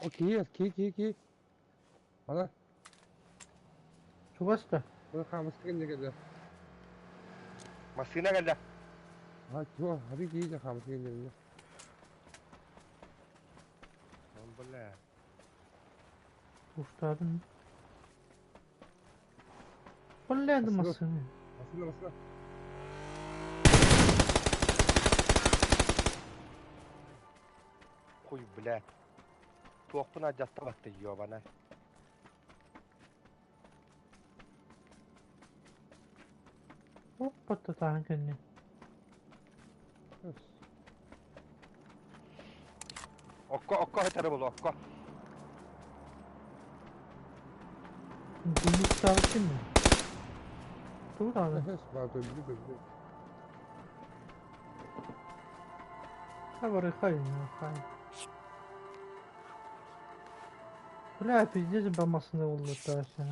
O ki. Ana, Çok hasta. bu kamışı geldi. Masina geldi. Ha, yok, hadi ki kamışı geldi. Alhamdulillah. Kurtardın. Vallahi Nasıl? masını. Nasıl? Kuy bile. Tuğpun acatta baktı yiyor bana. Hop patata kendini. Okko hatarı bul okko. Gümrük sarışın mı? Dur abi. Nefes var, döndü. Ha buraya kayın ya kayın. Bu ne yapacağız ben masında oldu daha sonra.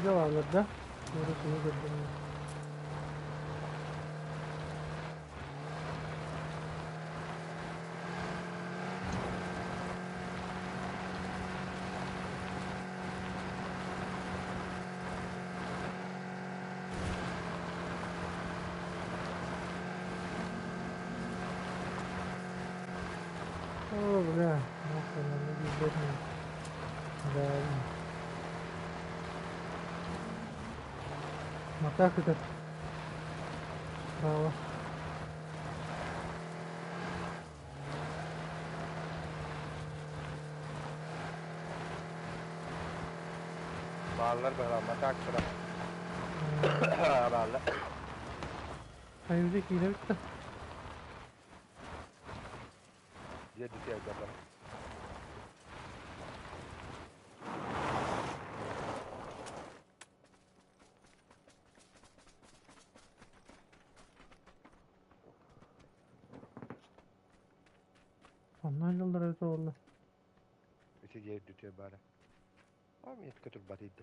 Bir varlar da. Burası gördüm. Oh bля, нахуй, надо бежать. Да. Мотак этот. Право. Bağlar böyle matak sıra. Bağlar. Hayırlık yine bitti. Diye düşüyor kadar. Ondan yıllar öte oldu. İşte diye düşüyor bari. Ama yet kötü batıydı.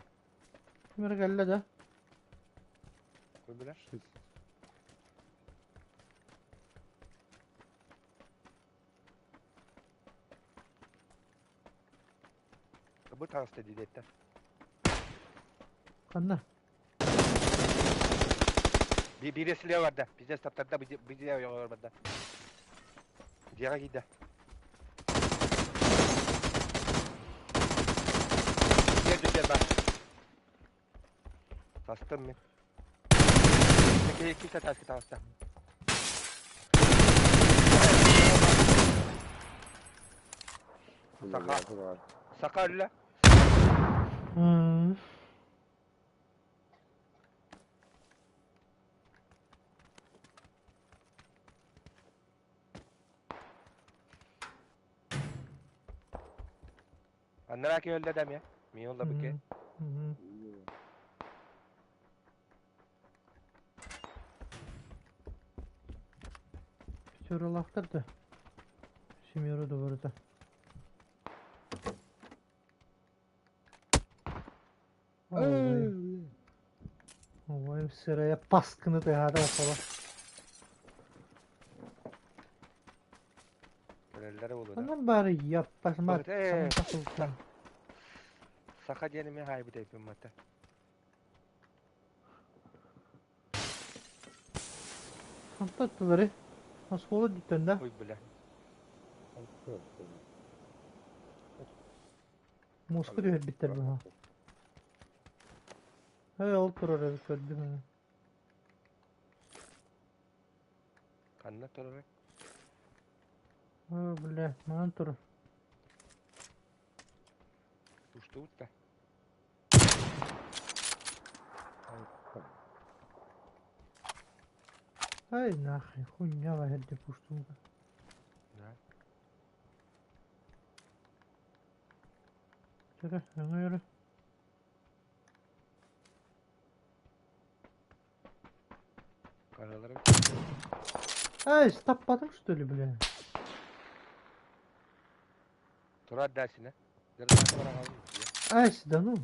Kimere geldi de. Koy bile. Bu tarz dedi detten. Kanna. Bir silah vardı. Bize saptarda bize yok vardı. Diğer gitti. Diğer düşüyor bak. Bastım mı? Peki kimse taş kitapta. Var. Sakarla. Hmm. Anlara ki öldü adam ya. Mi yolla bu ki? Hı hı. Çoralaktır da. Şimdi yoru da burada. Vay sıraya baskını da hadi bakalım. Neler olur ha. Ondan bari yapmasın bak. Evet, Sana takılsan. Saka jenimi haybi de yapayım hatta. Antattıları. Nasıl olur cidden de. Oy bile. Moskva diyor bitter bu ha. Hey otur oraya gördüm onu. Kanına tolarak. Ha bile man tur. Uçtu uçtu. Hey nahi hunya var hadi puştum. Ya. Yürü yana yürü. Karalara Hey stoppadım şu dölü bile. Turar dersine. Yarın sonra kaldım diye. Hey sidanu.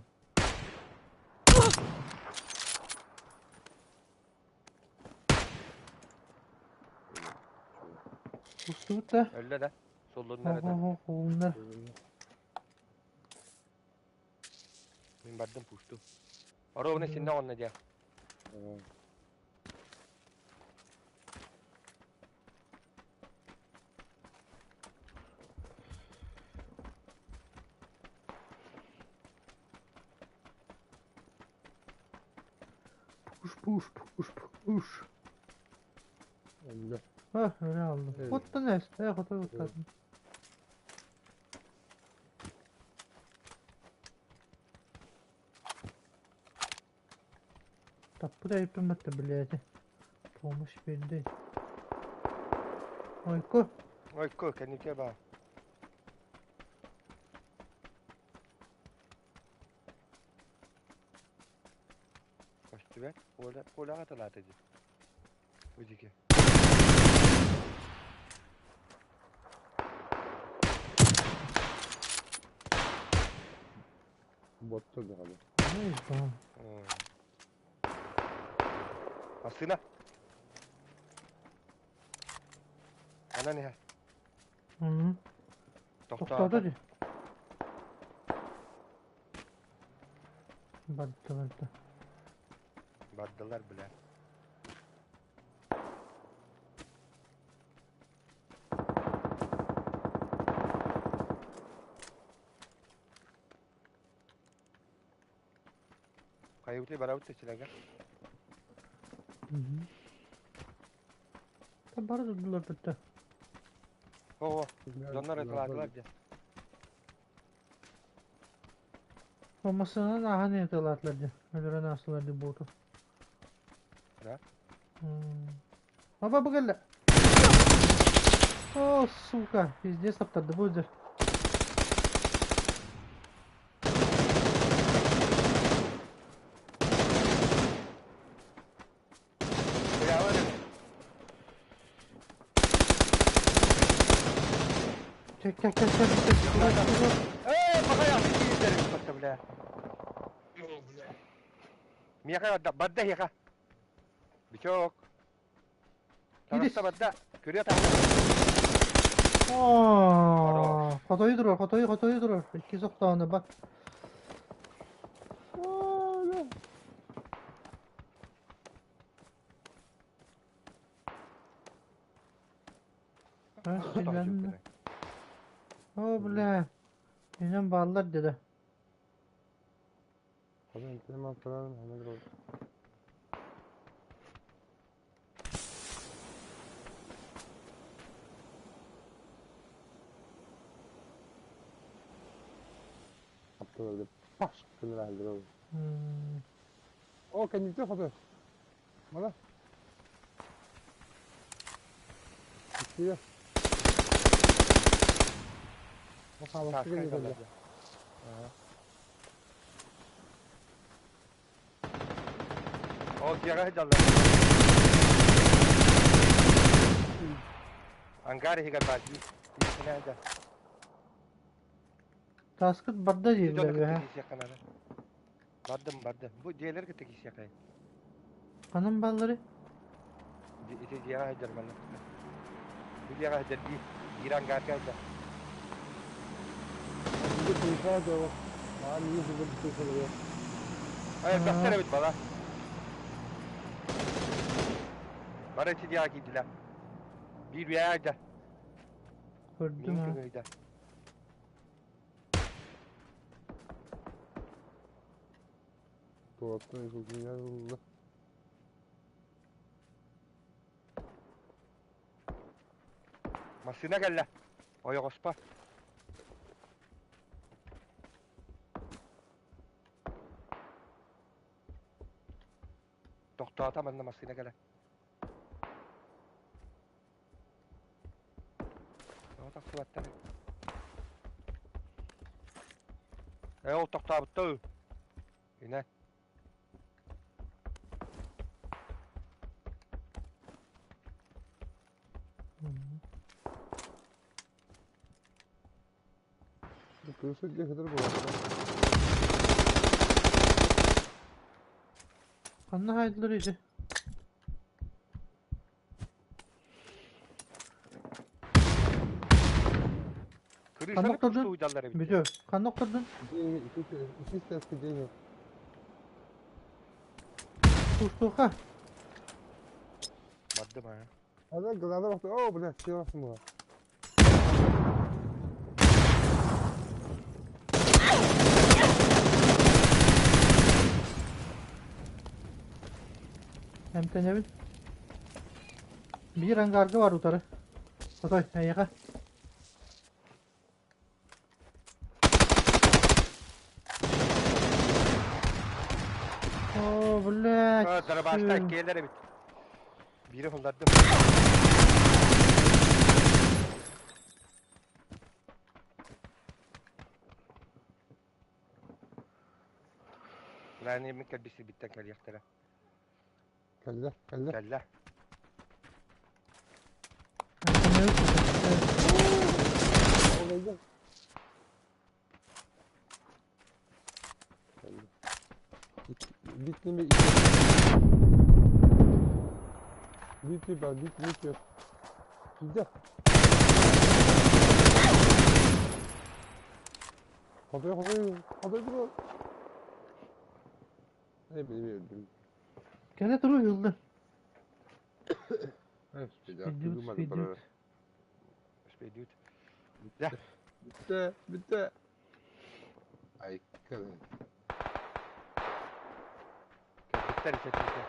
Puştum da. Öyle de. Solluğun Ha nerede? ha ha onlar. Ben bardım puştu. Ara onu sinne onunla diye. Puş. Öyle. Ha öyle aldım. Evet. Kotta ne? He kotta kotta. Tapu da yapamadı bileydi. Olmuş belli. Oyku. Oy koy kendine bak. Kaçtı be. Kola hatırlatıcı. Öceki. Bottu bir abi. Ne tamam. Aslına. Ana ne? Hı. Doktor. Doktorda di. Battı. Baddalar bile. Kayıplı baravut seçilen. Hı. Tabi durdular bitti. Oh, donlar atladılar diye. Olmasına daha ne yatalardı. Öyle nasıllardı bu otu. Ne? Baba bu geldi. Oh suka. Пиздец таптарды bu ödür. Ya var ya. Çek. Dur. Baka yaptı ki derim bakta bile. Miyaka badda yaka. Birçok. Tarafta badda. Görüyor tamam. Aa, kotoyu durur. İki soktağını bak. Ha, silahını. O bile. Benim bağlar dedi. Kadın hemen falan hemen gol. Yaptı öyle. Paş kılır haldir o. O kendisi kadar. Bana. Gidiyor. O havası geliyor böyle. O diğer hediyeler. Angare higar basi. Nerede? Taskıt badda Bir diye dönük bile ha. tekisi yakana. Bardım. Bu diğerleri tekisi yakayım. Kanın balları. İti diğer haydar bana. Bu diğer haydar değil. İran garga haydar. Bir de teyze de var. Aa niye burada bir teyze oluyor? Hayır Ha. baksana bir bana. Bana içi diğer giydiler. Bir haydar. Gördüm ha. Haydar. Dolaptan yıkıldığın yer bulundu. Masına gel la. Oya ospa. Doktor ataman da masına gel. Ne tak sıvattı. O doktor bitti. Yine. Bu kırsak ne kadar bu arada? Kanlı haydılarıydı. Kırışları Kanıkladı. kuştu uydalları bitti. Biliyor. Kan okladın. İki ses gideyim yok. Kuştu ha. Maddım ha. Adam gılana baktı. Oo bu ne? Şey olsun bu. Hem tenevin. Bir hangargı var utarı. Otoy yaka. Oo blek. Ha, dara başta ikiyelere bit. Biri fırlattı. Ulan yemin kalbisi bitten kal yaktara. Kelle. Kelle. Kalla. Hem tenevin. Olacak. Kelle. Bitti mi? Bitti ben. Bitti. Güzel. Hadi dur. Ne bileyim. Gene duruyor yıldır. Evet, bir daha Speed durmadı speed para. Spedut. Bitti. Ay kadın. Bitter içerisinde.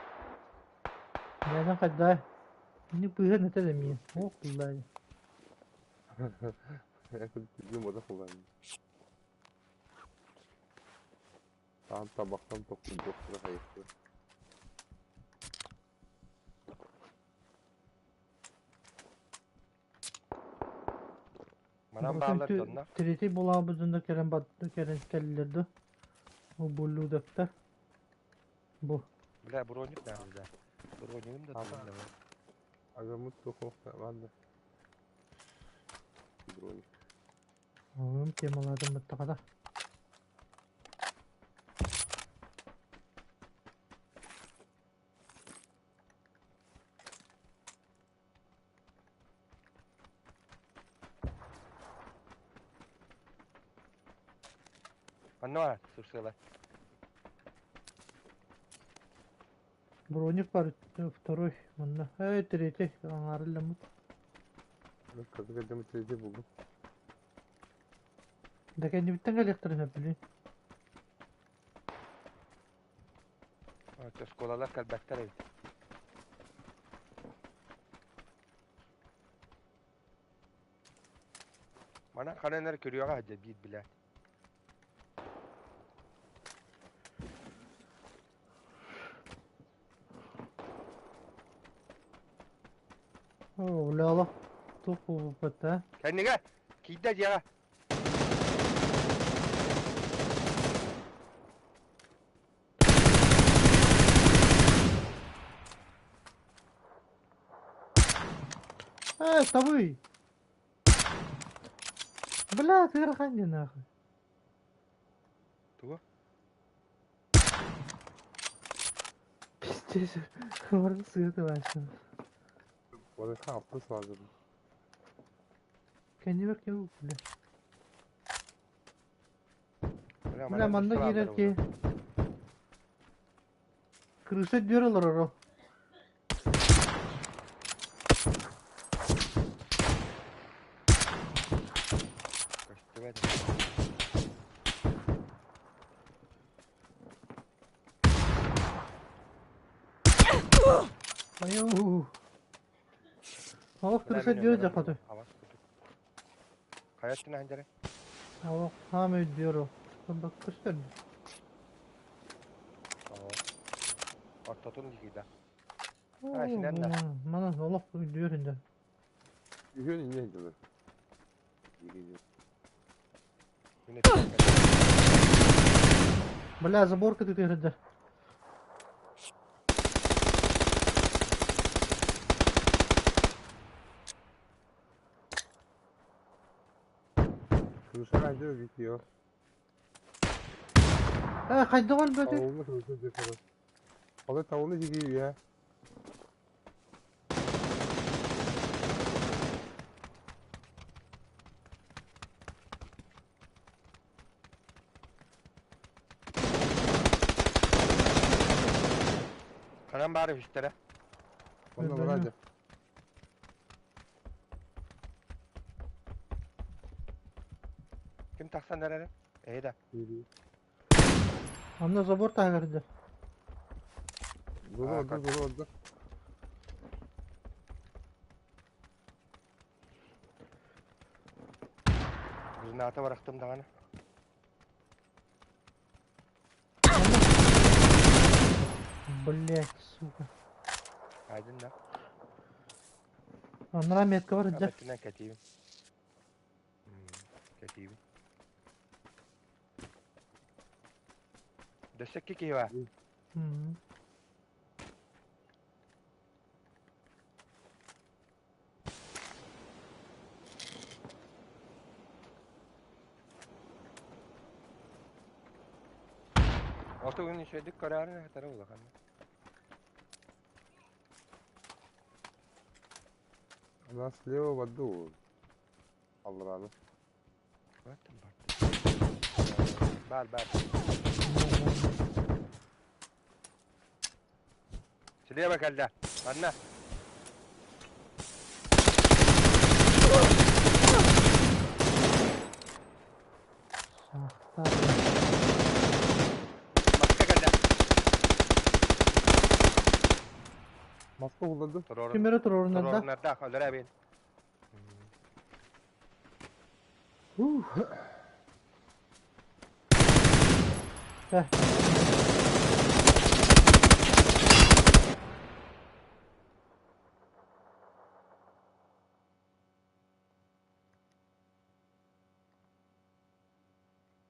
Nereden kaç daha? Şimdi bu yer ne demiyor. Oh vallahi. Bizim oda kullanıyor. Tam tabaktan toplu doktora hayırlı. Bana bağlar donlar. Triti bulağımızın keren battı keren kellirdi. O bullu döktü. Bu. Bile bronik nerede? Bronikim de Tamam. tamam. Agamut dokun ben de. Dronik. Oğlum kemalardan mutlu kadar. Anne var sırsalar. Броник бар, второй. Мында. Третий. Аңарылы мут. Kazık adamı teyze buldum. Да kendi bitten elektrik yapıyor. Skolalar kalbekler ev. Bana kanenler körüyor hacı bir bile. Oo, lala. Topu pata. Kendine kidde ya. tabii. Bela tır kanca nakı. Tuğu. Pis cesur. Orada sığırdı başladı. Orada kapısı vardı. Kendi bak yok bile. Ulan Bile bana manda kırsal girer aldılar ki. bunu. Kırışı diyorlar o. Kaçtı be de. Ayo. Hava Ulan kırışı benim diyor önüme cakatı. bak, havas kutu. Kayattın hancere. Hava hamı diyor o. Bak kırıştır. Tamam. Atlatın dikiydi. Ha, şimdi ne? Bana Allah diyor şimdi. Yürüyor yine gidiyor. Gidiyor. Yine tekrar. Bela zabor kıtı diyor şimdi. Kırışa bence gidiyor. Ha kaydı var böyle. Tavuğunu kırışa gidiyor. Orada tavuğunu gidiyor ya. Kanan bari fişlere. Onunla Ben- bırakacak. Kim taksan nereye? İyi de. Yürüyor. Anda zabor takırdı. Dur Ha, orada kaç- dur orada. Granata bıraktım da hani. Блять, сука. Aydın da. Onlara metka var önce. Afetinden ketiyim. Ketiyim. Destek ki var. Hı. Orta günün şeydik kararı ne tarafı bakalım. Она слева в аду. Алраны. Baktım baktım. Bal. Şuraya bak elde. Anla. Şahtar. Başka geldi. Maska kullandı. Tororun. Kimere tororundan da. Tororun nerede? Öldüre bin. Heh.